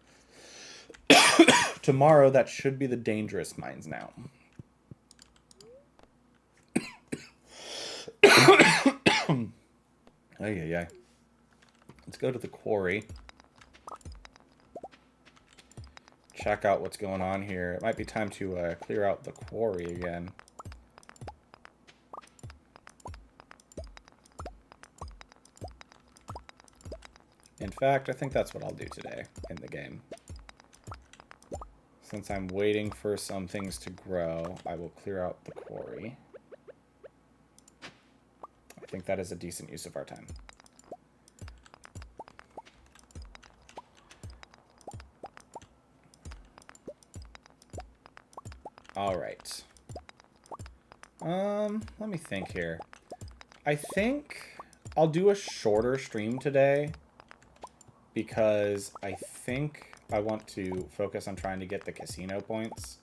Speaker 1: tomorrow, that should be the dangerous mines now. Ay. Let's go to the quarry. Check out what's going on here. It might be time to clear out the quarry again. In fact, I think that's what I'll do today in the game. Since I'm waiting for some things to grow, I will clear out the quarry. I think that is a decent use of our time. Alright. Let me think here. I think I'll do a shorter stream today because I think I want to focus on trying to get the casino points.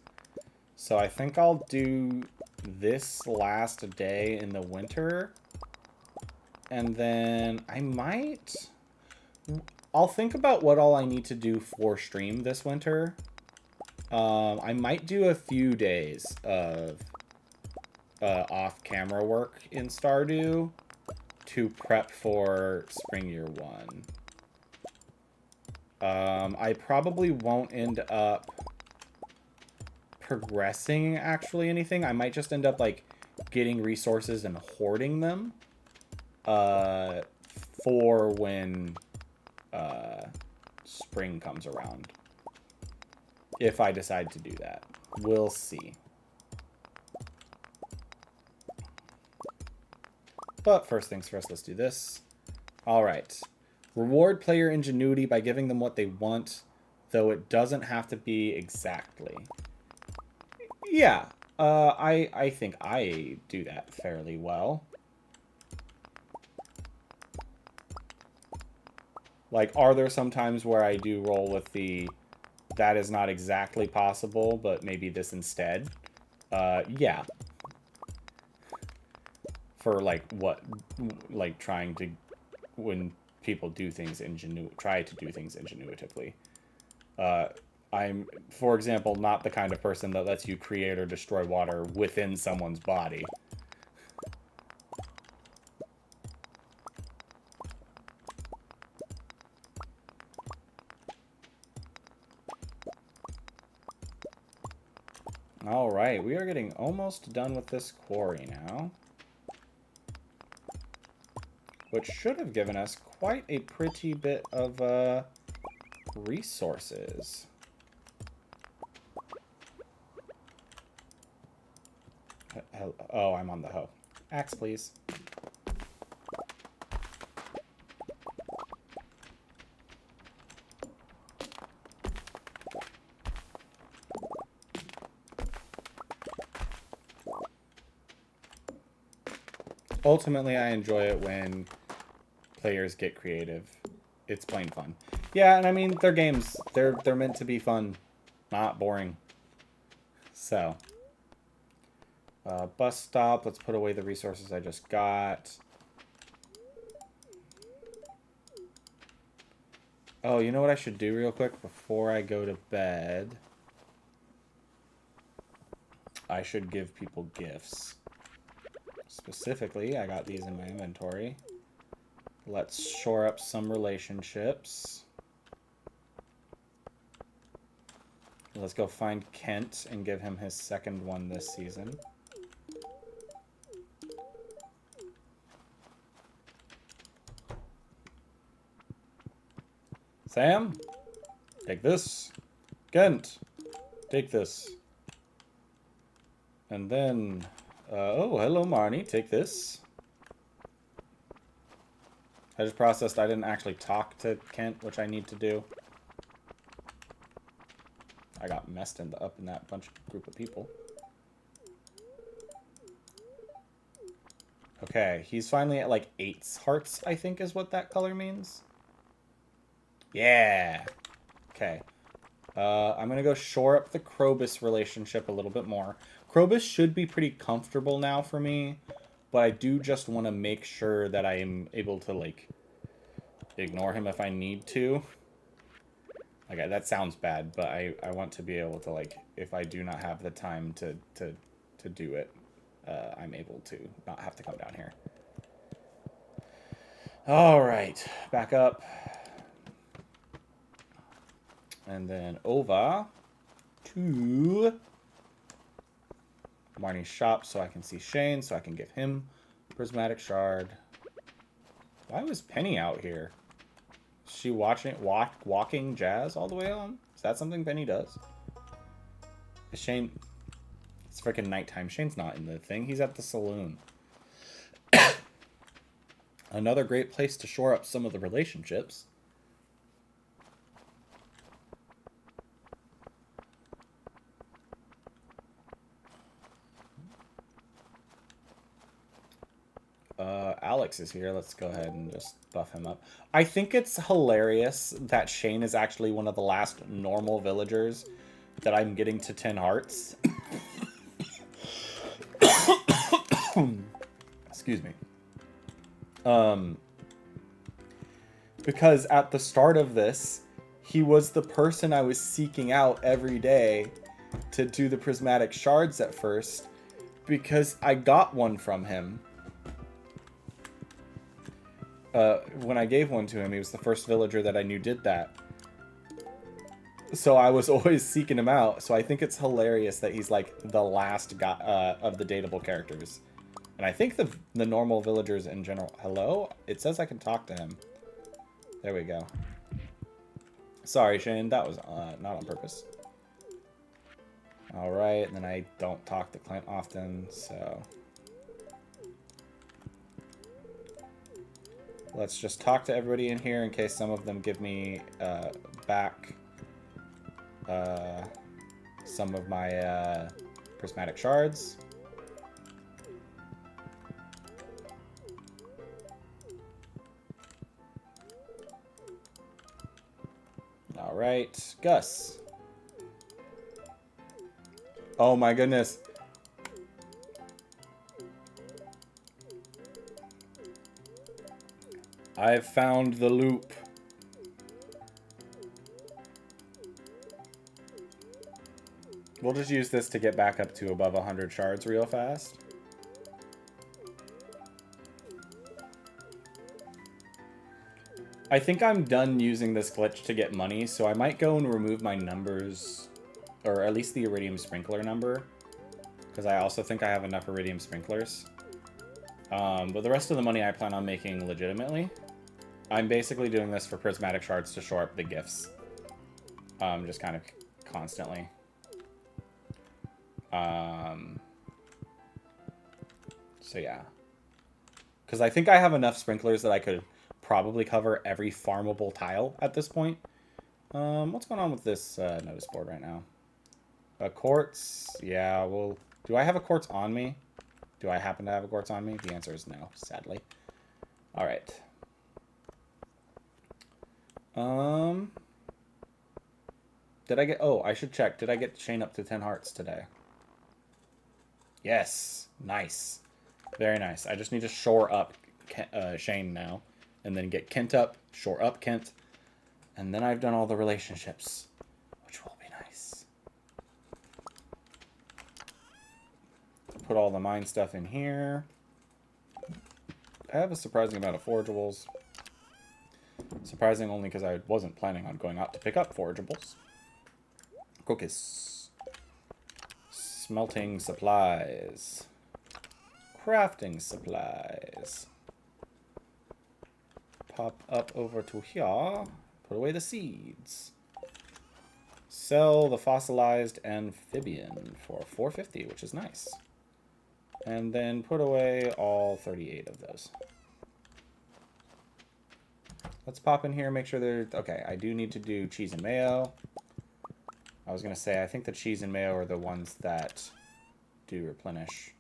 Speaker 1: So I think I'll do this last day in the winter. And then I'll think about what all I need to do for stream this winter. I might do a few days of off-camera work in Stardew to prep for Spring Year 1. I probably won't end up progressing actually anything. I might just end up like getting resources and hoarding them for when spring comes around. If I decide to do that. We'll see. But first things first, let's do this. Alright. Reward player ingenuity by giving them what they want, though it doesn't have to be exactly. Yeah, I think I do that fairly well. Like, are there some times where I do roll with the... that is not exactly possible, but maybe this instead? Yeah. For, like, what? Like, trying to... when people do things try to do things ingenuitively. I'm, for example, not the kind of person that lets you create or destroy water within someone's body. Alright, we are getting almost done with this quarry now. Which should have given us quite a pretty bit of resources. Oh, I'm on the hoe. Axe, please. Ultimately, I enjoy it when players get creative. It's plain fun. Yeah, and I mean, they're games. They're meant to be fun, not boring. So, bus stop. Let's put away the resources I just got. Oh, you know what I should do real quick before I go to bed? I should give people gifts. Specifically, I got these in my inventory. Let's shore up some relationships. Let's go find Kent and give him his second one this season. Sam, take this. Kent, take this. And then, oh, hello, Marnie. Take this. I just processed I didn't actually talk to Kent, which I need to do. I got messed up in that group of people. Okay, he's finally at like 8 hearts, I think is what that color means. Yeah. Okay. I'm going to go shore up the Krobus relationship a little bit more. Krobus should be pretty comfortable now for me, but I do just want to make sure that I am able to, like, ignore him if I need to. Like, that sounds bad, but I want to be able to, like, if I do not have the time to do it, I'm able to not have to come down here. All right, back up. And then over to Marnie's shop so I can see Shane, so I can give him Prismatic Shard. Why was Penny out here? Is she walking Jazz all the way home? Is that something Penny does? Is Shane... It's freaking nighttime. Shane's not in the thing. He's at the saloon. Another great place to shore up some of the relationships. Alex is here. Let's go ahead and just buff him up. I think it's hilarious that Shane is actually one of the last normal villagers that I'm getting to 10 hearts. Excuse me. Because at the start of this, he was the person I was seeking out every day to do the prismatic shards at first, because I got one from him. When I gave one to him, he was the first villager that I knew did that. So I was always seeking him out. So I think it's hilarious that he's like the last guy of the dateable characters. And I think the normal villagers in general... Hello? It says I can talk to him. There we go. Sorry, Shane. That was not on purpose. Alright, and then I don't talk to Clint often, so... Let's just talk to everybody in here in case some of them give me back some of my prismatic shards. Alright, Gus. Oh my goodness. I've found the loop. We'll just use this to get back up to above 100 shards real fast. I think I'm done using this glitch to get money, so I might go and remove my numbers, or at least the iridium sprinkler number, because I also think I have enough iridium sprinklers. But the rest of the money I plan on making legitimately. I'm basically doing this for prismatic shards to shore up the gifts. Just kind of constantly. So yeah. Because I think I have enough sprinklers that I could probably cover every farmable tile at this point. What's going on with this notice board right now? A quartz? Yeah, well... Do I have a quartz on me? Do I happen to have a quartz on me? The answer is no, sadly. Alright. Did I get... Oh, I should check. Did I get Shane up to 10 hearts today? Yes. Nice. Very nice. I just need to shore up Shane now. And then get Kent up. Shore up Kent. And then I've done all the relationships. Which will be nice. Put all the mine stuff in here. I have a surprising amount of forageables. Surprising only because I wasn't planning on going out to pick up forageables. Cookies. Smelting supplies. Crafting supplies. Pop up over to here. Put away the seeds. Sell the fossilized amphibian for 450, which is nice. And then put away all 38 of those. Let's pop in here, make sure they're... Okay, I do need to do cheese and mayo. I was going to say, I think the cheese and mayo are the ones that do replenish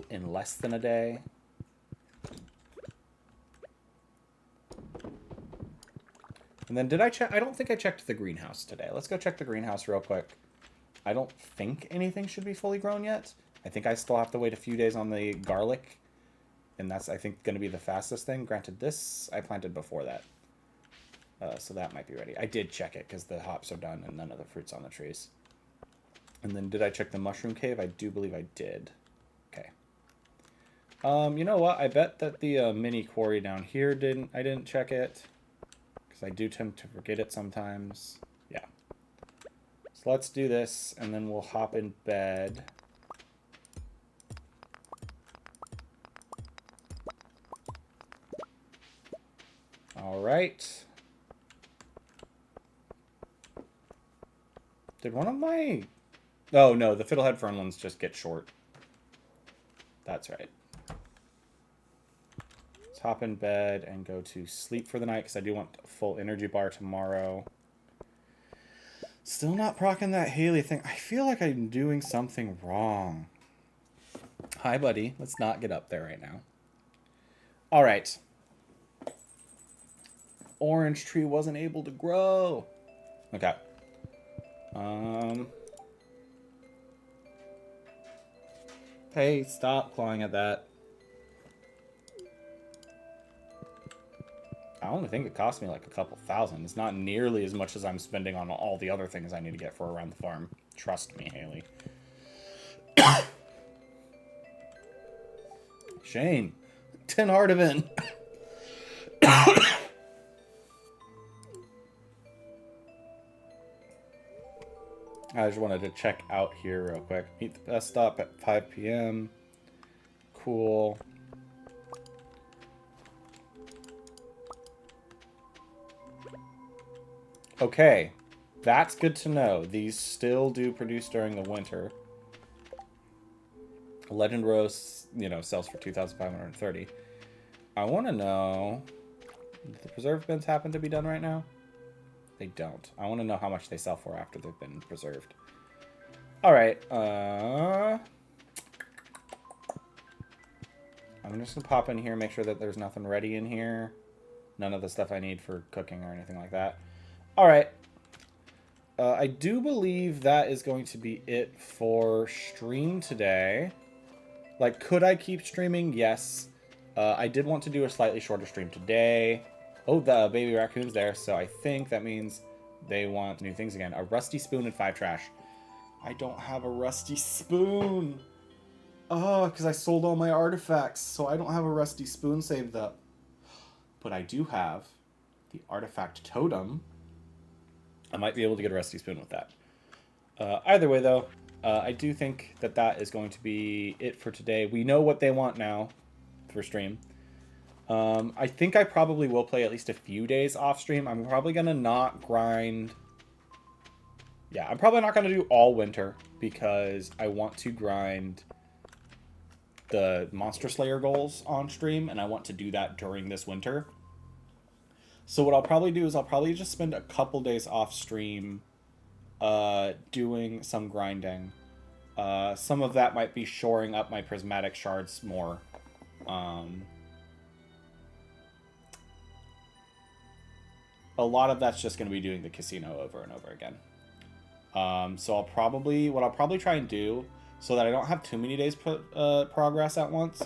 Speaker 1: in less than a day. And then did I check? I don't think I checked the greenhouse today. Let's go check the greenhouse real quick. I don't think anything should be fully grown yet. I think I still have to wait a few days on the garlic. And that's, I think, going to be the fastest thing. Granted, this I planted before that. So that might be ready. I did check it because the hops are done and none of the fruit's on the trees. And then did I check the mushroom cave? I do believe I did. Okay. You know what? I bet that the mini quarry down here I didn't check it. Because I do tend to forget it sometimes. Yeah. So let's do this and then we'll hop in bed. All right. Did one of my... Oh, no, the Fiddlehead Fern ones just get short. That's right. Let's hop in bed and go to sleep for the night because I do want a full energy bar tomorrow. Still not proccing that Haley thing. I feel like I'm doing something wrong. Hi, buddy. Let's not get up there right now. All right. Orange tree wasn't able to grow. Okay. Hey, stop clawing at that. I only think it cost me like a couple thousand. It's not nearly as much as I'm spending on all the other things I need to get for around the farm. Trust me, Haley. Shane. 10 Hardivan. I just wanted to check out here real quick. Meet the best stop at 5 p.m. Cool. Okay. That's good to know. These still do produce during the winter. Legend Rose, you know, sells for 2,530. I want to know... Do the preserved bins happen to be done right now? They don't. I want to know how much they sell for after they've been preserved. Alright. I'm just going to pop in here, make sure that there's nothing ready in here. None of the stuff I need for cooking or anything like that. Alright. I do believe that is going to be it for stream today. Like, could I keep streaming? Yes. I did want to do a slightly shorter stream today. Oh, the baby raccoon's there, so I think that means They want new things again. A rusty spoon and 5 trash. I don't have a rusty spoon. Oh, because I sold all my artifacts, so I don't have a rusty spoon saved up. But I do have the artifact totem. I might be able to get a rusty spoon with that. Either way, though, I do think that that is going to be it for today. We know what they want now for stream. I think I probably will play at least a few days off stream. I'm probably going to not grind. Yeah, I'm probably not going to do all winter because I want to grind the Monster Slayer goals on stream, and I want to do that during this winter. So what I'll probably do is I'll probably just spend a couple days off stream doing some grinding. Some of that might be shoring up my prismatic shards more. A lot of that's just going to be doing the casino over and over again. So what I'll probably try and do, so that I don't have too many days progress at once,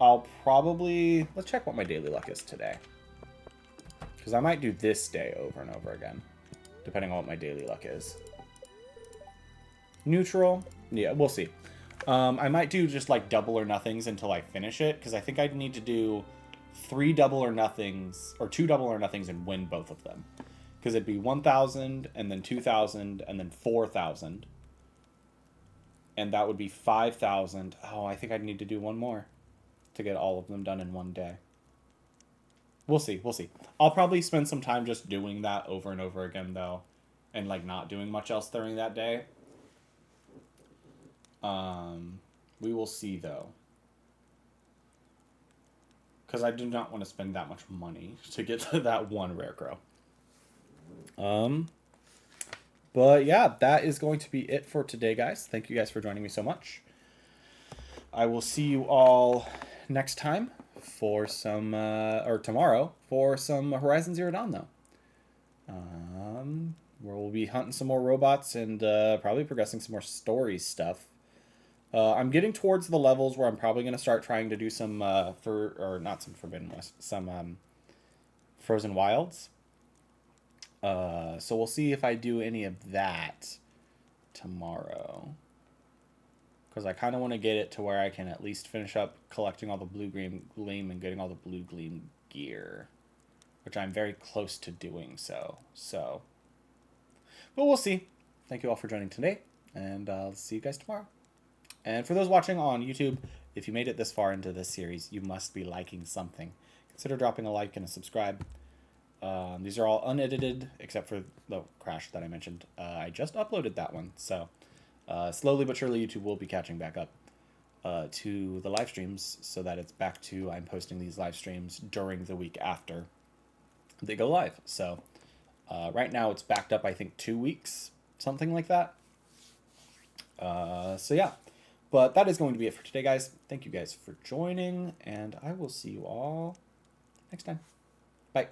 Speaker 1: I'll probably, let's check what my daily luck is today. Because I might do this day over and over again, depending on what my daily luck is. Neutral, yeah, we'll see. I might do just like double or nothings until I finish it, because I think I'd need to do 3 double or nothings, or 2 double or nothings and win both of them. Because it'd be 1,000, and then 2,000, and then 4,000. And that would be 5,000. Oh, I think I'd need to do one more to get all of them done in one day. We'll see, we'll see. I'll probably spend some time just doing that over and over again, though. And, like, not doing much else during that day. We will see, though. Because I do not want to spend that much money to get to that one Rarecrow. But yeah, that is going to be it for today, guys. Thank you guys for joining me so much. I will see you all next time for some, or tomorrow, for some Horizon Zero Dawn, though. Where we'll be hunting some more robots and probably progressing some more story stuff. I'm getting towards the levels where I'm probably going to start trying to do some, not some Forbidden West, some Frozen Wilds. So we'll see if I do any of that tomorrow. Because I kind of want to get it to where I can at least finish up collecting all the blue gleam and getting all the blue gleam gear. Which I'm very close to doing so. But we'll see. Thank you all for joining today. And I'll see you guys tomorrow. And for those watching on YouTube, if you made it this far into this series, you must be liking something. Consider dropping a like and a subscribe. These are all unedited, except for the crash that I mentioned. I just uploaded that one, so slowly but surely YouTube will be catching back up to the live streams, so that it's back to I'm posting these live streams during the week after they go live. So right now it's backed up, I think, 2 weeks, something like that. So yeah, but that is going to be it for today, guys. Thank you guys for joining, and I will see you all next time. Bye.